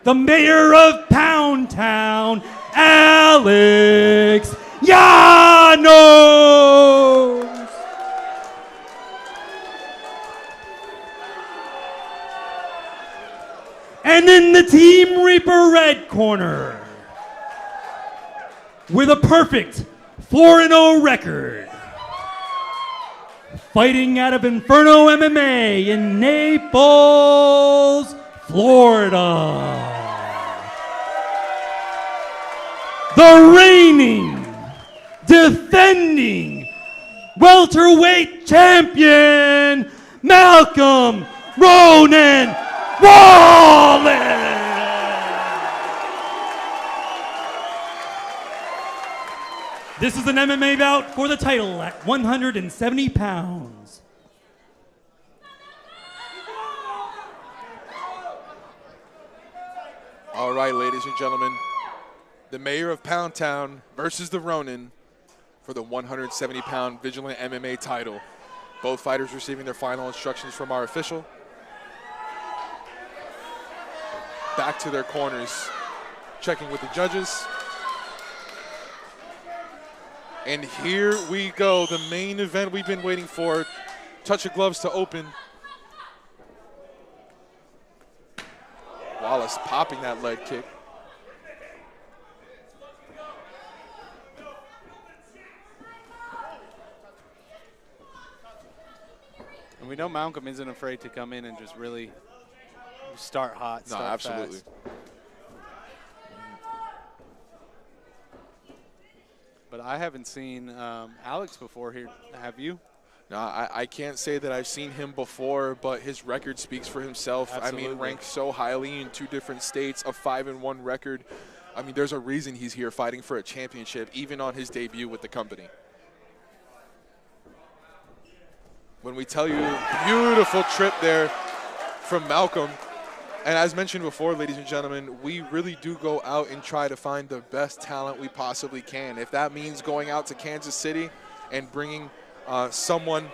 the mayor of Pound Town, Alex Llanos. And in the Team Reaper red corner, with a perfect 4-0 record, fighting out of Inferno MMA in Naples, Florida, the reigning, defending welterweight champion, Malcolm Ronin Wallace. This is an MMA bout for the title at 170 pounds. All right, ladies and gentlemen, the mayor of Pound Town versus the Ronin for the 170-pound Vigilant MMA title. Both fighters receiving their final instructions from our official. Back to their corners, checking with the judges. And here we go, the main event we've been waiting for. Touch of gloves to open. Wallace popping that leg kick. And we know Malcolm isn't afraid to come in and just really start hot, start absolutely. fast. But I haven't seen Alex before here. Have you? No, I can't say that I've seen him before, but his record speaks for himself. Absolutely. I mean, ranked so highly in 2 different states, a 5-1 record. I mean, there's a reason he's here fighting for a championship, even on his debut with the company. When we tell you, beautiful trip there from Malcolm. And as mentioned before, ladies and gentlemen, we really do go out and try to find the best talent we possibly can. If that means going out to Kansas City and bringing someone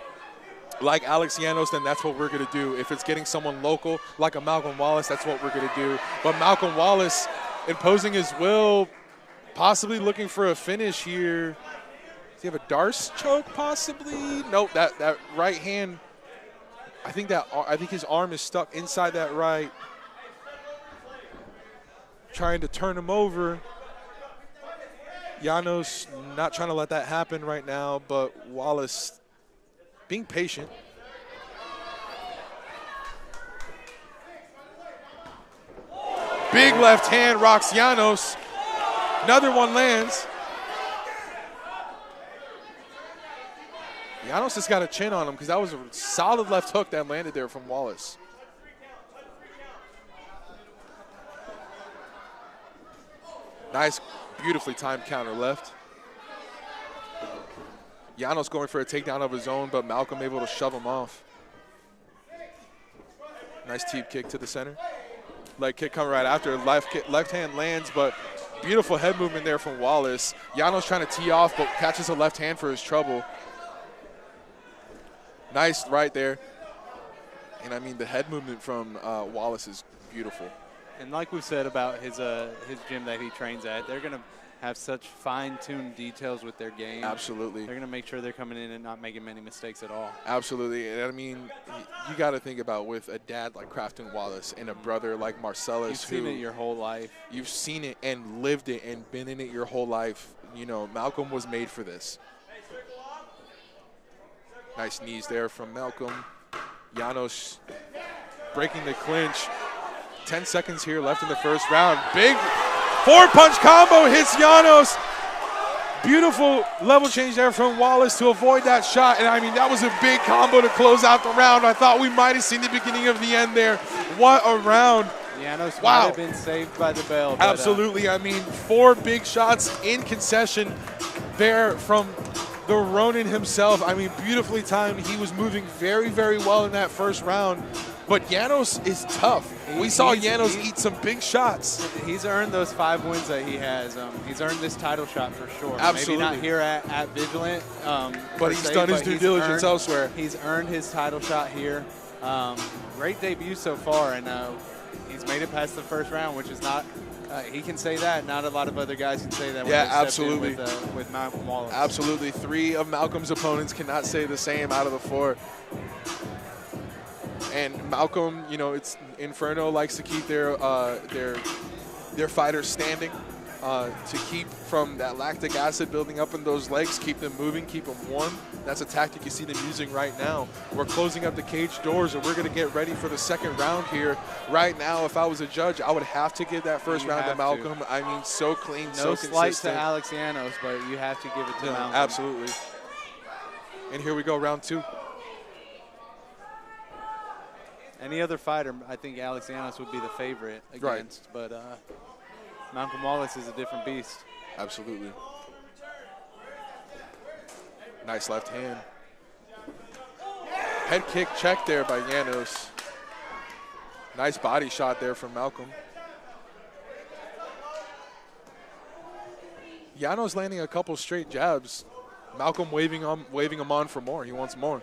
like Alex Llanos, then that's what we're going to do. If it's getting someone local like a Malcolm Wallace, that's what we're going to do. But Malcolm Wallace imposing his will, possibly looking for a finish here. Does he have a Darce choke possibly? Nope, that right hand, I think his arm is stuck inside that right. Trying to turn him over. Llanos not trying to let that happen right now, but Wallace being patient. Big left hand rocks Llanos. Another one lands. Llanos has got a chin on him because that was a solid left hook that landed there from Wallace. Nice, beautifully timed counter left. Llanos going for a takedown of his own, but Malcolm able to shove him off. Nice teep kick to the center. Leg kick coming right after. Left hand lands, but beautiful head movement there from Wallace. Llanos trying to tee off, but catches a left hand for his trouble. Nice right there. And I mean, the head movement from Wallace is beautiful. And like we said about his gym that he trains at, they're going to have such fine-tuned details with their game. Absolutely. They're going to make sure they're coming in and not making many mistakes at all. Absolutely. And I mean, you got to think about with a dad like Crafton Wallace and a brother like Marcellus. You've seen it your whole life. You've seen it and lived it and been in it your whole life. You know, Malcolm was made for this. Nice knees there from Malcolm. Llanos breaking the clinch. 10 seconds here left in the first round. Big four-punch combo hits Llanos. Beautiful level change there from Wallace to avoid that shot. And I mean, that was a big combo to close out the round. I thought we might have seen the beginning of the end there. What a round. Llanos might have been saved by the bell. But, absolutely. I mean, 4 big shots in concession there from the Ronin himself. I mean, beautifully timed. He was moving very, very well in that first round. But Llanos is tough. We saw Llanos eat some big shots. He's earned those 5 wins that he has. He's earned this title shot for sure. Absolutely. Maybe not here at Vigilant. But he's done his due diligence elsewhere. He's earned his title shot here. Great debut so far, and he's made it past the first round, which is not he can say that. Not a lot of other guys can say that. Yeah, absolutely. With Malcolm Wallace. Absolutely. 3 of Malcolm's opponents cannot say the same out of the 4. And Malcolm, you know, it's Inferno likes to keep their fighters standing to keep from that lactic acid building up in those legs, keep them moving, keep them warm. That's a tactic you see them using right now. We're closing up the cage doors, and we're going to get ready for the second round here. Right now, if I was a judge, I would have to give that first round to Malcolm. I mean, so clean, so consistent. No slight to Alex Llanos, but you have to give it to Malcolm. Absolutely. And here we go, round 2. Any other fighter, I think Alex Llanos would be the favorite against, but Malcolm Wallace is a different beast. Absolutely. Nice left hand. Head kick check there by Llanos. Nice body shot there from Malcolm. Llanos landing a couple straight jabs. Malcolm waving him on for more. He wants more.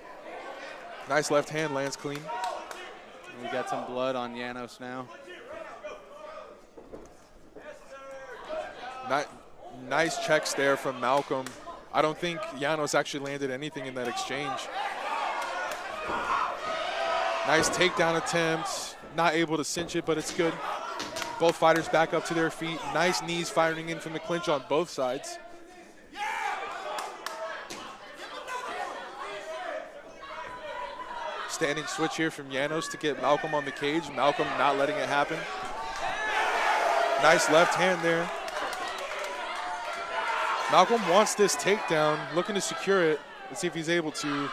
Nice left hand, lands clean. We got some blood on Llanos now. Nice checks there from Malcolm. I don't think Llanos actually landed anything in that exchange. Nice takedown attempt. Not able to cinch it, but it's good. Both fighters back up to their feet. Nice knees firing in from the clinch on both sides. Standing switch here from Llanos to get Malcolm on the cage. Malcolm not letting it happen. Nice left hand there. Malcolm wants this takedown, looking to secure it. Let's see if he's able to.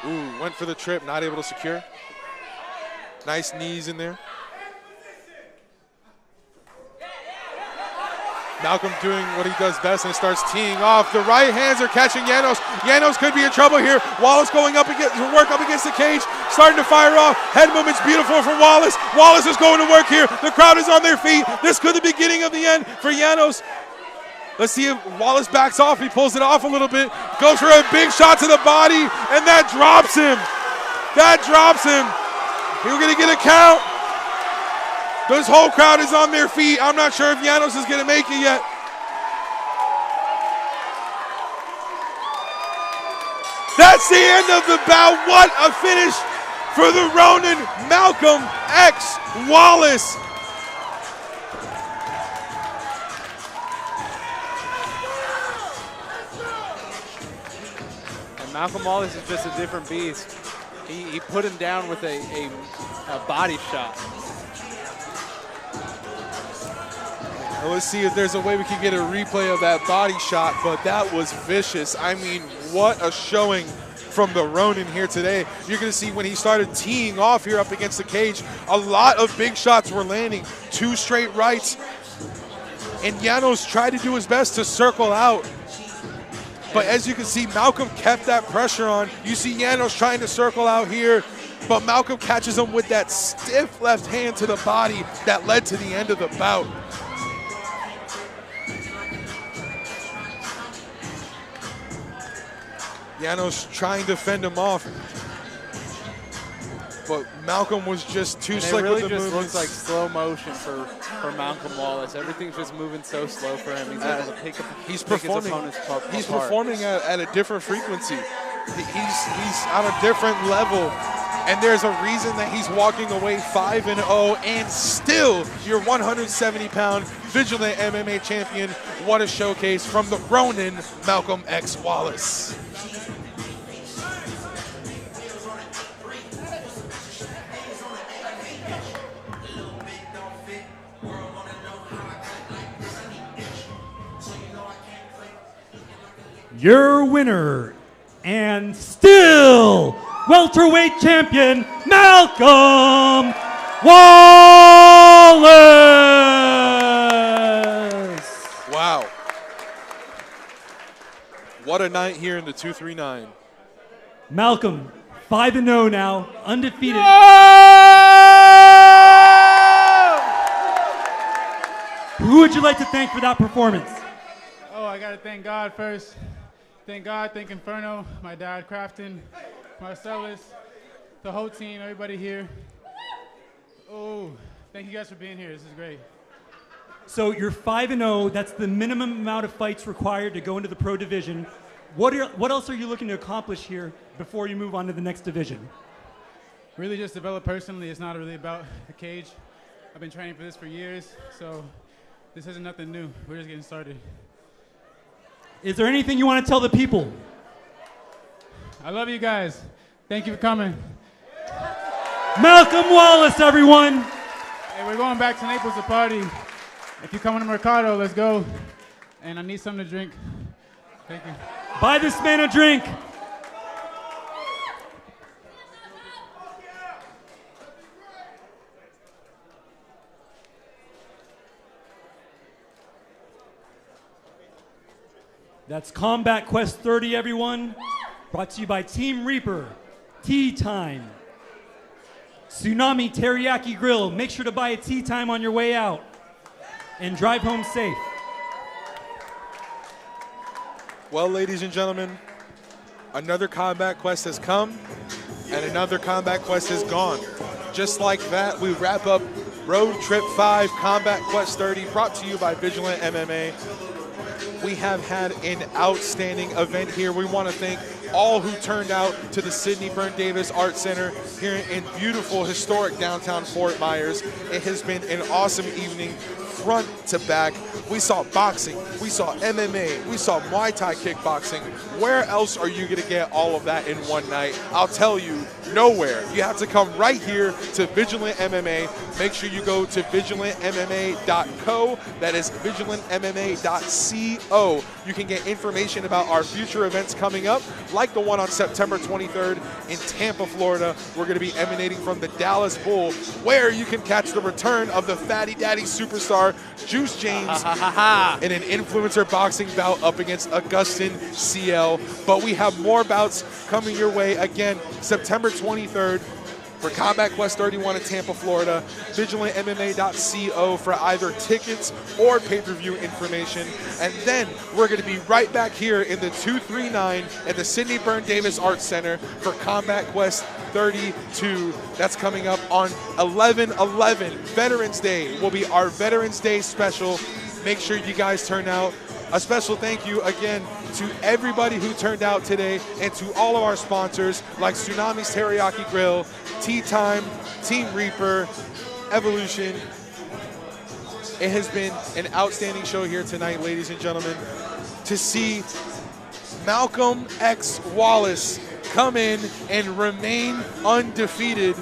Ooh, went for the trip, not able to secure. Nice knees in there. Malcolm doing what he does best and starts teeing off. The right hands are catching Llanos. Llanos could be in trouble here. Wallace going up against the cage, starting to fire off. Head movement's beautiful from Wallace. Wallace is going to work here. The crowd is on their feet. This could be the beginning of the end for Llanos. Let's see if Wallace backs off. He pulls it off a little bit, goes for a big shot to the body, and that drops him. That drops him. He's going to get a count. This whole crowd is on their feet. I'm not sure if Llanos is going to make it yet. That's the end of the bout. What a finish for the Ronin Malcolm X Wallace. And Malcolm Wallace is just a different beast. He put him down with a body shot. Well, let's see if there's a way we can get a replay of that body shot, but that was vicious. I mean, what a showing from the Ronin here today. You're going to see when he started teeing off here up against the cage, a lot of big shots were landing, 2 straight rights. And Llanos tried to do his best to circle out. But as you can see, Malcolm kept that pressure on. You see Llanos trying to circle out here, but Malcolm catches him with that stiff left hand to the body that led to the end of the bout. Llanos trying to fend him off, but Malcolm was just too slick really with the just movements. looks like slow motion for Malcolm Wallace. Everything's just moving so slow for him. He's able to pick up. He's pick his performing. opponents apart. He's performing at a different frequency. He's on a different level, and there's a reason that he's walking away 5-0 and still your 170-pound Vigilant MMA champion. What a showcase from the Ronin Malcolm X Wallace. Your winner and still welterweight champion, Malcolm Wallace. Wow. What a night here in the 239. Malcolm, 5-0 now, undefeated. Who would you like to thank for that performance? Oh, I got to thank God first. Thank God, thank Inferno, my dad, Crafton, Marcellus, the whole team, everybody here. Oh, thank you guys for being here. This is great. So you're 5-0. That's the minimum amount of fights required to go into the pro division. What else are you looking to accomplish here before you move on to the next division? Really just develop personally. It's not really about the cage. I've been training for this for years, so this isn't nothing new. We're just getting started. Is there anything you want to tell the people? I love you guys. Thank you for coming. Malcolm Wallace, everyone. Hey, we're going back to Naples to party. If you're coming to Mercado, let's go. And I need something to drink. Thank you. Buy this man a drink. That's Combat Quest 30, everyone. Brought to you by Team Reaper, Tea Time, Tsunami Teriyaki Grill. Make sure to buy a tea time on your way out and drive home safe. Well, ladies and gentlemen, another Combat Quest has come and another Combat Quest has gone. Just like that, we wrap up Road Trip 5 Combat Quest 30, brought to you by Vigilant MMA. We have had an outstanding event here. We want to thank all who turned out to the Sidney Byrne Davis Art Center here in beautiful, historic downtown Fort Myers. It has been an awesome evening, front to back. We saw boxing, we saw MMA, we saw Muay Thai kickboxing. Where else are you going to get all of that in one night? I'll tell you, nowhere. You have to come right here to Vigilant MMA. Make sure you go to vigilantmma.co. That is vigilantmma.co. You can get information about our future events coming up, like the one on September 23rd in Tampa, Florida. We're going to be emanating from the Dallas Bull, where you can catch the return of the Fatty Daddy superstar, Juice James, in an influencer boxing bout up against Augustin CL. But we have more bouts coming your way. Again, September 23rd, for Combat Quest 31 in Tampa, Florida. VigilantMMA.co for either tickets or pay-per-view information. And then we're going to be right back here in the 239 at the Sidney Byrne Davis Arts Center for Combat Quest 32. That's coming up on 11/11. Veterans Day will be our Veterans Day special. Make sure you guys turn out. A special thank you again to everybody who turned out today and to all of our sponsors like Tsunami's Teriyaki Grill, Tea Time, Team Reaper, Evolution. It has been an outstanding show here tonight, ladies and gentlemen. To see Malcolm X Wallace come in and remain undefeated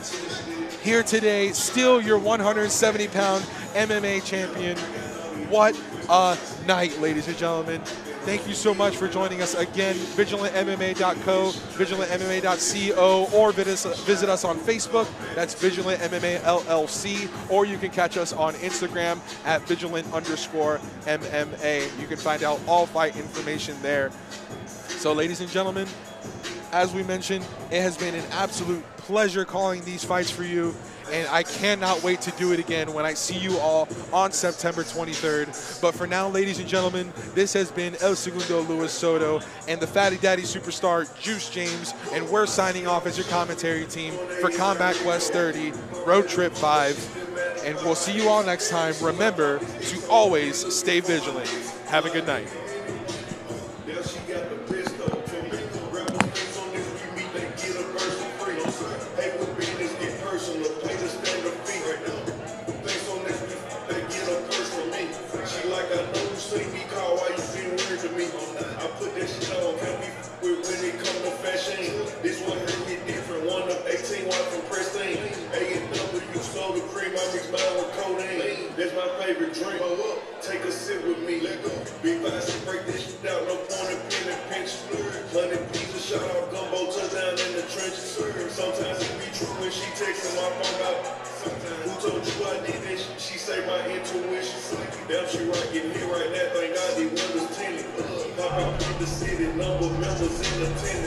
here today, still your 170-pound MMA champion. What a night, ladies and gentlemen. Thank you so much for joining us again. VigilantMMA.co, VigilantMMA.co, or visit us on Facebook. That's Vigilant MMA LLC, or you can catch us on Instagram at Vigilant_MMA. You can find out all fight information there. So, ladies and gentlemen, as we mentioned, it has been an absolute pleasure calling these fights for you. And I cannot wait to do it again when I see you all on September 23rd. But for now, ladies and gentlemen, this has been El Segundo Luis Soto and the Fatty Daddy superstar Juice James. And we're signing off as your commentary team for Combat Quest 30, Road Trip 5. And we'll see you all next time. Remember to always stay vigilant. Have a good night. This one hit different, one of 18, one from Pristine. A&W, soda cream, I mix mine with codeine. That's my favorite drink. Take a sip with me. Let go. Big Vice, break this shit out, no point in pen and pinch. 100 pizza, shot out gumbo, touchdown in the trenches. Sometimes it be true when she texting my phone out. Who told you I did this? She say my intuition. Damn, she right, getting hit right now. Thank God they windows tinted. Pop out in the city, number members in attendance.